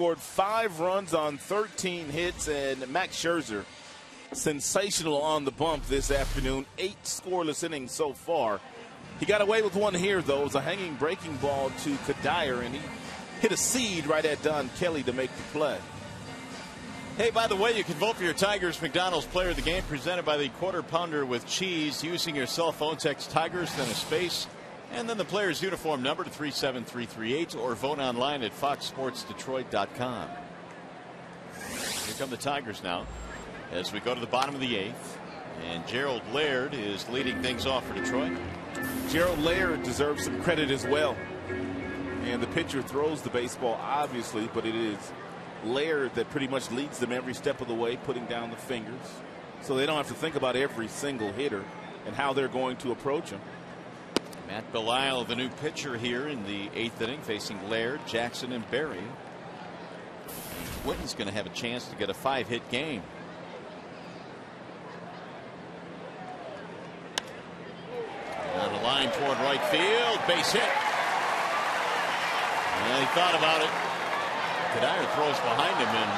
scored 5 runs on 13 hits, and Max Scherzer, sensational on the bump this afternoon. 8 scoreless innings so far. He got away with one here, though. It was a hanging breaking ball to Kadire, and he hit a seed right at Don Kelly to make the play. Hey, by the way, you can vote for your Tigers McDonald's Player of the Game, presented by the Quarter Pounder with Cheese. Using your cell phone, text Tigers, then a space, and then the player's uniform number to 37338, or vote online at foxsportsdetroit.com. Here come the Tigers now as we go to the bottom of the 8th. And Gerald Laird is leading things off for Detroit. Gerald Laird deserves some credit as well. And the pitcher throws the baseball, obviously, but it is Laird that pretty much leads them every step of the way, putting down the fingers. So they don't have to think about every single hitter and how they're going to approach him. Matt Belisle, the new pitcher here in the 8th inning, facing Laird, Jackson, and Berry. And Quinton's going to have a chance to get a 5-hit game. On a line toward right field, base hit. And he thought about it. Kadire throws behind him and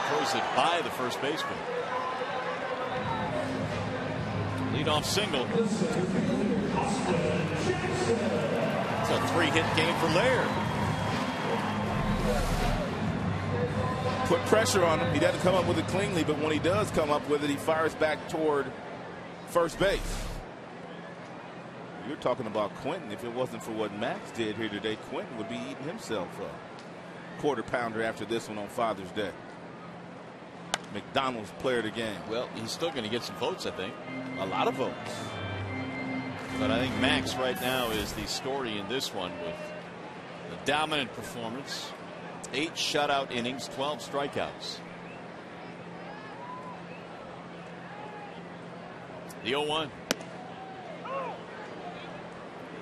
throws it by the first baseman. Leadoff single. It's a 3-hit game for Laird. Put pressure on him. He doesn't come up with it cleanly, but when he does come up with it, he fires back toward first base. You're talking about Quinton. If it wasn't for what Max did here today, Quinton would be eating himself a quarter pounder after this one on Father's Day. McDonald's Player of the Game. Well, he's still going to get some votes, I think. A lot of votes. But I think Max right now is the story in this one, with the dominant performance. 8 shutout innings, 12 strikeouts. The 0-1.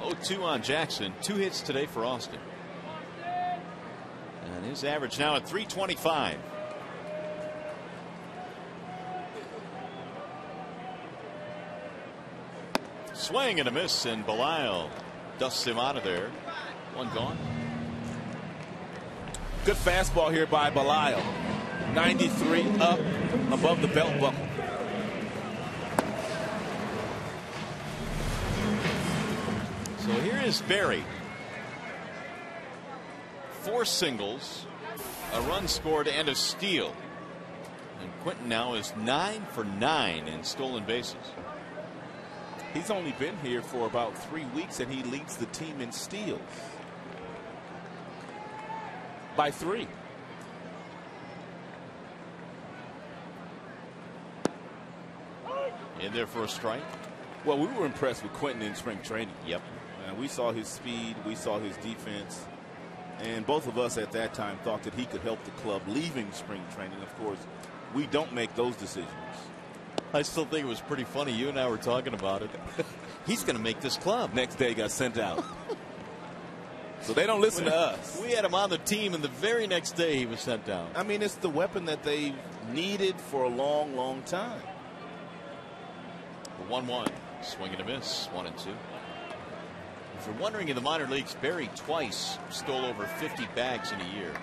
0-2 on Jackson. 2 hits today for Austin. And his average now at .325. Swing and a miss, and Belisle dusts him out of there. 1 gone. Good fastball here by Belisle. 93 up above the belt buckle. So here is Berry. 4 singles, a run scored, and a steal. And Quinton now is 9 for 9 in stolen bases. He's only been here for about 3 weeks, and he leads the team in steals by 3. In there for a strike. Well, we were impressed with Quinton in spring training. Yep. We saw his speed, we saw his defense, and both of us at that time thought that he could help the club leaving spring training. Of course, we don't make those decisions. I still think it was pretty funny. You and I were talking about it. He's going to make this club. Next day got sent out. So they don't listen to us. We had him on the team, and the very next day he was sent down. I mean, it's the weapon that they've needed for a long, long time. The 1-1. Swing and a miss. 1-2. If you're wondering, in the minor leagues, Berry twice stole over 50 bags in a year.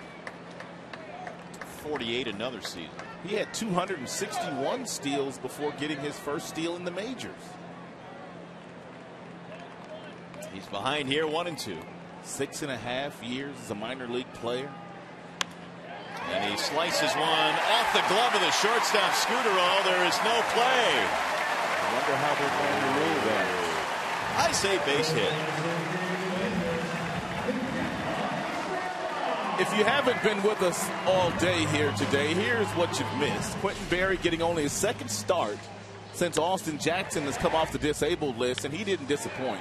48 another season. He had 261 steals before getting his first steal in the majors. He's behind here, 1-2. 6.5 years as a minor league player. And he slices one off the glove of the shortstop, Scooterall. There is no play. I wonder how they're going to rule that. I say base hit. If you haven't been with us all day here today, here's what you've missed. Quinton Berry getting only his 2nd start since Austin Jackson has come off the disabled list, and he didn't disappoint.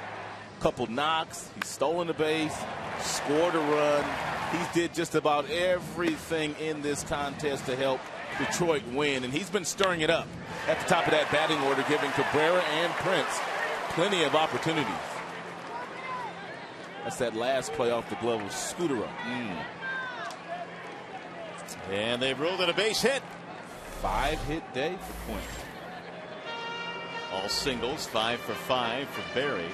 Couple knocks, he's stolen a base, scored a run. He did just about everything in this contest to help Detroit win, and he's been stirring it up at the top of that batting order, giving Cabrera and Prince plenty of opportunities. That's that last play off the glove of Scooterall. And they've ruled it a base hit. 5-hit day for Quinton. All singles, 5 for 5 for Berry.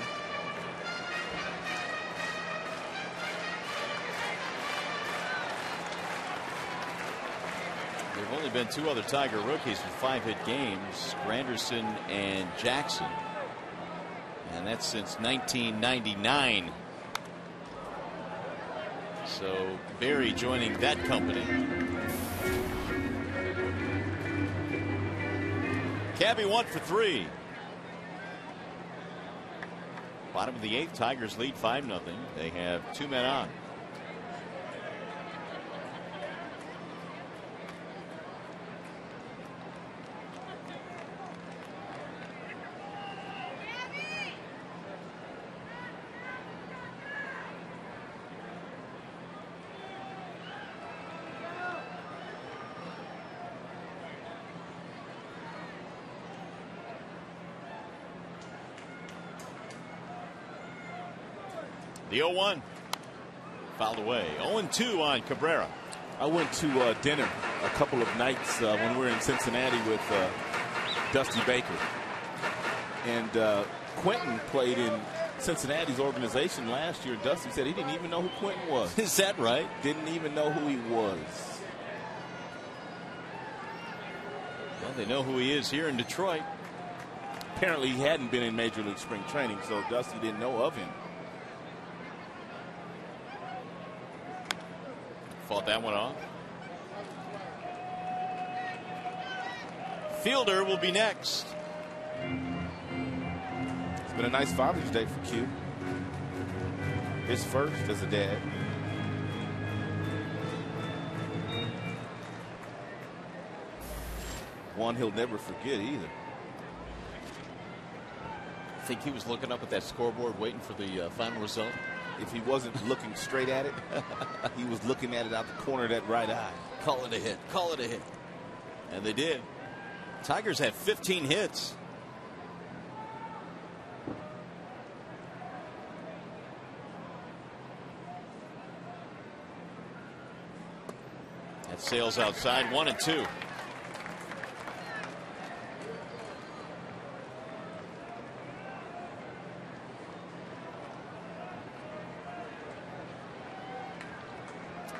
only been 2 other Tiger rookies with 5-hit games, Granderson and Jackson. And that's since 1999. So Barry joining that company. Cabby 1 for 3. Bottom of the 8th, Tigers lead 5-0. They have 2 men on. The 0-1 fouled away. 0-2 on Cabrera. I went to dinner a couple of nights when we were in Cincinnati with Dusty Baker. And Quentin played in Cincinnati's organization last year. Dusty said he didn't even know who Quentin was. Is that right? Didn't even know who he was. Well, they know who he is here in Detroit. Apparently he hadn't been in Major League Spring Training, so Dusty didn't know of him. Fought that one off. Fielder will be next. It's been a nice Father's Day for Q. His first as a dad. One he'll never forget either. I think he was looking up at that scoreboard waiting for the final result. If he wasn't looking straight at it, he was looking at it out the corner of that right eye. Call it a hit. Call it a hit. And they did. Tigers have 15 hits. That sails outside. 1-2.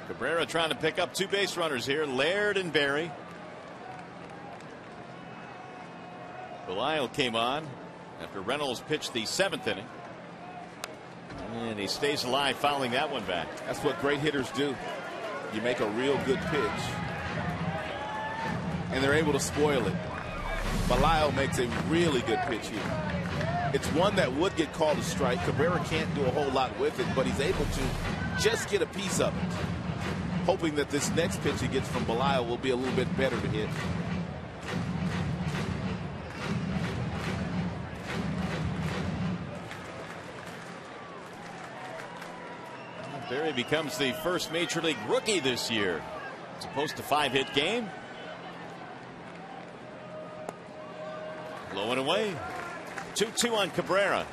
Cabrera trying to pick up 2 base runners here, Laird and Barry. Belisle came on after Reynolds pitched the 7th inning. And he stays alive, fouling that one back. That's what great hitters do. You make a real good pitch, and they're able to spoil it. Belisle makes a really good pitch here. It's one that would get called a strike. Cabrera can't do a whole lot with it, but he's able to just get a piece of it, hoping that this next pitch he gets from Belisle will be a little bit better to hit. Barry becomes the first Major League rookie this year. It's opposed to 5-hit game. Low and away. 2-2 on Cabrera.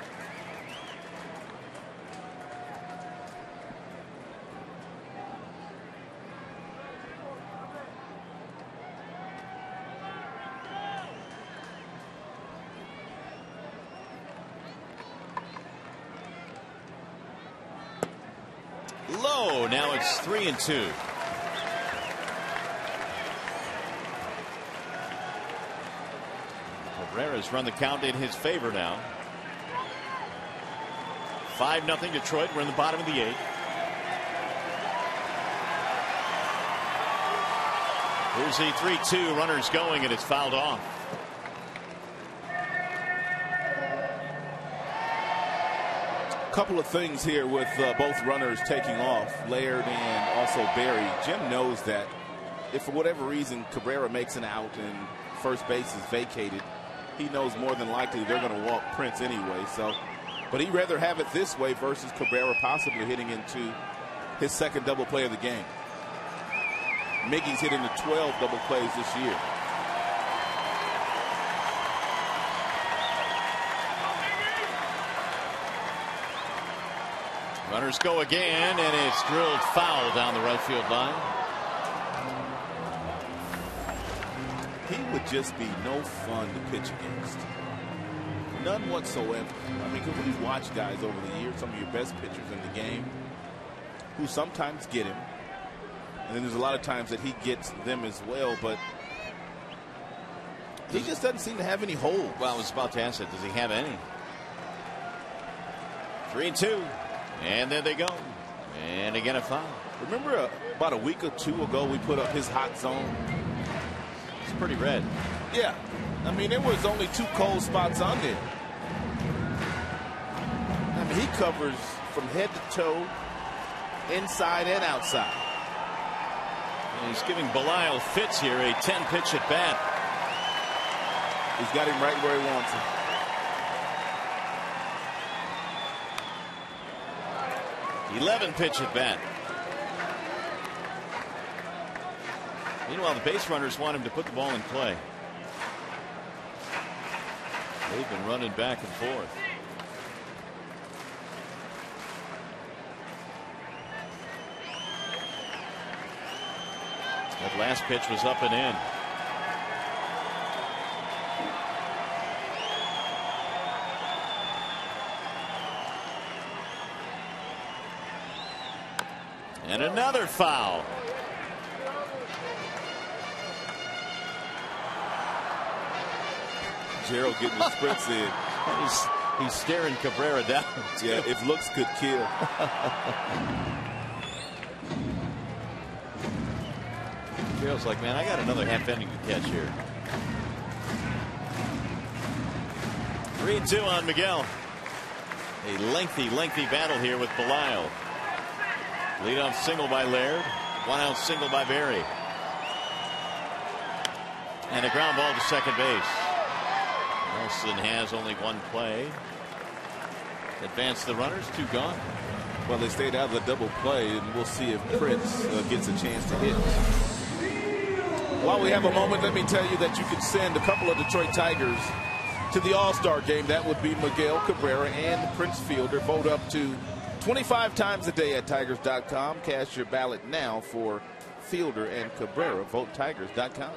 Low. Now it's 3-2. Cabrera's run the count in his favor now. 5-0 Detroit. We're in the bottom of the 8th. Here's the 3-2. Runners going, and it's fouled off. Couple of things here with both runners taking off, Laird and also Barry. Jim knows that if for whatever reason Cabrera makes an out and first base is vacated, he knows more than likely they're going to walk Prince anyway. So, but he'd rather have it this way versus Cabrera possibly hitting into his second double play of the game. Miggy's hit into 12 double plays this year. Runners go again, and it's drilled foul down the right field line. He would just be no fun to pitch against. None whatsoever. I mean, because we've watched guys over the years, some of your best pitchers in the game, who sometimes get him. And then there's a lot of times that he gets them as well. But He just doesn't seem to have any hold. Well, I was about to ask that. Does he have any? 3-2. And there they go. And again a foul. Remember about a week or two ago we put up his hot zone? It's pretty red. Yeah. I mean, there was only 2 cold spots on there. I mean, he covers from head to toe, inside and outside. And he's giving Belisle fits here, a 10-pitch at bat. He's got him right where he wants him. 11-pitch at bat. Meanwhile, the base runners want him to put the ball in play. They've been running back and forth. That last pitch was up and in. And another foul. Gerald getting the sprints in. He's staring Cabrera down. Yeah, if looks could kill. Gerald's like, man, I got another half inning to catch here. 3-2 on Miguel. A lengthy battle here with Belisle. Leadoff single by Laird. 1-out single by Berry. And a ground ball to second base. Nelson has only one play. Advance the runners, 2 gone. Well, they stayed out of the double play, and we'll see if Prince gets a chance to hit. While we have a moment, let me tell you that you can send a couple of Detroit Tigers to the All-Star game. That would be Miguel Cabrera and Prince Fielder. Vote up to 25 times a day at Tigers.com. Cast your ballot now for Fielder and Cabrera. Vote Tigers.com.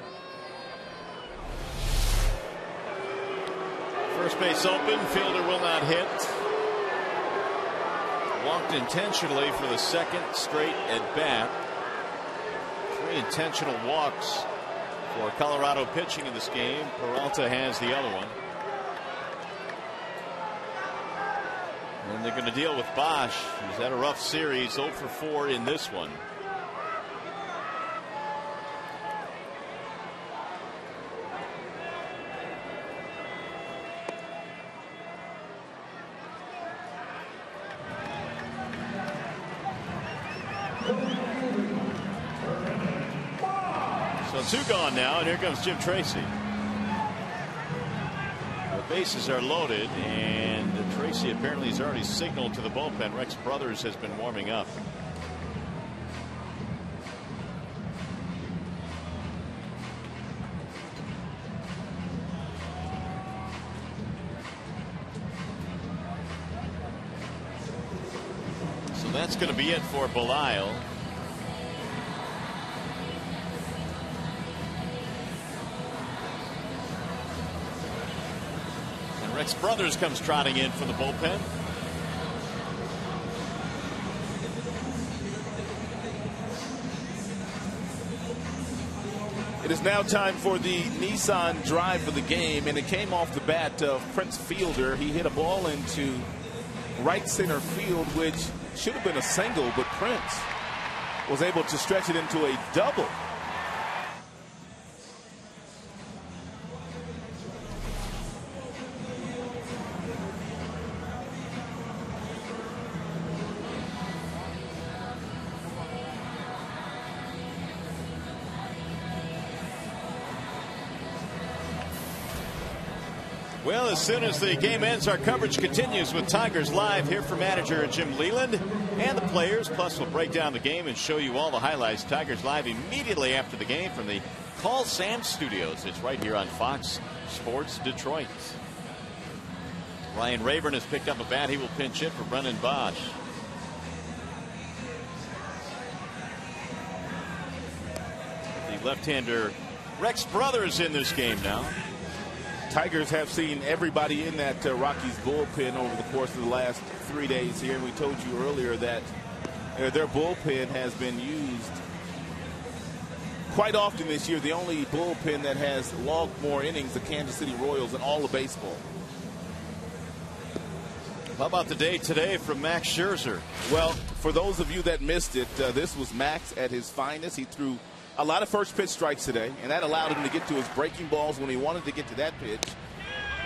First base open. Fielder will not hit. Walked intentionally for the second straight at bat. 3 intentional walks for Colorado pitching in this game. Peralta has the other one. And they're going to deal with Bosch. He's had a rough series, 0 for 4 in this one. So 2 gone now, and here comes Jim Tracy. The bases are loaded, and Tracy apparently has already signaled to the bullpen. Rex Brothers has been warming up. So that's going to be it for Belisle. Rex Brothers comes trotting in from the bullpen. It is now time for the Nissan drive of the game, and it came off the bat of Prince Fielder. He hit a ball into right center field, which should have been a single, but Prince was able to stretch it into a double. Well, as soon as the game ends, our coverage continues with Tigers Live. Here for manager Jim Leland and the players. Plus, we'll break down the game and show you all the highlights. Tigers Live immediately after the game from the Call Sam Studios. It's right here on Fox Sports Detroit. Ryan Rayburn has picked up a bat. He will pinch hit for Brennan Bosch. The left-hander Rex Brothers in this game now. Tigers have seen everybody in that Rockies bullpen over the course of the last 3 days here. We told you earlier that their bullpen has been used quite often this year, the only bullpen that has logged more innings, the Kansas City Royals, in all of baseball. How about the day today from Max Scherzer? Well, for those of you that missed it, this was Max at his finest. He threw a lot of first pitch strikes today, and that allowed him to get to his breaking balls when he wanted to get to that pitch.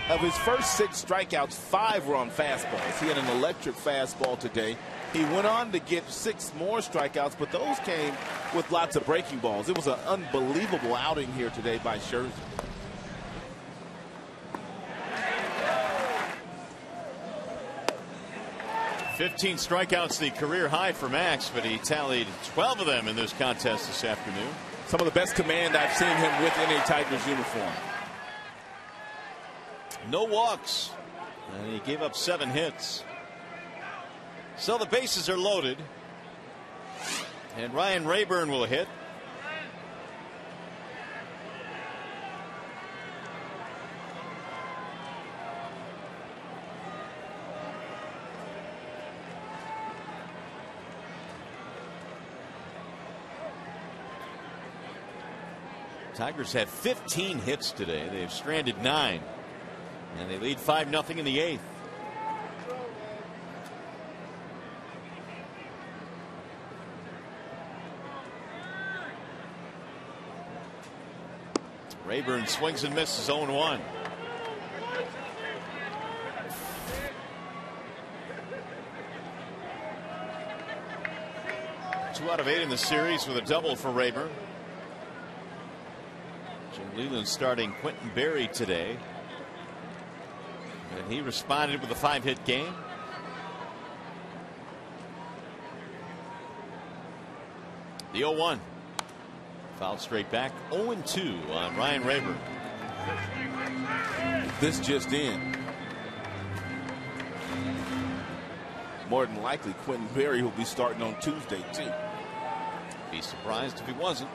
Of his first 6 strikeouts, 5 were on fastballs. He had an electric fastball today. He went on to get 6 more strikeouts, but those came with lots of breaking balls. It was an unbelievable outing here today by Scherzer. 15 strikeouts, the career high for Max, but he tallied 12 of them in this contest this afternoon. Some of the best command I've seen him with in a Tigers uniform. No walks, and he gave up 7 hits. So the bases are loaded, and Ryan Rayburn will hit. Tigers had 15 hits today. They've stranded 9. And they lead 5-0 in the 8th. Rayburn swings and misses 0-1. Two out of 8 in the series with a double for Rayburn. Jim Leyland starting Quentin Berry today, and he responded with a 5-hit game. The 0-1 fouled straight back. 0-2 on Ryan Rayburn. This just in. More than likely, Quentin Berry will be starting on Tuesday too. Be surprised if he wasn't.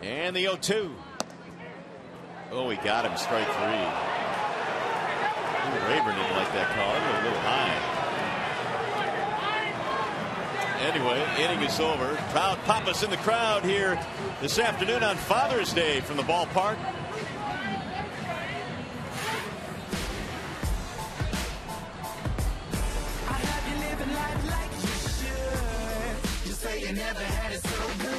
And the 0-2. Oh, he got him, strike 3. Ooh, Rayburn didn't like that call. A little high. Anyway, inning is over. Proud Papas in the crowd here this afternoon on Father's Day from the ballpark. I have you living life like you should. You say you never had it so good.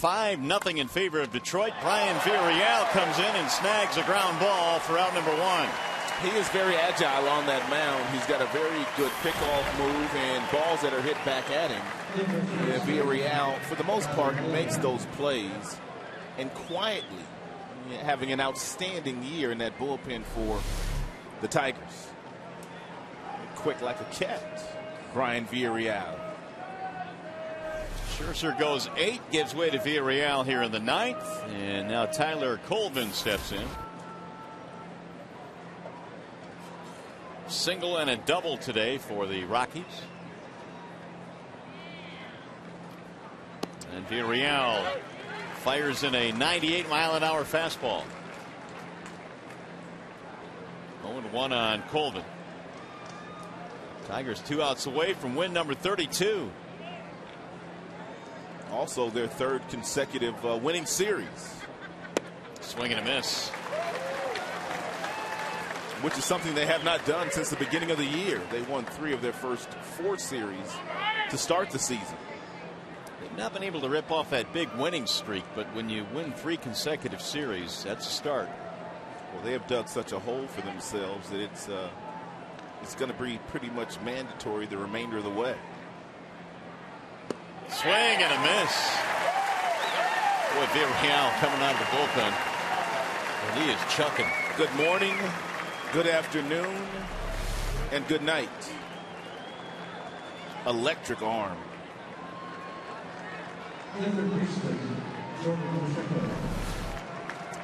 5-0 in favor of Detroit. Brian Villarreal comes in and snags a ground ball for out number 1. He is very agile on that mound. He's got a very good pickoff move and balls that are hit back at him. Villarreal, for the most part, makes those plays and quietly having an outstanding year in that bullpen for the Tigers. Quick like a cat, Brian Villarreal. Scherzer goes 8, gives way to Villarreal here in the 9th, and now Tyler Colvin steps in. Single and a double today for the Rockies. And Villarreal fires in a 98-mile-an-hour fastball. 0-1 on Colvin. Tigers 2 outs away from win number 32. Also their 3rd consecutive winning series. Swing and a miss. Which is something they have not done since the beginning of the year. They won 3 of their first 4 series to start the season. They've not been able to rip off that big winning streak, but when you win 3 consecutive series, that's a start. Well, they have dug such a hole for themselves that it's going to be pretty much mandatory the remainder of the way. Swing and a miss. Boy, Villarreal coming out of the bullpen. And he is chucking. Good morning, good afternoon, and good night. Electric arm.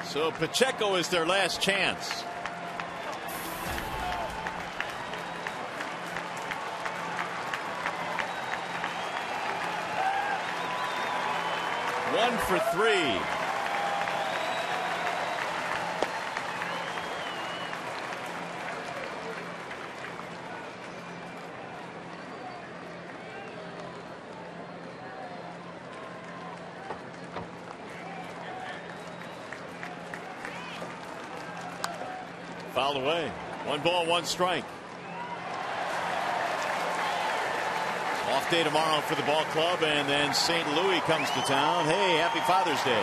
So Pacheco is their last chance. One for 3. Fouled away. 1 ball, 1 strike. Off day tomorrow for the ball club, and then St. Louis comes to town. Hey, happy Father's Day.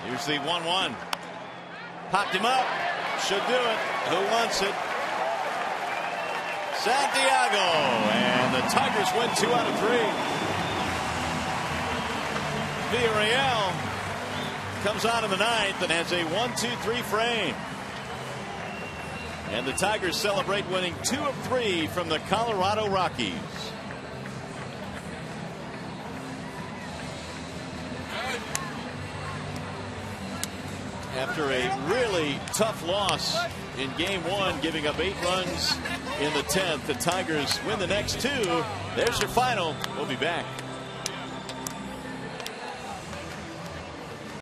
Here's the 1-1. Popped him up. Should do it. Who wants it? Santiago, and the Tigers win 2 out of 3. Villarreal comes on in the 9th and has a 1-2-3 frame. And the Tigers celebrate winning 2 of 3 from the Colorado Rockies. After a really tough loss in game 1, giving up 8 runs in the 10th, the Tigers win the next 2. There's your final. We'll be back.